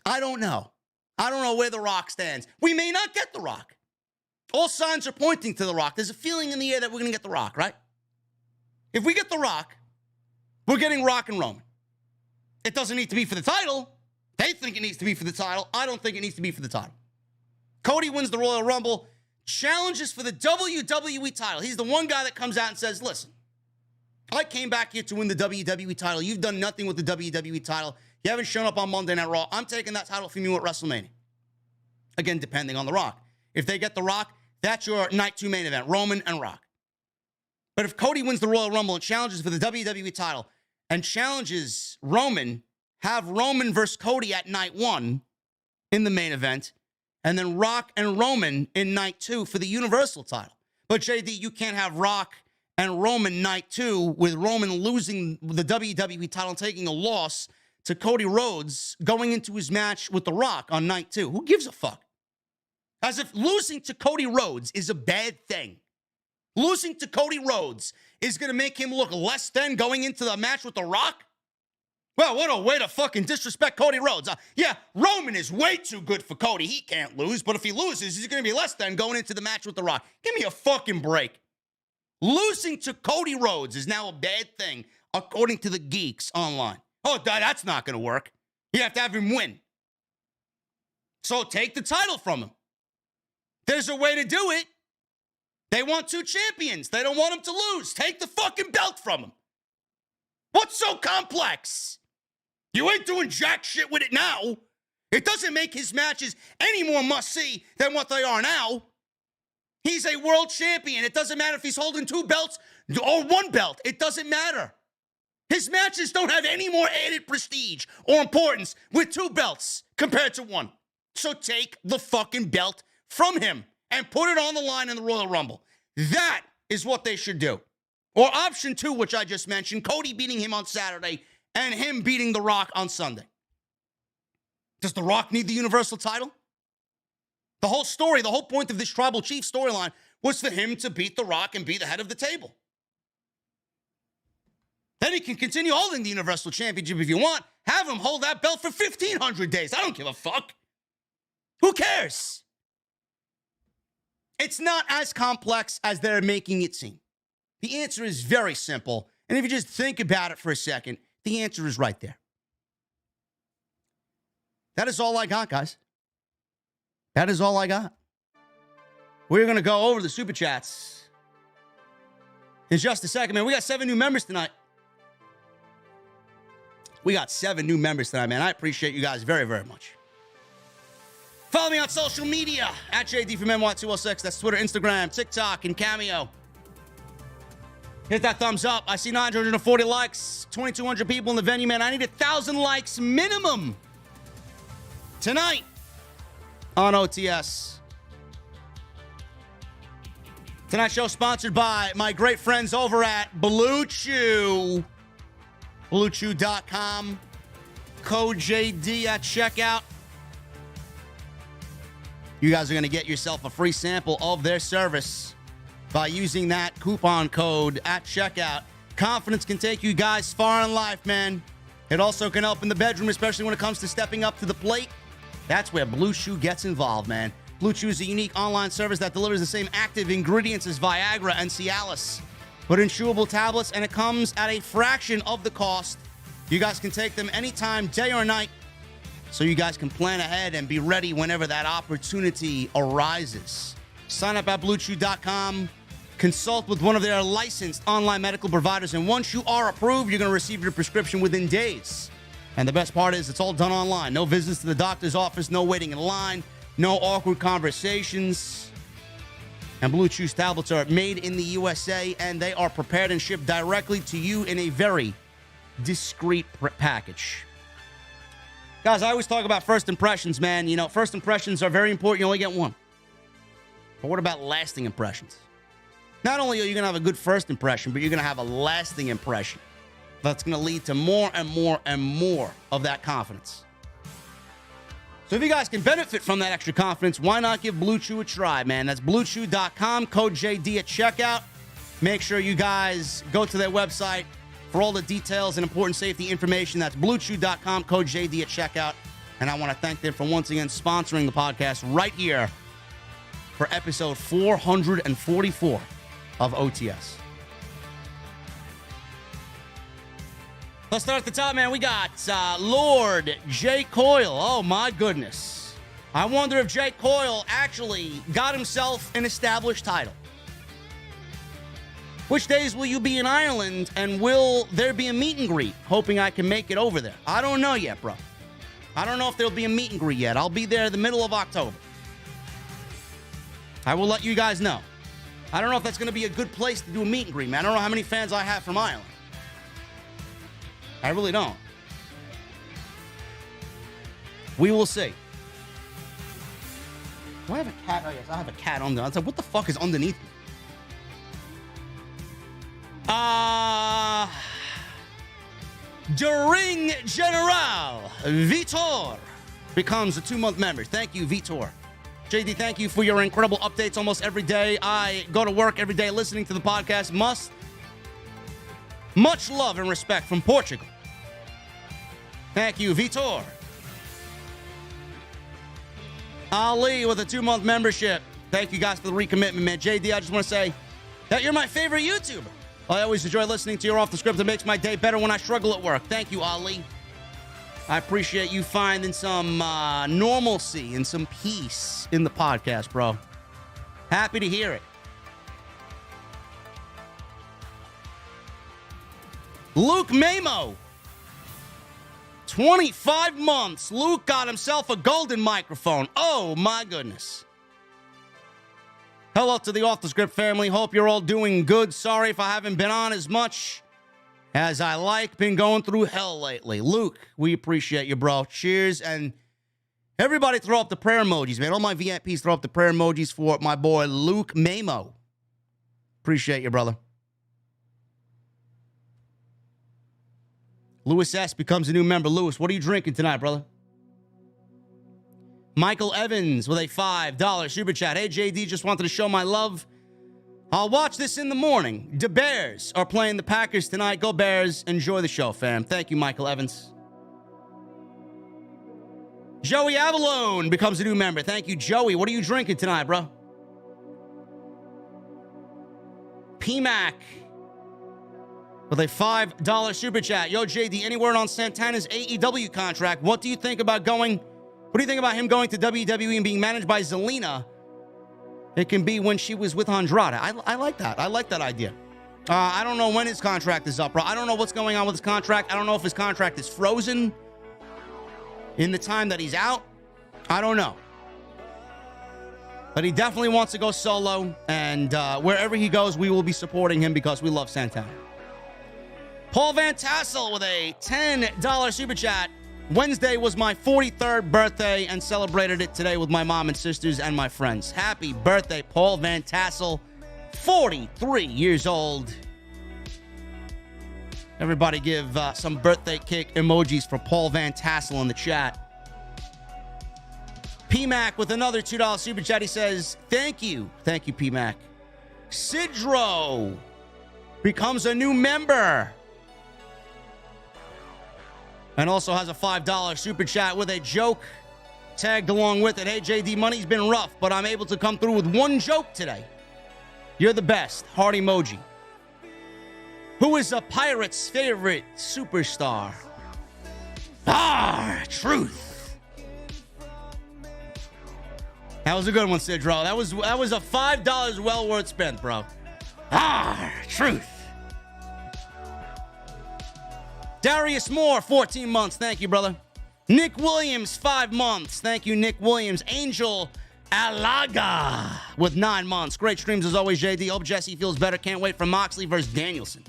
I don't know. I don't know where The Rock stands. We may not get The Rock. All signs are pointing to The Rock. There's a feeling in the air that we're going to get The Rock, right? If we get The Rock, we're getting Rock and Roman. It doesn't need to be for the title. They think it needs to be for the title. I don't think it needs to be for the title. Cody wins the Royal Rumble, challenges for the WWE title. He's the one guy that comes out and says, listen, I came back here to win the WWE title. You've done nothing with the WWE title. You haven't shown up on Monday Night Raw. I'm taking that title from you at WrestleMania. Again, depending on The Rock. If they get The Rock, that's your night 2 main event, Roman and Rock. But if Cody wins the Royal Rumble and challenges for the WWE title and challenges Roman, have Roman versus Cody at night 1 in the main event, and then Rock and Roman in night 2 for the Universal title. But JD, you can't have Rock and Roman night 2 with Roman losing the WWE title and taking a loss to Cody Rhodes going into his match with The Rock on night 2. Who gives a fuck? As if losing to Cody Rhodes is a bad thing. Losing to Cody Rhodes is going to make him look less than going into the match with The Rock? Well, what a way to fucking disrespect Cody Rhodes. Yeah, Roman is way too good for Cody. He can't lose, but if he loses, he's going to be less than going into the match with The Rock. Give me a fucking break. Losing to Cody Rhodes is now a bad thing, according to the geeks online. Oh, that's not going to work. You have to have him win. So take the title from him. There's a way to do it. They want 2 champions. They don't want him to lose. Take the fucking belt from him. What's so complex? You ain't doing jack shit with it now. It doesn't make his matches any more must-see than what they are now. He's a world champion. It doesn't matter if he's holding 2 belts or 1 belt. It doesn't matter. His matches don't have any more added prestige or importance with 2 belts compared to 1. So take the fucking belt from him and put it on the line in the Royal Rumble. That is what they should do. Or option 2, which I just mentioned, Cody beating him on Saturday and him beating The Rock on Sunday. Does The Rock need the Universal title? The whole story, the whole point of this Tribal Chief storyline was for him to beat The Rock and be the head of the table. Then he can continue holding the Universal Championship if you want. Have him hold that belt for 1,500 days. I don't give a fuck. Who cares? It's not as complex as they're making it seem. The answer is very simple. And if you just think about it for a second, the answer is right there. That is all I got, guys. That is all I got. We're going to go over the Super Chats in just a second, man. We got 7 new members tonight. We got 7 new members tonight, man. I appreciate you guys very, very much. Follow me on social media at JDfromNY206. That's Twitter, Instagram, TikTok, and Cameo. Hit that thumbs up. I see 940 likes, 2,200 people in the venue, man. I need 1,000 likes minimum tonight on OTS. Tonight's show sponsored by my great friends over at Blue Chew. BlueChew.com. Code JD at checkout. You guys are going to get yourself a free sample of their service by using that coupon code at checkout. Confidence can take you guys far in life, man. It also can help in the bedroom, especially when it comes to stepping up to the plate. That's where Blue Chew gets involved, man. Blue Chew is a unique online service that delivers the same active ingredients as Viagra and Cialis, but in chewable tablets, and it comes at a fraction of the cost. You guys can take them anytime, day or night, so you guys can plan ahead and be ready whenever that opportunity arises. Sign up at BlueChew.com. Consult with one of their licensed online medical providers, and once you are approved, you're going to receive your prescription within days. And the best part is it's all done online. No visits to the doctor's office, no waiting in line, no awkward conversations. And Blue Chew's tablets are made in the USA, and they are prepared and shipped directly to you in a very discreet package. Guys, I always talk about first impressions, man. You know, first impressions are very important. You only get one. But what about lasting impressions? Not only are you going to have a good first impression, but you're going to have a lasting impression that's going to lead to more and more and more of that confidence. So if you guys can benefit from that extra confidence, why not give Blue Chew a try, man? That's BlueChew.com, code JD at checkout. Make sure you guys go to their website for all the details and important safety information. That's BlueChew.com, code JD at checkout. And I want to thank them for once again sponsoring the podcast right here for episode 444 of OTS. Let's start at the top, man. We got Lord Jay Coyle. Oh, my goodness. I wonder if Jay Coyle actually got himself an established title. Which days will you be in Ireland, and will there be a meet and greet? Hoping I can make it over there. I don't know yet, bro. I don't know if there'll be a meet and greet yet. I'll be there the middle of October. I will let you guys know. I don't know if that's going to be a good place to do a meet and greet, man. I don't know how many fans I have from Ireland. I really don't. We will see. Do I have a cat? Oh, yes, I have a cat on there. I was like, what the fuck is underneath me? The Ring General, Vitor, becomes a 2-month member. Thank you, Vitor. JD, thank you for your incredible updates almost every day. I go to work every day listening to the podcast. Much love and respect from Portugal. Thank you, Vitor. Ali with a 2-month membership. Thank you guys for the recommitment, man. JD, I just want to say that you're my favorite YouTuber. I always enjoy listening to your off the script. It makes my day better when I struggle at work. Thank you, Ali. I appreciate you finding some normalcy and some peace in the podcast, bro. Happy to hear it. Luke Mamo. 25 months. Luke got himself a golden microphone. Oh, my goodness. Hello to the Off the Script family. Hope you're all doing good. Sorry if I haven't been on as much as I like. Been going through hell lately. Luke, we appreciate you, bro. Cheers. And everybody throw up the prayer emojis, man. All my VIPs throw up the prayer emojis for my boy Luke Mamo. Appreciate you, brother. Lewis S. becomes a new member. Lewis, what are you drinking tonight, brother? Michael Evans with a $5 super chat. Hey, JD, just wanted to show my love. I'll watch this in the morning. The Bears are playing the Packers tonight. Go Bears. Enjoy the show, fam. Thank you, Michael Evans. Joey Avalone becomes a new member. Thank you, Joey. What are you drinking tonight, bro? PMAC with a $5 super chat. Yo, JD, any word on Santana's AEW contract? What do you think about him going to WWE and being managed by Zelina? It can be when she was with Andrade. I like that. I like that idea. I don't know when his contract is up, bro. I don't know what's going on with his contract. I don't know if his contract is frozen in the time that he's out. I don't know. But he definitely wants to go solo, and wherever he goes, we will be supporting him because we love Santana. Paul Van Tassel with a $10 super chat. Wednesday was my 43rd birthday and celebrated it today with my mom and sisters and my friends. Happy birthday, Paul Van Tassel, 43 years old. Everybody give some birthday cake emojis for Paul Van Tassel in the chat. PMAC with another $2 super chat. He says, thank you. Thank you, PMAC. Sidro becomes a new member. And also has a $5 super chat with a joke tagged along with it. Hey, JD, money's been rough, but I'm able to come through with one joke today. You're the best. Heart emoji. Who is a pirate's favorite superstar? Truth. That was a good one, Sidro. That was a $5 well worth spent, bro. Truth. Darius Moore, 14 months. Thank you, brother. Nick Williams, 5 months. Thank you, Nick Williams. Angel Alaga with 9 months. Great streams as always, JD. Hope Jesse feels better. Can't wait for Moxley versus Danielson.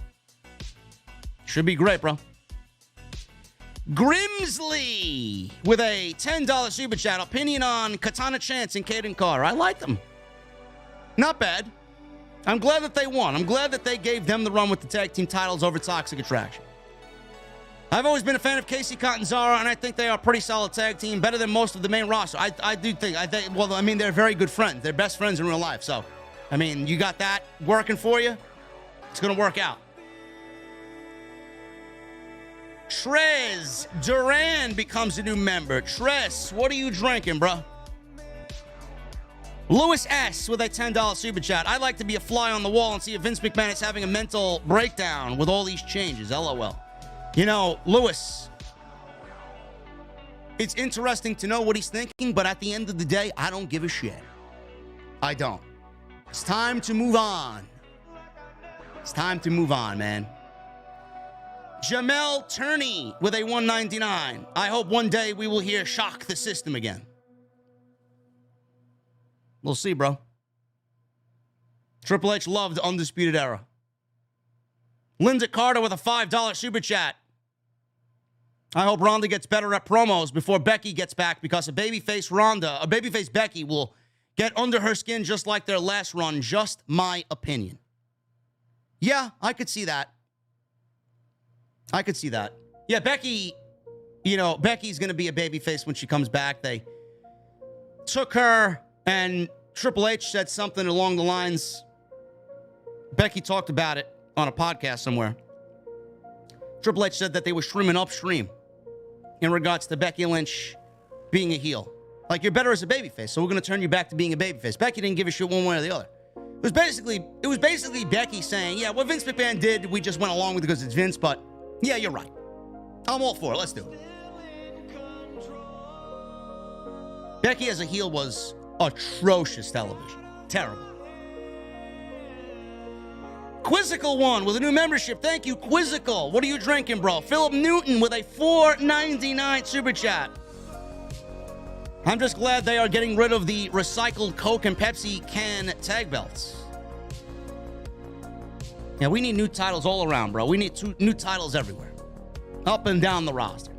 Should be great, bro. Grimsley with a $10 super chat. Opinion on Katana Chance and Kaden Carr. I like them. Not bad. I'm glad that they won. I'm glad that they gave them the run with the tag team titles over Toxic Attraction. I've always been a fan of Casey Catanzaro, and I think they are a pretty solid tag team, better than most of the main roster. I think, well, I mean, they're very good friends. They're best friends in real life. So, I mean, you got that working for you. It's going to work out. Trez Duran becomes a new member. Trez, what are you drinking, bro? Lewis S. with a $10 super chat. I'd like to be a fly on the wall and see if Vince McMahon is having a mental breakdown with all these changes. LOL. You know, Lewis, it's interesting to know what he's thinking, but at the end of the day, I don't give a shit. I don't. It's time to move on. It's time to move on, man. Jamel Turney with a 199. I hope one day we will hear Shock the System again. We'll see, bro. Triple H loved Undisputed Era. Linda Carter with a $5 super chat. I hope Ronda gets better at promos before Becky gets back, because a babyface Becky will get under her skin just like their last run. Just my opinion. Yeah, I could see that. Yeah, Becky, Becky's going to be a babyface when she comes back. They took her, and Triple H said something along the lines. Becky talked about it on a podcast somewhere. Triple H said that they were streaming upstream in regards to Becky Lynch being a heel. Like, you're better as a babyface, so we're going to turn you back to being a babyface. Becky didn't give a shit one way or the other. It was basically Becky saying, yeah, what Vince McMahon did, we just went along with it because it's Vince, but yeah, you're right. I'm all for it. Let's do it. Becky as a heel was atrocious television. Terrible. Quizzical one with a new membership. Thank you, Quizzical. What are you drinking, bro? Philip Newton with a $4.99 super chat. I'm just glad they are getting rid of the recycled Coke and Pepsi can tag belts. Yeah, we need new titles all around, bro. We need new titles everywhere. Up and down the roster.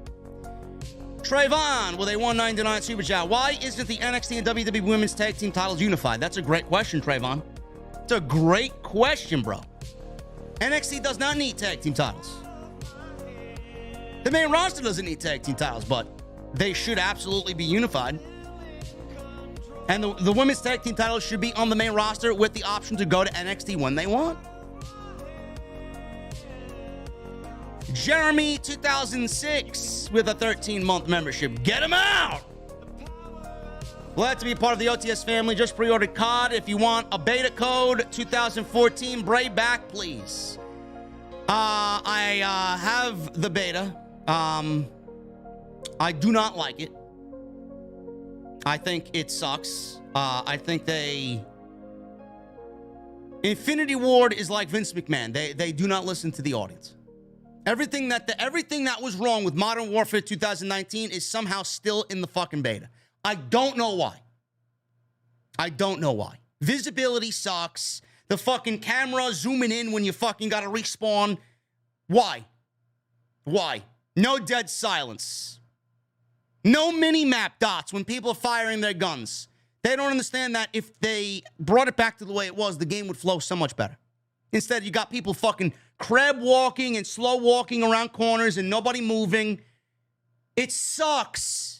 Trayvon with a $1.99 super chat. Why isn't the NXT and WWE Women's Tag Team titles unified? That's a great question, Trayvon. It's a great question, bro. NXT does not need tag team titles. The main roster doesn't need tag team titles, but they should absolutely be unified. And the women's tag team titles should be on the main roster with the option to go to NXT when they want. Jeremy 2006 with a 13-month membership. Get him out! Glad to be part of the OTS family. Just pre-ordered COD. If you want a beta code 2014, Bray back, please. I have the beta. I do not like it. I think it sucks. I think Infinity Ward is like Vince McMahon. They do not listen to the audience. Everything that was wrong with Modern Warfare 2019 is somehow still in the fucking beta. I don't know why. Visibility sucks. The fucking camera zooming in when you fucking gotta respawn. Why? No dead silence. No mini-map dots when people are firing their guns. They don't understand that if they brought it back to the way it was, the game would flow so much better. Instead, you got people fucking crab walking and slow walking around corners and nobody moving. It sucks.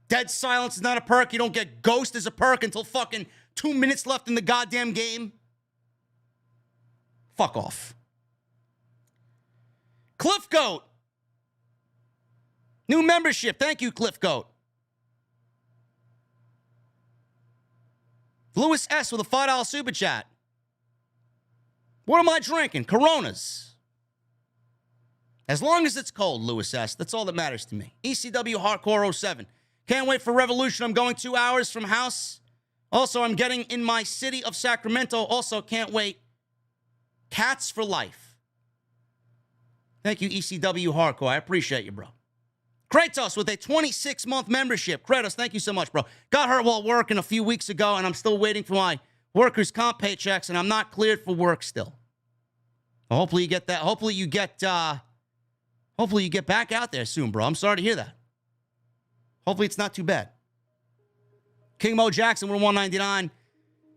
Dead silence is not a perk. You don't get ghost as a perk until fucking 2 minutes left in the goddamn game. Fuck off. Cliff Goat. New membership. Thank you, Cliff Goat. Lewis S. with a $5 super chat. What am I drinking? Coronas. As long as it's cold, Lewis S. That's all that matters to me. ECW Hardcore 07. Can't wait for Revolution. I'm going 2 hours from house. Also, I'm getting in my city of Sacramento. Also, can't wait. Cats for life. Thank you, ECW Hardcore. I appreciate you, bro. Kratos with a 26-month membership. Kratos, thank you so much, bro. Got hurt while working a few weeks ago, and I'm still waiting for my workers' comp paychecks, and I'm not cleared for work still. Well, hopefully you get that. Hopefully you get back out there soon, bro. I'm sorry to hear that. Hopefully it's not too bad. King Mo Jackson with a 199.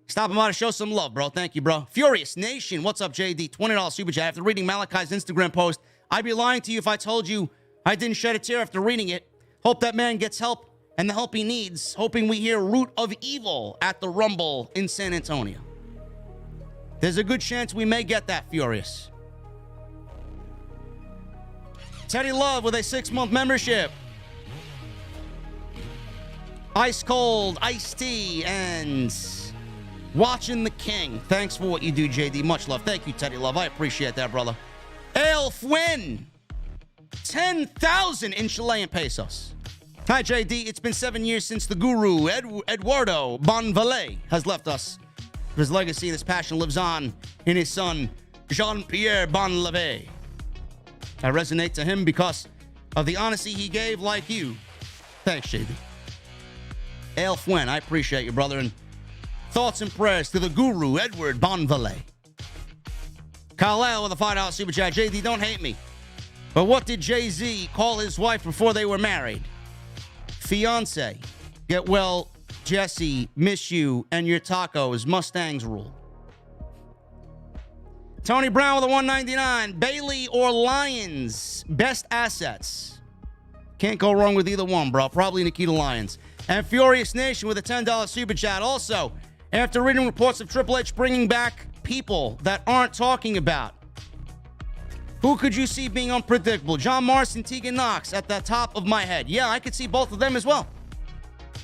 Stopping by to show some love, bro. Thank you, bro. Furious Nation, what's up, JD? $20 super chat. After reading Malachi's Instagram post, I'd be lying to you if I told you I didn't shed a tear after reading it. Hope that man gets help and the help he needs. Hoping we hear Root of Evil at the Rumble in San Antonio. There's a good chance we may get that, Furious. Teddy Love with a 6-month membership. Ice Cold, Iced Tea, and Watching the King. Thanks for what you do, JD. Much love. Thank you, Teddy Love. I appreciate that, brother. Ale Fwynn. 10,000 in Chilean pesos. Hi, JD. It's been 7 years since the guru, Eduardo Bonvalle, has left us. His legacy and his passion lives on in his son, Jean-Pierre Bonlevé. I resonate to him because of the honesty he gave, like you. Thanks, JD. Ale Fuen, I appreciate you, brother. And thoughts and prayers to the guru, Edward Bonvalet. Kyle L with a $5 super chat. JD, don't hate me, but what did Jay-Z call his wife before they were married? Fiance. Get well, Jesse. Miss you and your tacos. Mustangs rule. Tony Brown with a $1.99. Bailey or Lyons? Best assets. Can't go wrong with either one, bro. Probably Nikita Lyons. And Furious Nation with a $10 super chat. Also, after reading reports of Triple H bringing back people that aren't talking about, who could you see being unpredictable? John Morrison, Tegan Knox at the top of my head. Yeah, I could see both of them as well.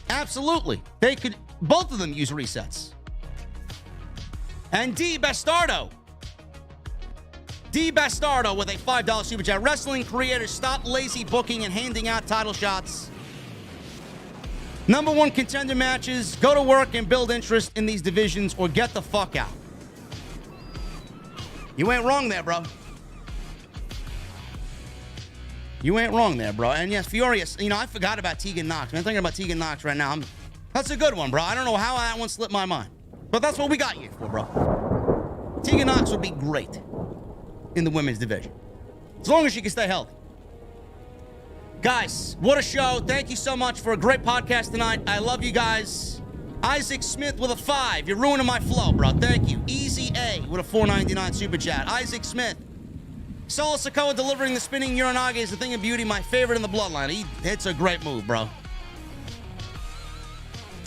Absolutely. They could, both of them use resets. And D Bastardo with a $5 super chat. Wrestling creators, stop lazy booking and handing out title shots. Number one contender matches. Go to work and build interest in these divisions or get the fuck out. You ain't wrong there, bro. You ain't wrong there, bro. And yes, Furious, I forgot about Tegan Knox. I'm thinking about Tegan Knox right now. That's a good one, bro. I don't know how that one slipped my mind. But that's what we got you for, bro. Tegan Knox would be great in the women's division, as long as she can stay healthy. Guys, what a show. Thank you so much for a great podcast tonight. I love you guys. Isaac Smith with a 5. You're ruining my flow, bro. Thank you. Easy A with a $4.99 super chat. Isaac Smith. Solo Sikoa delivering the spinning Uranage is a thing of beauty. My favorite in the bloodline. It's a great move, bro.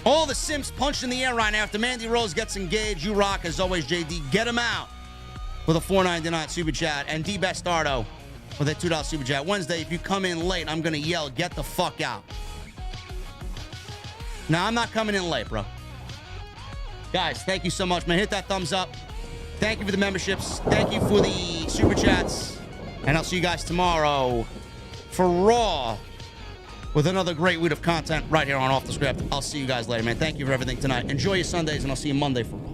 All the simps punched in the air right now after Mandy Rose gets engaged. You rock as always, JD. Get him out with a $4.99 super chat. And D Bastardo with a $2 super chat. Wednesday, if you come in late, I'm going to yell, get the fuck out. No, I'm not coming in late, bro. Guys, thank you so much, man. Hit that thumbs up. Thank you for the memberships. Thank you for the super chats. And I'll see you guys tomorrow for Raw with another great week of content right here on Off the Script. I'll see you guys later, man. Thank you for everything tonight. Enjoy your Sundays, and I'll see you Monday for Raw.